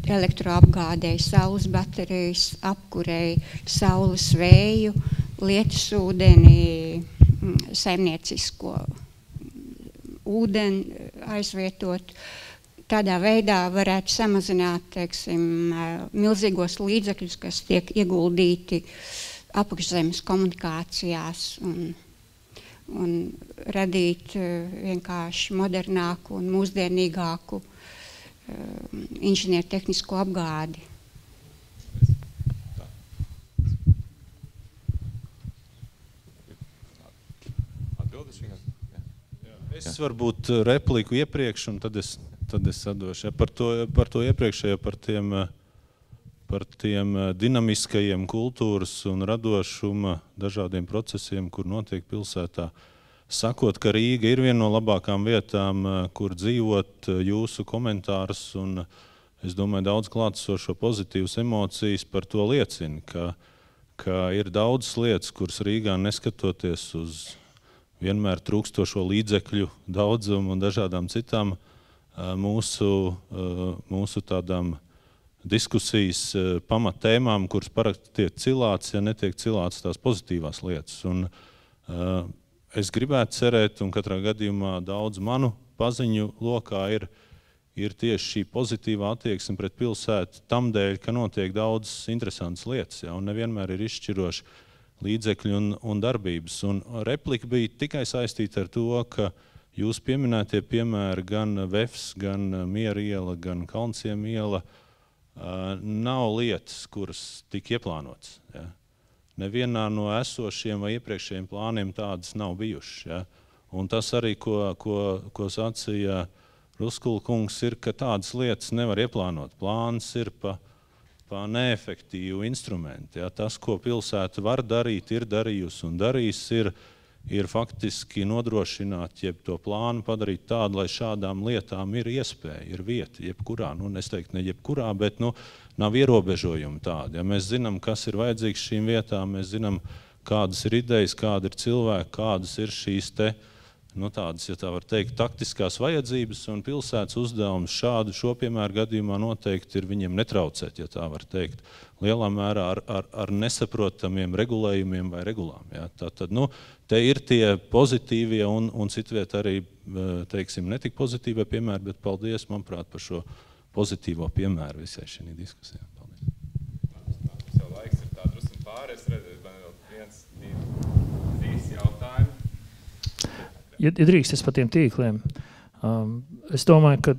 elektroapgādēji, saules baterijas, apkurēji, saules vēju, lietus ūdeni, saimniecisko ūdeni aizvietot. Tādā veidā varētu samazināt, teiksim, milzīgos līdzekļus, kas tiek ieguldīti apakšzemes komunikācijās un radīt vienkārši modernāku un mūsdienīgāku inženiertehnisko apgādi. Es varbūt repliku iepriekš, un tad es atdošu. Par to iepriekšējo, par tiem dinamiskajiem kultūras un radošuma dažādiem procesiem, kur notiek pilsētā. Sakot, ka Rīga ir viena no labākām vietām, kur dzīvot, jūsu komentārus, un es domāju, daudz klātesošo pozitīvas emocijas par to liecina, ka ir daudzas lietas, kuras Rīgā neskatoties uz vienmēr trūkstošo līdzekļu daudzumu un dažādām citām mūsu tādām diskusijas pamattēmām, kuras parasti tiek cilāts, ja netiek cilāts tās pozitīvās lietas. Un es gribētu cerēt, un katrā gadījumā daudz manu paziņu lokā ir tieši šī pozitīvā attieksme pret pilsētu tam dēļ, ka notiek daudzas interesantas lietas, ja, un nevienmēr ir izšķiroši līdzekļi un darbības. Un replika bija tikai saistīta ar to, ka jūs pieminētie piemēri gan Vefs, gan Miera iela, gan Kalnciem iela nav lietas, kuras tika ieplānotas. Ja. Nevienā no esošiem vai iepriekšējiem plāniem tādas nav bijušas. Ja. Un tas arī, ko sacīja Ruskula kungs, ir, ka tādas lietas nevar ieplānot. Plāns ir pa neefektīvu instrumentu. Ja. Tas, ko pilsēta var darīt, ir darījusi un darīs, ir faktiski nodrošināt, jeb to plānu padarīt tādu, lai šādām lietām ir iespēja, ir vieta, jebkurā, es teiktu ne jebkurā, bet nav ierobežojumi tādi. Ja mēs zinām, kas ir vajadzīgs šīm vietām, mēs zinām, kādas ir idejas, kādi ir cilvēki, kādas ir šīs tādas, ja tā var teikt, taktiskās vajadzības, un pilsētas uzdevums šo piemēru gadījumā noteikti ir viņiem netraucēt, ja tā var teikt, lielā mērā ar nesaprotamiem regulējumiem vai regulām. Ja. Tātad, te ir tie pozitīvie un citviet arī, teiksim, netik pozitīvie piemēri, bet paldies, manuprāt, par šo pozitīvo piemēru visai šī diskusijā. Paldies. Sev laiks ir tā drusku pāri, es redzēju, man vēl 1, 2, 3 jautājumi. Ja drīkst es par tiem tīkliem, es domāju, ka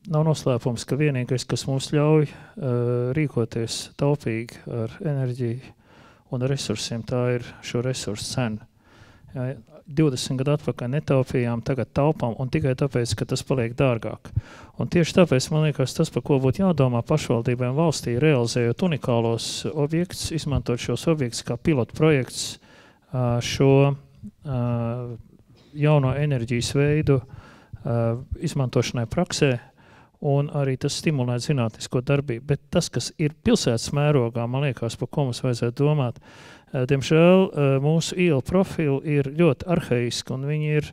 nav noslēpums, ka vienīgais, kas mums ļauj rīkoties taupīgi ar enerģiju un resursiem, tā ir šo resursu cena. Ja, 20 gadu atpakaļ netaupījām, tagad taupām, un tikai tāpēc, ka tas paliek dārgāk. Un tieši tāpēc, man liekas, tas, par ko būtu jādomā pašvaldībām valstī, realizējot unikālos objektus, izmantot šos objektus kā pilotu projekts, šo jauno enerģijas veidu izmantošanai praksē, un arī tas stimulē zinātnisko darbību. Bet tas, kas ir pilsētas mērogā, man liekas, par ko mums vajadzētu domāt, diemžēl mūsu ielu profili ir ļoti arhaiski, un viņi ir,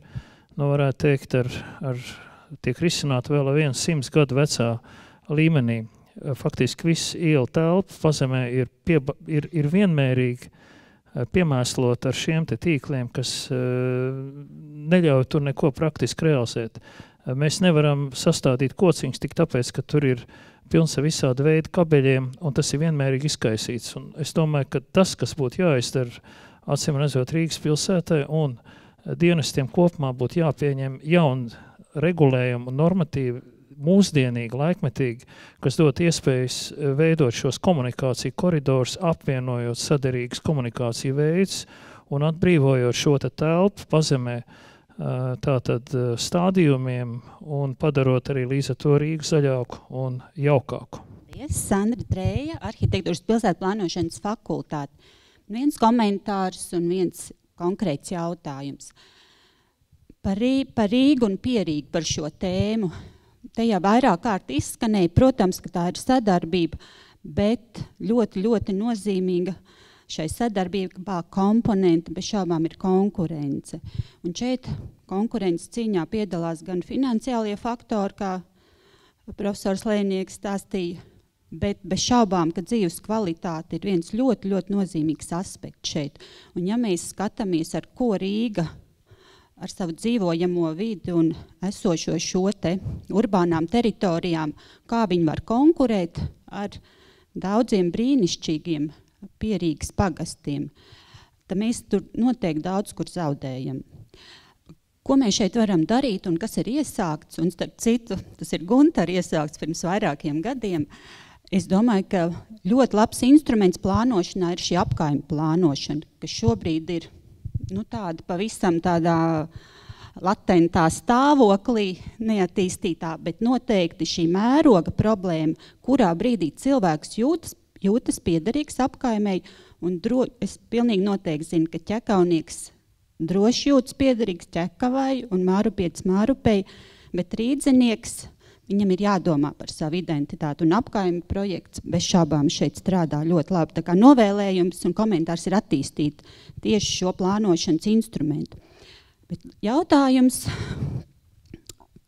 varētu teikt, tiek risināti vēl 100 gadu vecā līmenī. Faktiski viss ielu telpa pazemē ir vienmērīgi piemēslot ar šiem te tīkliem, kas neļauj tur neko praktiski realizēt. Mēs nevaram sastādīt kociņus tik tāpēc, ka tur ir pilns ar visādi veidu kabeļiem, un tas ir vienmērīgi izkaisīts. Un es domāju, ka tas, kas būtu jāizdara, acīm redzot Rīgas pilsētai, un dienestiem kopumā būtu jāpieņem jauni regulējumi un normatīvi, mūsdienīgi, laikmetīgi, kas dot iespējas veidot šos komunikāciju koridors, apvienojot saderīgas komunikāciju veids un atbrīvojot šo telpu pazemē tātad stādījumiem un padarot arī līdz ar to Rīgu zaļāku un jaukāku. Sandra Trēja, Arhitektūras pilsētu plānošanas fakultāte. Viens komentārs un viens konkrēts jautājums. Par Rīgu un Pierīgu par šo tēmu. Te jau vairāk kārt izskanēja, protams, ka tā ir sadarbība, bet ļoti, ļoti nozīmīga šai sadarbībā komponenti bez šaubām ir konkurence. Un šeit konkurences cīņā piedalās gan finansiālie faktori, kā profesors Lēnieks stāstīja, bet bez šaubām, ka dzīves kvalitāte ir viens ļoti, ļoti nozīmīgs aspekts šeit. Un ja mēs skatāmies, ar ko Rīga ar savu dzīvojamo vidi un esošo šo te urbānām teritorijām, kā viņi var konkurēt ar daudziem brīnišķīgiem Pierīgas pagastiem, tad mēs tur noteikti daudz kur zaudējam. Ko mēs šeit varam darīt un kas ir iesākts, un starp citu, tas ir Guntara iesākts pirms vairākiem gadiem, es domāju, ka ļoti labs instruments plānošanā ir šī apkaime plānošana, kas šobrīd ir tāda pavisam tādā latentā stāvoklī, neattīstītā, bet noteikti šī mēroga problēma, kurā brīdī cilvēks jūtas piederīgs apkaimei, un es pilnīgi noteikti zinu, ka ķekaunieks droši jūtas piederīgs ķekavai un mārupietis mārupei, bet rīdzinieks, viņam ir jādomā par savu identitāti, un apkaimi projekts bez šābām šeit strādā ļoti labi. Tā kā novēlējums un komentārs ir attīstīt tieši šo plānošanas instrumentu. Bet jautājums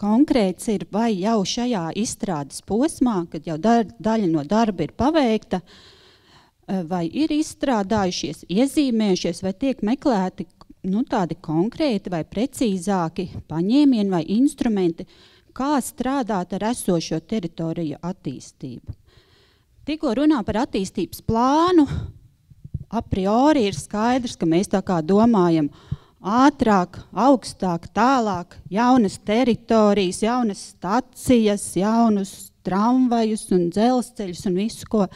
konkrēts ir, vai jau šajā izstrādes posmā, kad jau daļa no darba ir paveikta, vai ir izstrādājušies, iezīmējušies, vai tiek meklēti tādi konkrēti vai precīzāki paņēmieni vai instrumenti, kā strādāt ar esošo teritoriju attīstību. Tikko runā par attīstības plānu, a priori ir skaidrs, ka mēs tā kā domājam ātrāk, augstāk, tālāk, jaunas teritorijas, jaunas stacijas, jaunus tramvajus un dzelzceļus un visu ko.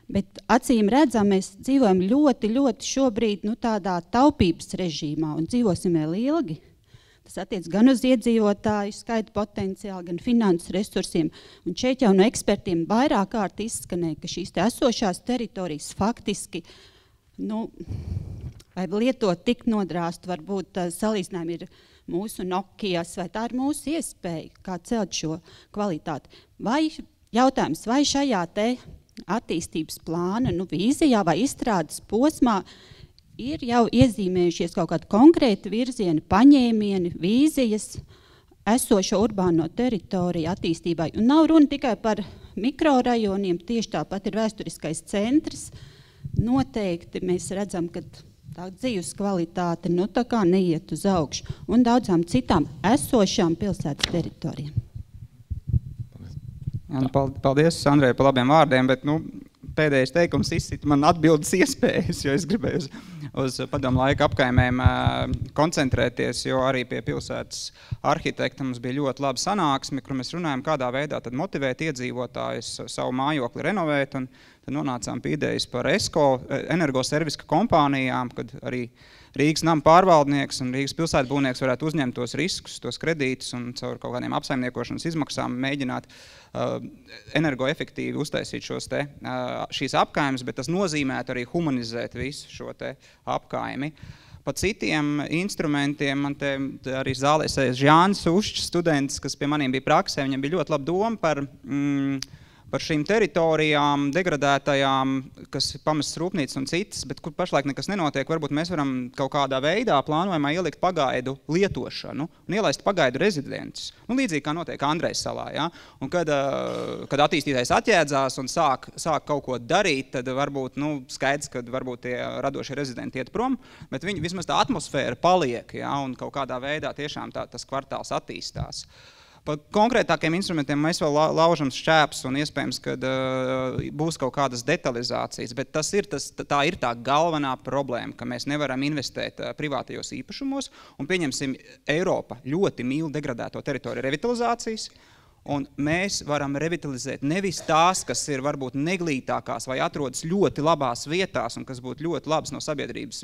Bet acīm redzam, mēs dzīvojam ļoti, ļoti šobrīd tādā taupības režīmā un dzīvosim vēl ilgi. Tas attiec gan uz iedzīvotāju skaitu potenciālu, gan finanses resursiem. Un šeit jau no ekspertiem vairāk kārt izskanēja, ka šīs esošās teritorijas faktiski, vai lietot tik nodrāst, varbūt salīdzinājumi ir mūsu Nokijas, vai tā ir mūsu iespēja, kā celt šo kvalitāti. Jautājums, vai šajā te attīstības plāna vīzijā vai izstrādes posmā ir jau iezīmējušies kaut kādi konkrēti virzieni, paņēmieni, vīzijas esošo urbāno teritoriju attīstībai. Un nav runa tikai par mikrorajoniem, tieši tāpat ir vēsturiskais centrs. Noteikti mēs redzam, ka tā dzīves kvalitāte tā kā neiet uz augšu un daudzām citām esošām pilsētas teritorijām. Paldies, Sandrai, par labiem vārdiem, bet pēdējais teikums izsita man atbildes iespējas, jo es gribēju uz padomu laika apkaimēm koncentrēties, jo arī pie pilsētas arhitekta mums bija ļoti laba sanāksme, kur mēs runājam, kādā veidā tad motivēt iedzīvotājus savu mājokli renovēt, un tad nonācām pie idejas par ESCO, energoserviska kompānijām, kad arī Rīgas nama pārvaldnieks un Rīgas pilsētbūvnieks varētu uzņemt tos riskus, tos kredītus un caur kaut kādiem apsaimniekošanas izmaksām mēģināt energoefektīvi uztaisīt šīs apkaimes, bet tas nozīmētu arī humanizēt visu šo apkaimi. Pa citiem instrumentiem man te arī zālē sēž Jānis Ušķis, students, kas pie maniem bija praksē, viņam bija ļoti laba doma par šīm teritorijām, degradētajām, kas ir pamestas rūpnīcas un citas, bet kur pašlaik nekas nenotiek, varbūt mēs varam kaut kādā veidā plānojumā ielikt pagaidu lietošanu un ielaist pagaidu rezidentus. Līdzīgi kā notiek Andrejas salā. Ja? Un kad attīstītājs atjēdzās un sāk kaut ko darīt, tad varbūt skaidrs, ka varbūt tie radošie rezidenti iet prom, bet viņi vismaz tā atmosfēra paliek, ja? Un kaut kādā veidā tiešām tas kvartāls attīstās. Par konkrētākiem instrumentiem mēs vēl laužam šķēpus un iespējams, ka būs kaut kādas detalizācijas, bet tā ir tā galvenā problēma, ka mēs nevaram investēt privātajos īpašumos un pieņemsim Eiropa ļoti mīl degradēto teritoriju revitalizācijas un mēs varam revitalizēt nevis tās, kas ir varbūt neglītākās vai atrodas ļoti labās vietās un kas būtu ļoti labas no sabiedrības,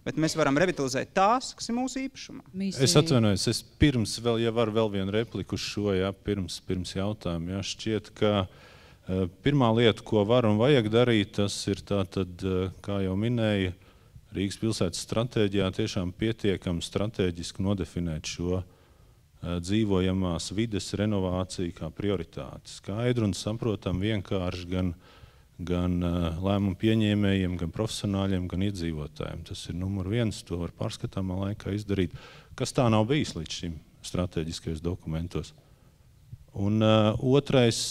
bet mēs varam revitalizēt tās, kas ir mūsu īpašumā. Es atvainojos, es pirms vēl, ja var vēl vienu repliku uz šo, pirms jautājumu, šķiet, ka pirmā lieta, ko var un vajag darīt, tas ir tātad, kā jau minēja, Rīgas pilsētas stratēģijā tiešām pietiekami strateģiski nodefinēt šo dzīvojamās vides renovāciju kā prioritāti. Skaidru un saprotam vienkārši gan lēmumu pieņēmējiem, gan profesionāļiem, gan iedzīvotājiem. Tas ir numur 1, to var pārskatāmā laikā izdarīt, kas tā nav bijis līdz šim strateģiskajos dokumentos. Un otrais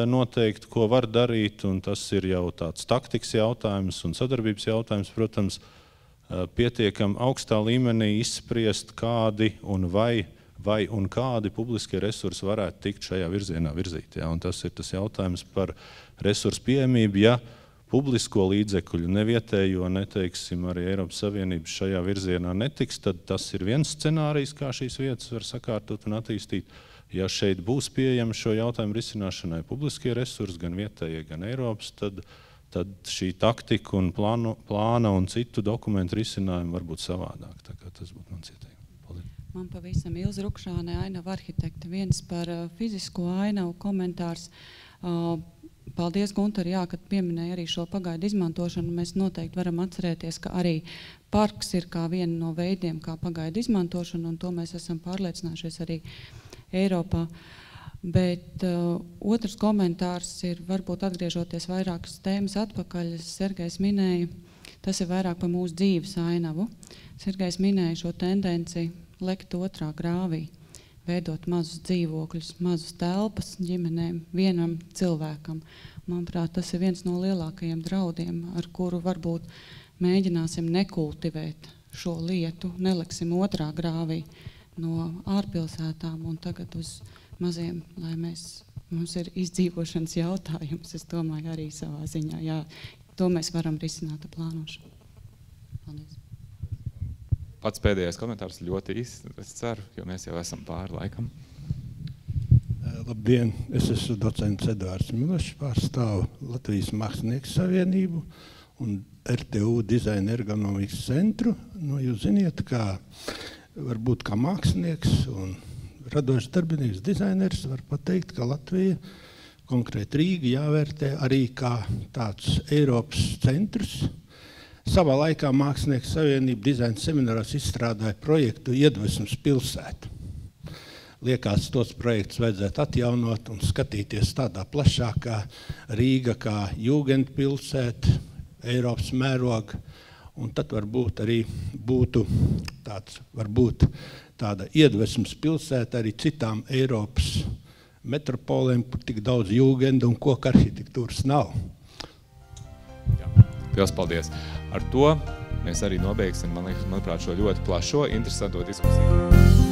noteikti, ko var darīt, un tas ir jau tāds taktikas jautājums un sadarbības jautājums, protams, pietiekam augstā līmenī izspriest, kādi un vai un kādi publiskie resursi varētu tikt šajā virzienā virzīt. Un tas ir tas jautājums par resursu pieejamību. Ja publisko līdzekļu, nevietējo, neteiksim, arī Eiropas Savienības šajā virzienā netiks, tad tas ir viens scenārijs, kā šīs vietas var sakārtot un attīstīt. Ja šeit būs pieejami šo jautājumu risināšanai publiskie resursi, gan vietējie, gan Eiropas, tad šī taktika un plāna un citu dokumentu risinājumi var būt savādāk. Tā kā tas būtu mans ieteikums. Man pavisam Ilza Rukšāne, ainavu arhitekta, viens par fizisko ainavu komentārs. Paldies, Gunter, ka pieminēja arī šo pagaidu izmantošanu. Mēs noteikti varam atcerēties, ka arī parks ir kā viena no veidiem, kā pagaidu izmantošanu, un to mēs esam pārliecinājušies arī Eiropā. Bet otrs komentārs ir, varbūt atgriežoties vairākas tēmas atpakaļ, Sergejs minēja, tas ir vairāk par mūsu dzīves ainavu. Sergejs minēja šo tendenci lekt otrā grāvī, veidot mazus dzīvokļus, mazus telpas ģimenēm, vienam cilvēkam. Manuprāt, tas ir viens no lielākajiem draudiem, ar kuru varbūt mēģināsim nekultivēt šo lietu, neleksim otrā grāvī no ārpilsētām un tagad uz maziem, lai mums ir izdzīvošanas jautājums, es domāju arī savā ziņā. Jā, to mēs varam risināt ar plānošanu. Paldies. Pats pēdējais komentārs ļoti īsts, es ceru, jo mēs jau esam pāri laikam. Labdien, es esmu docents Eduards Milošs, pārstāvu Latvijas Mākslinieku savienību un RTU dizaina ergonomikas centru. Jūs ziniet, kā varbūt kā mākslinieks un radošs darbinieks dizainers var pateikt, ka Latvija, konkrēti Rīga, jāvērtē arī kā tāds Eiropas centrs. Savā laikā Mākslinieku savienība dizaina semināros izstrādāja projektu Iedvesmas pilsētu. Liekas, tos projektus vajadzētu atjaunot un skatīties tādā plašākā Rīga kā jūgendpilsēta, Eiropas mēroga, un tad varbūt arī būtu tāda iedvesmas pilsēta arī citām Eiropas metropolēm, kur tik daudz jūgenda un koka arhitektūras nav. Liels paldies. Ar to mēs arī nobeigsim, manuprāt, šo ļoti plašo, interesanto diskusiju.